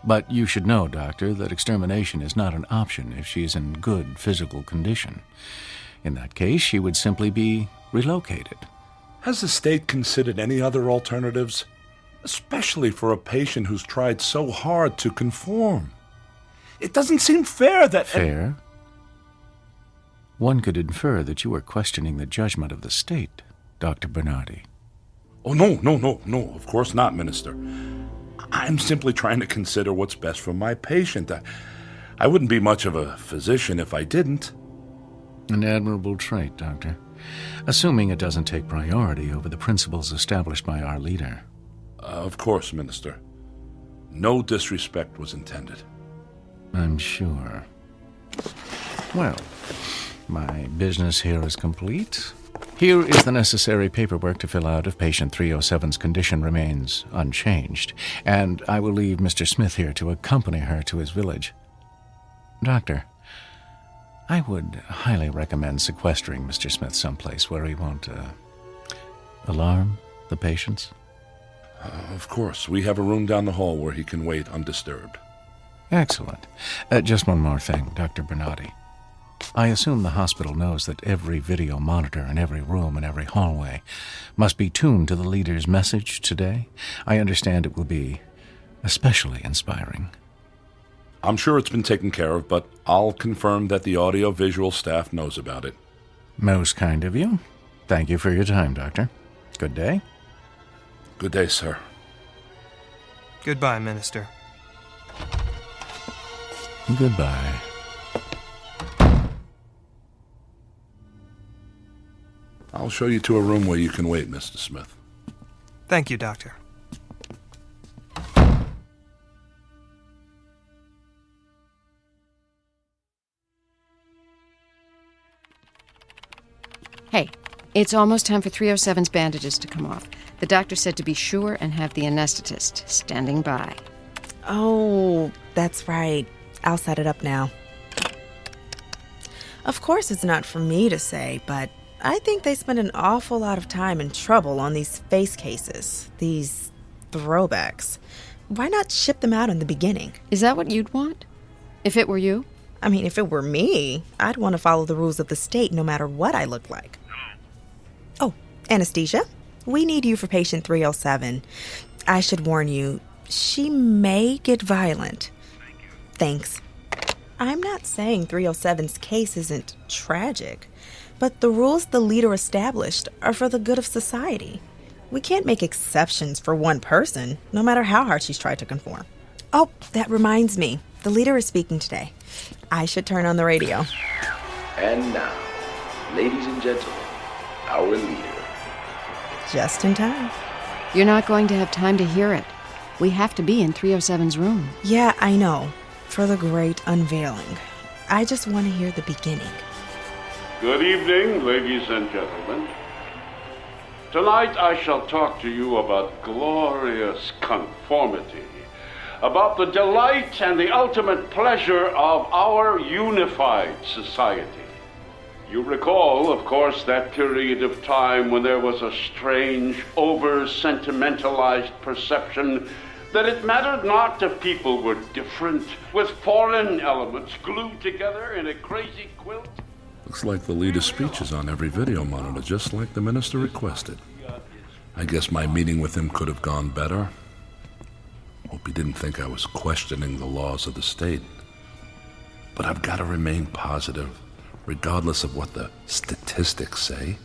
But you should know, Doctor, that extermination is not an option if she is in good physical condition. In that case, she would simply be relocated. Has the state considered any other alternatives? Especially for a patient who's tried so hard to conform. It doesn't seem fair that... Fair? One could infer that you are questioning the judgment of the state, Dr. Bernardi. Oh, no, of course not, Minister. I'm simply trying to consider what's best for my patient. I wouldn't be much of a physician if I didn't. An admirable trait, Doctor. Assuming it doesn't take priority over the principles established by our leader. Of course, Minister. No disrespect was intended. I'm sure. Well, my business here is complete. Here is the necessary paperwork to fill out if patient 307's condition remains unchanged, and I will leave Mr. Smith here to accompany her to his village. Doctor, I would highly recommend sequestering Mr. Smith someplace where he won't, alarm the patients. Of course. We have a room down the hall where he can wait undisturbed. Excellent. Just one more thing, Dr. Bernardi. I assume the hospital knows that every video monitor in every room and every hallway must be tuned to the leader's message today. I understand it will be especially inspiring. I'm sure it's been taken care of, but I'll confirm that the audio-visual staff knows about it. Most kind of you. Thank you for your time, Doctor. Good day. Good day, sir. Goodbye, Minister. Goodbye. I'll show you to a room where you can wait, Mr. Smith. Thank you, Doctor. Hey, it's almost time for 307's bandages to come off. The doctor said to be sure and have the anesthetist standing by. Oh, that's right. I'll set it up now. Of course, it's not for me to say, but I think they spend an awful lot of time and trouble on these face cases, these throwbacks. Why not ship them out in the beginning? Is that what you'd want? If it were you? I mean, if it were me, I'd want to follow the rules of the state no matter what I look like. Oh, anesthesia? We need you for patient 307. I should warn you, she may get violent. Thanks. I'm not saying 307's case isn't tragic, but the rules the leader established are for the good of society. We can't make exceptions for one person, no matter how hard she's tried to conform. Oh, that reminds me. The leader is speaking today. I should turn on the radio. And now, ladies and gentlemen, our leader. Just in time. You're not going to have time to hear it. We have to be in 307's room. Yeah, I know. For the great unveiling. I just want to hear the beginning. Good evening, ladies and gentlemen. Tonight I shall talk to you about glorious conformity, about the delight and the ultimate pleasure of our unified society. You recall, of course, that period of time when there was a strange, over-sentimentalized perception that it mattered not if people were different, with foreign elements glued together in a crazy quilt? Looks like the leader's speech is on every video monitor, just like the minister requested. I guess my meeting with him could have gone better. Hope he didn't think I was questioning the laws of the state. But I've got to remain positive, regardless of what the statistics say.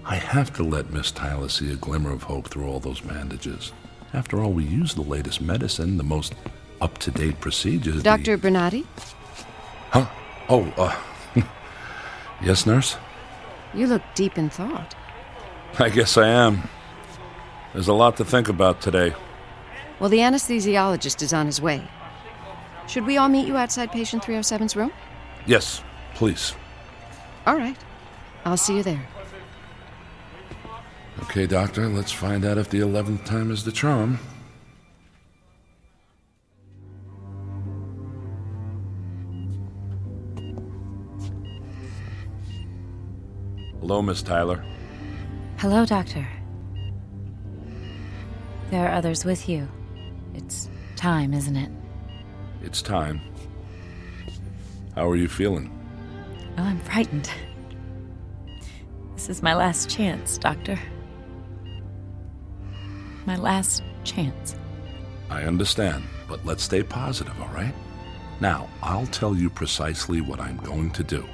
I have to let Miss Tyler see a glimmer of hope through all those bandages. After all, we use the latest medicine, the most up-to-date procedures. Dr. Bernardi? Huh? Yes, nurse? You look deep in thought. I guess I am. There's a lot to think about today. Well, the anesthesiologist is on his way. Should we all meet you outside patient 307's room? Yes, please. All right. I'll see you there. Okay, doctor, let's find out if the 11th time is the charm. Hello, Miss Tyler. Hello, Doctor. There are others with you. It's time, isn't it? It's time. How are you feeling? Oh, I'm frightened. This is my last chance, Doctor. My last chance. I understand, but let's stay positive, all right? Now, I'll tell you precisely what I'm going to do.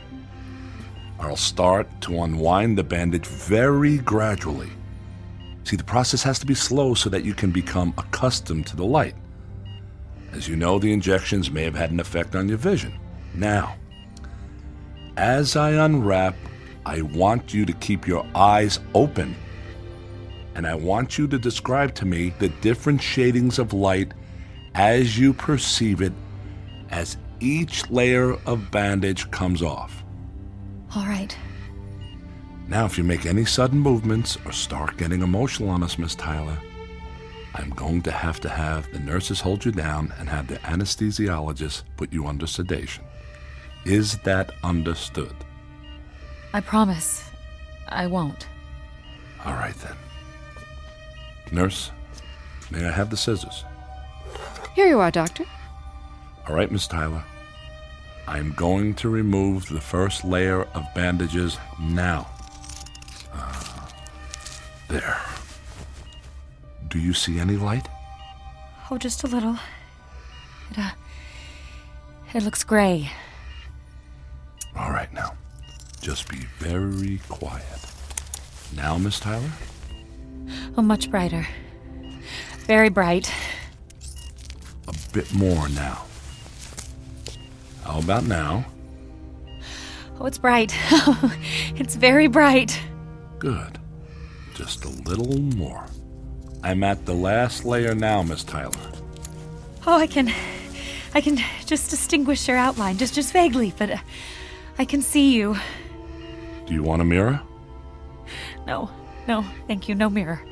I'll start to unwind the bandage very gradually. See, the process has to be slow so that you can become accustomed to the light. As you know, the injections may have had an effect on your vision. Now, as I unwrap, I want you to keep your eyes open. And I want you to describe to me the different shadings of light as you perceive it as each layer of bandage comes off. All right. Now, if you make any sudden movements or start getting emotional on us, Miss Tyler, I'm going to have the nurses hold you down and have the anesthesiologist put you under sedation. Is that understood? I promise I won't. All right, then. Nurse, may I have the scissors? Here you are, Doctor. All right, Miss Tyler. I'm going to remove the first layer of bandages now. There. Do you see any light? Oh, just a little. It looks gray. All right, now. Just be very quiet. Now, Miss Tyler? Oh, much brighter. Very bright. A bit more now. How about now? Oh, it's bright. It's very bright. Good. Just a little more. I'm at the last layer now, Miss Tyler. Oh, I can just distinguish your outline, just vaguely, but I can see you. Do you want a mirror? No, thank you, no mirror.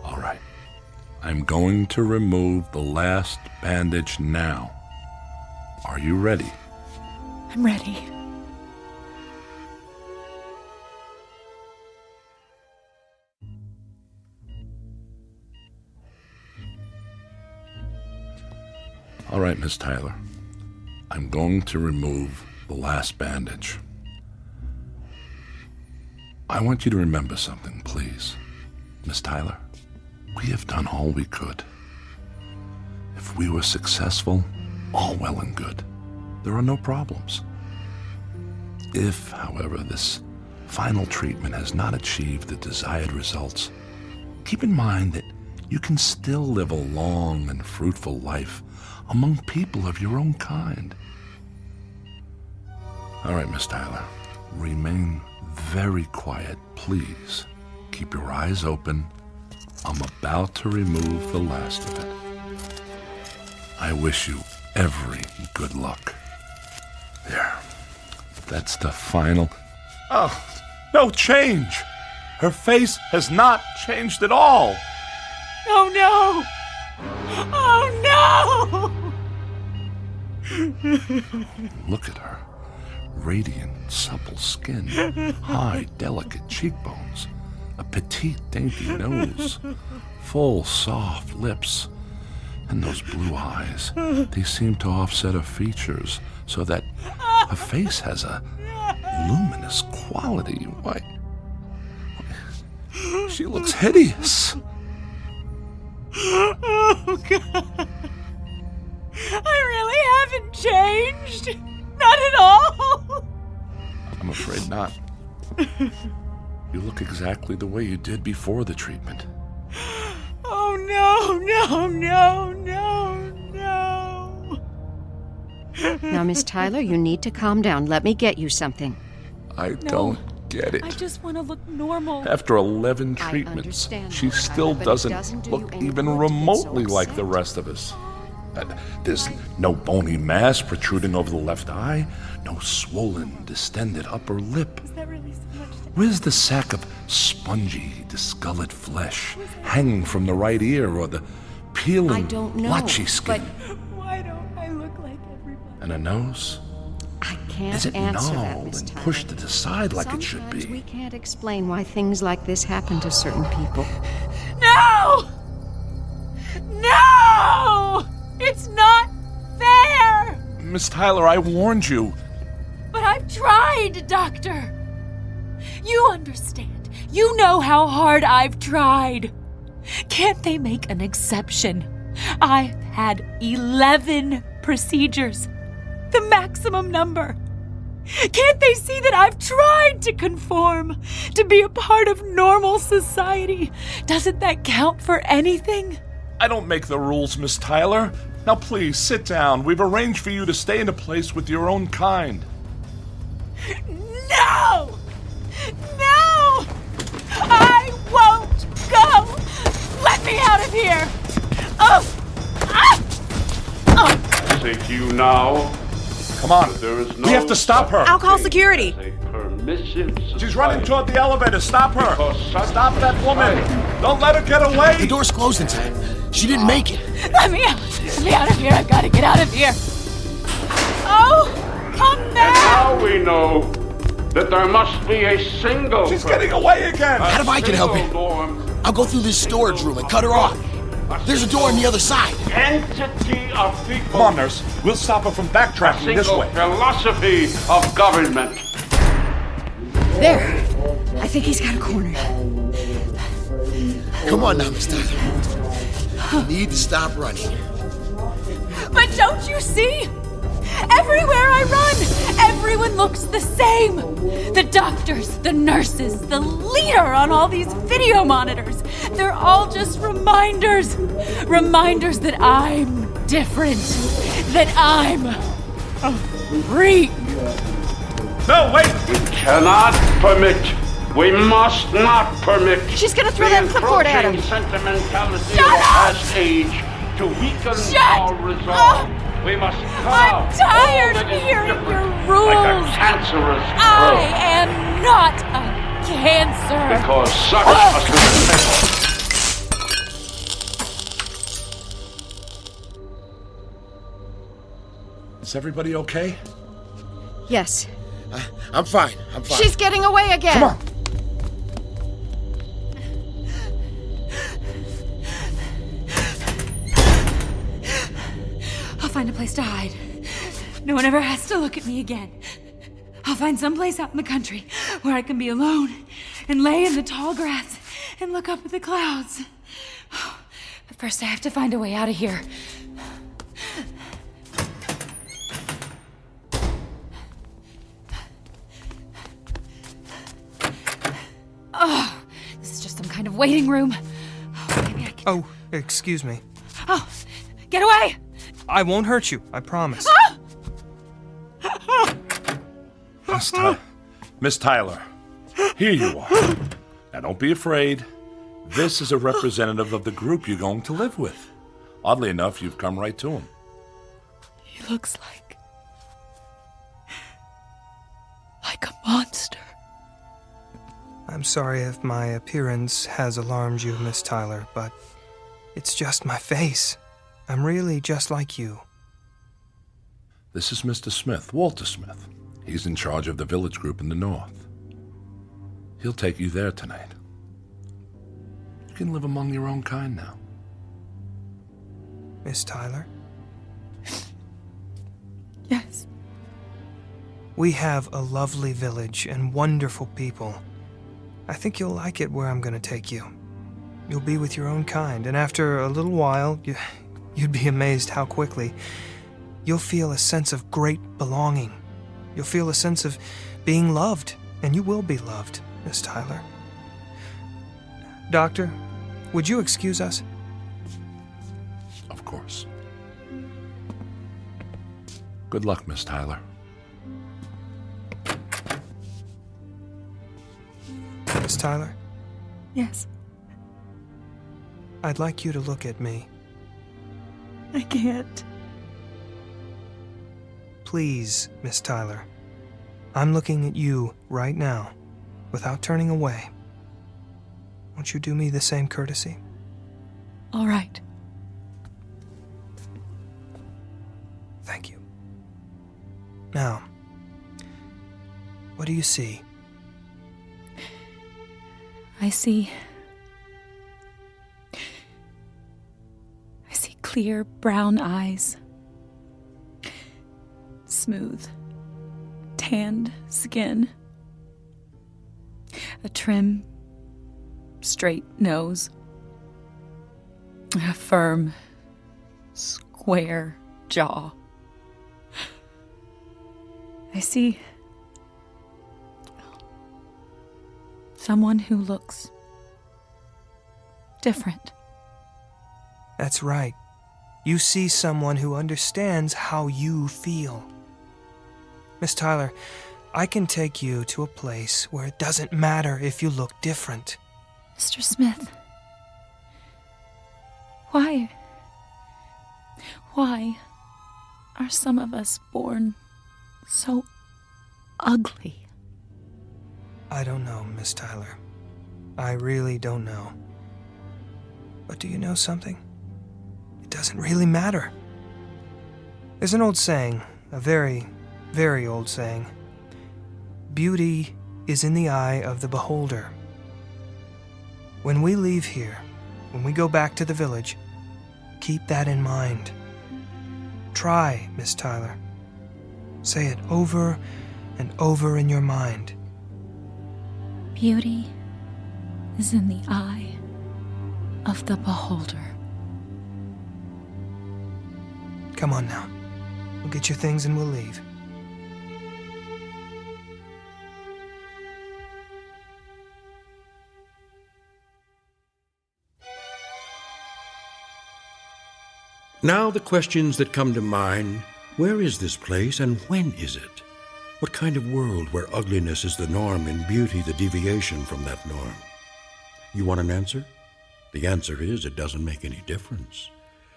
All right. I'm going to remove the last bandage now. Are you ready? I'm ready. All right, Miss Tyler. I'm going to remove the last bandage. I want you to remember something, please. Miss Tyler, we have done all we could. If we were successful, all well and good. There are no problems. If, however, this final treatment has not achieved the desired results, keep in mind that you can still live a long and fruitful life among people of your own kind. All right, Miss Tyler, remain very quiet, please. Keep your eyes open. I'm about to remove the last of it. I wish you every good luck. There. That's the final. Oh, no change. Her face has not changed at all. Oh no! Oh, no! Look at her. Radiant, supple skin, high, delicate cheekbones, a petite, dainty nose, full, soft lips, and those blue eyes. They seem to offset her features so that her face has a luminous quality. Why, she looks hideous. Oh, God. I really haven't changed. Not at all. I'm afraid not. You look exactly the way you did before the treatment. Oh, no, no, no, no, no. Now, Miss Tyler, you need to calm down. Let me get you something. I don't get it. I just want to look normal. After 11 treatments, she still doesn't look even remotely like the rest of us. There's no bony mass protruding over the left eye, no swollen, distended upper lip. Is that really so much? Where's the sack of spongy, discolored flesh hanging from the right ear or the peeling, blotchy skin? Why don't I look like everybody? And a nose? I can't Is it answer that, gnawed Miss and Tyler. pushed to the side like it should Sometimes be? we can't explain why things like this happen to certain people. No! No! It's not fair! Miss Tyler, I warned you. But I've tried, Doctor. You understand. You know how hard I've tried. Can't they make an exception? I've had 11 procedures, the maximum number. Can't they see that I've tried to conform, to be a part of normal society? Doesn't that count for anything? I don't make the rules, Miss Tyler. Now please, sit down. We've arranged for you to stay in a place with your own kind. No! No! I won't go! Let me out of here! Oh! Ah! Oh! Say to you now. Come on. There is no We have to stop her. I'll call security. permissive She's running toward the elevator. Stop her. Because such Stop that woman. Don't let her get away. The door's closed in time. She didn't make it. Let me out! Let me out of here! I've got to get out of here! Oh! Come back! And now we know that there must be a single. She's getting away again. What if I can help you? I'll go through this storage room and cut her off. There's a door on the other side. Entity of people. Come on, nurse. We'll stop her from backtracking this way. Philosophy of government. There. I think he's got a corner. Come on now, Miss Tyler. You need to stop running. But don't you see? Everywhere I run, everyone looks the same. The doctors, the nurses, the leader on all these video monitors. They're all just reminders. Reminders that I'm different. That I'm a freak. No, wait! We cannot permit. We must not permit. She's gonna throw that clipboard at him. The sentimentality of a past age to weaken our resolve. We must cut I'm out tired all of that is hearing different, your like rules. a cancerous I growth. am not a cancer. Because such a system. Is everybody okay? Yes. I'm fine. I'm fine. She's getting away again. Come on. I'll find a place to hide. No one ever has to look at me again. I'll find some place out in the country where I can be alone and lay in the tall grass and look up at the clouds. But first, I have to find a way out of here. Oh, this is just some kind of waiting room. Maybe I can. Oh, excuse me. Oh, get away! I won't hurt you, I promise. Miss Tyler, here you are. Now don't be afraid. This is a representative of the group you're going to live with. Oddly enough, you've come right to him. He looks like a monster. I'm sorry if my appearance has alarmed you, Miss Tyler, but It's just my face. I'm really just like you. This is Mr. Smith, Walter Smith. He's in charge of the village group in the north. He'll take you there tonight. You can live among your own kind now. Miss Tyler? Yes. We have a lovely village and wonderful people. I think you'll like it where I'm going to take you. You'll be with your own kind, and after a little while, you'd be amazed how quickly you'll feel a sense of great belonging. You'll feel a sense of being loved, and you will be loved, Miss Tyler. Doctor, would you excuse us? Of course. Good luck, Miss Tyler. Miss Tyler? Yes. I'd like you to look at me. I can't. Please, Miss Tyler. I'm looking at you right now, without turning away. Won't you do me the same courtesy? All right. Thank you. Now, what do you see? I see clear brown eyes, smooth, tanned skin, a trim, straight nose, a firm, square jaw. I see someone who looks different. That's right. You see someone who understands how you feel. Miss Tyler, I can take you to a place where it doesn't matter if you look different. Mr. Smith, why are some of us born so ugly? I don't know, Miss Tyler. I really don't know. But do you know something? It doesn't really matter. There's an old saying, a very, very old saying. Beauty is in the eye of the beholder. When we leave here, when we go back to the village, keep that in mind. Try, Miss Tyler. Say it over and over in your mind. Beauty is in the eye of the beholder. Come on now. We'll get your things and we'll leave. Now the questions that come to mind: where is this place and when is it? What kind of world where ugliness is the norm and beauty the deviation from that norm? You want an answer? The answer is it doesn't make any difference.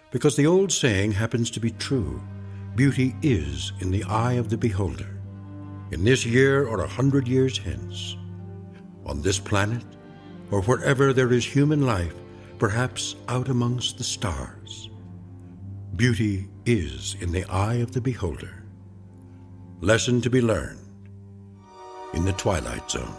Because the old saying happens to be true. Beauty is in the eye of the beholder. In this year or 100 years hence. On this planet, or wherever there is human life, perhaps out amongst the stars. Beauty is in the eye of the beholder. Lesson to be learned in the Twilight Zone.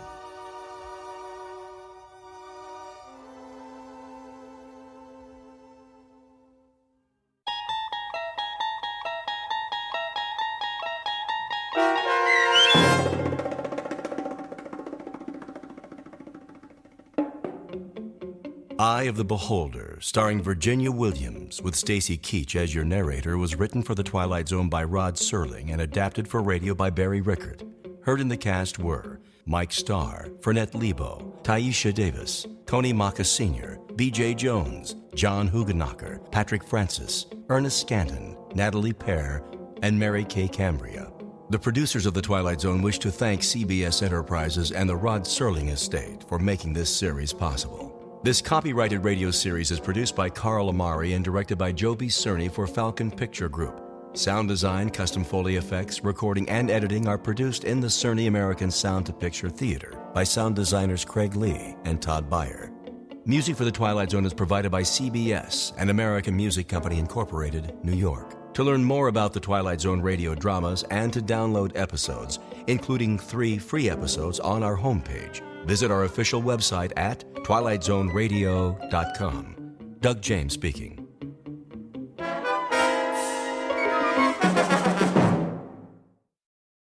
Eye of the Beholder, starring Virginia Williams, with Stacy Keach as your narrator, was written for The Twilight Zone by Rod Serling and adapted for radio by Barry Rickert. Heard in the cast were Mike Starr, Fernette Lebo, Taisha Davis, Tony Maka Sr., B.J. Jones, John Hugenacher, Patrick Francis, Ernest Scanton, Natalie Pear, and Mary Kay Cambria. The producers of The Twilight Zone wish to thank CBS Enterprises and the Rod Serling Estate for making this series possible. This copyrighted radio series is produced by Carl Amari and directed by Joe B. Cerny for Falcon Picture Group. Sound design, custom Foley effects, recording, and editing are produced in the Cerny American Sound to Picture Theater by sound designers Craig Lee and Todd Beyer. Music for The Twilight Zone is provided by CBS and American Music Company Incorporated, New York. To learn more about the Twilight Zone radio dramas and to download episodes, including 3 free episodes on our homepage, visit our official website at twilightzoneradio.com. Doug James speaking.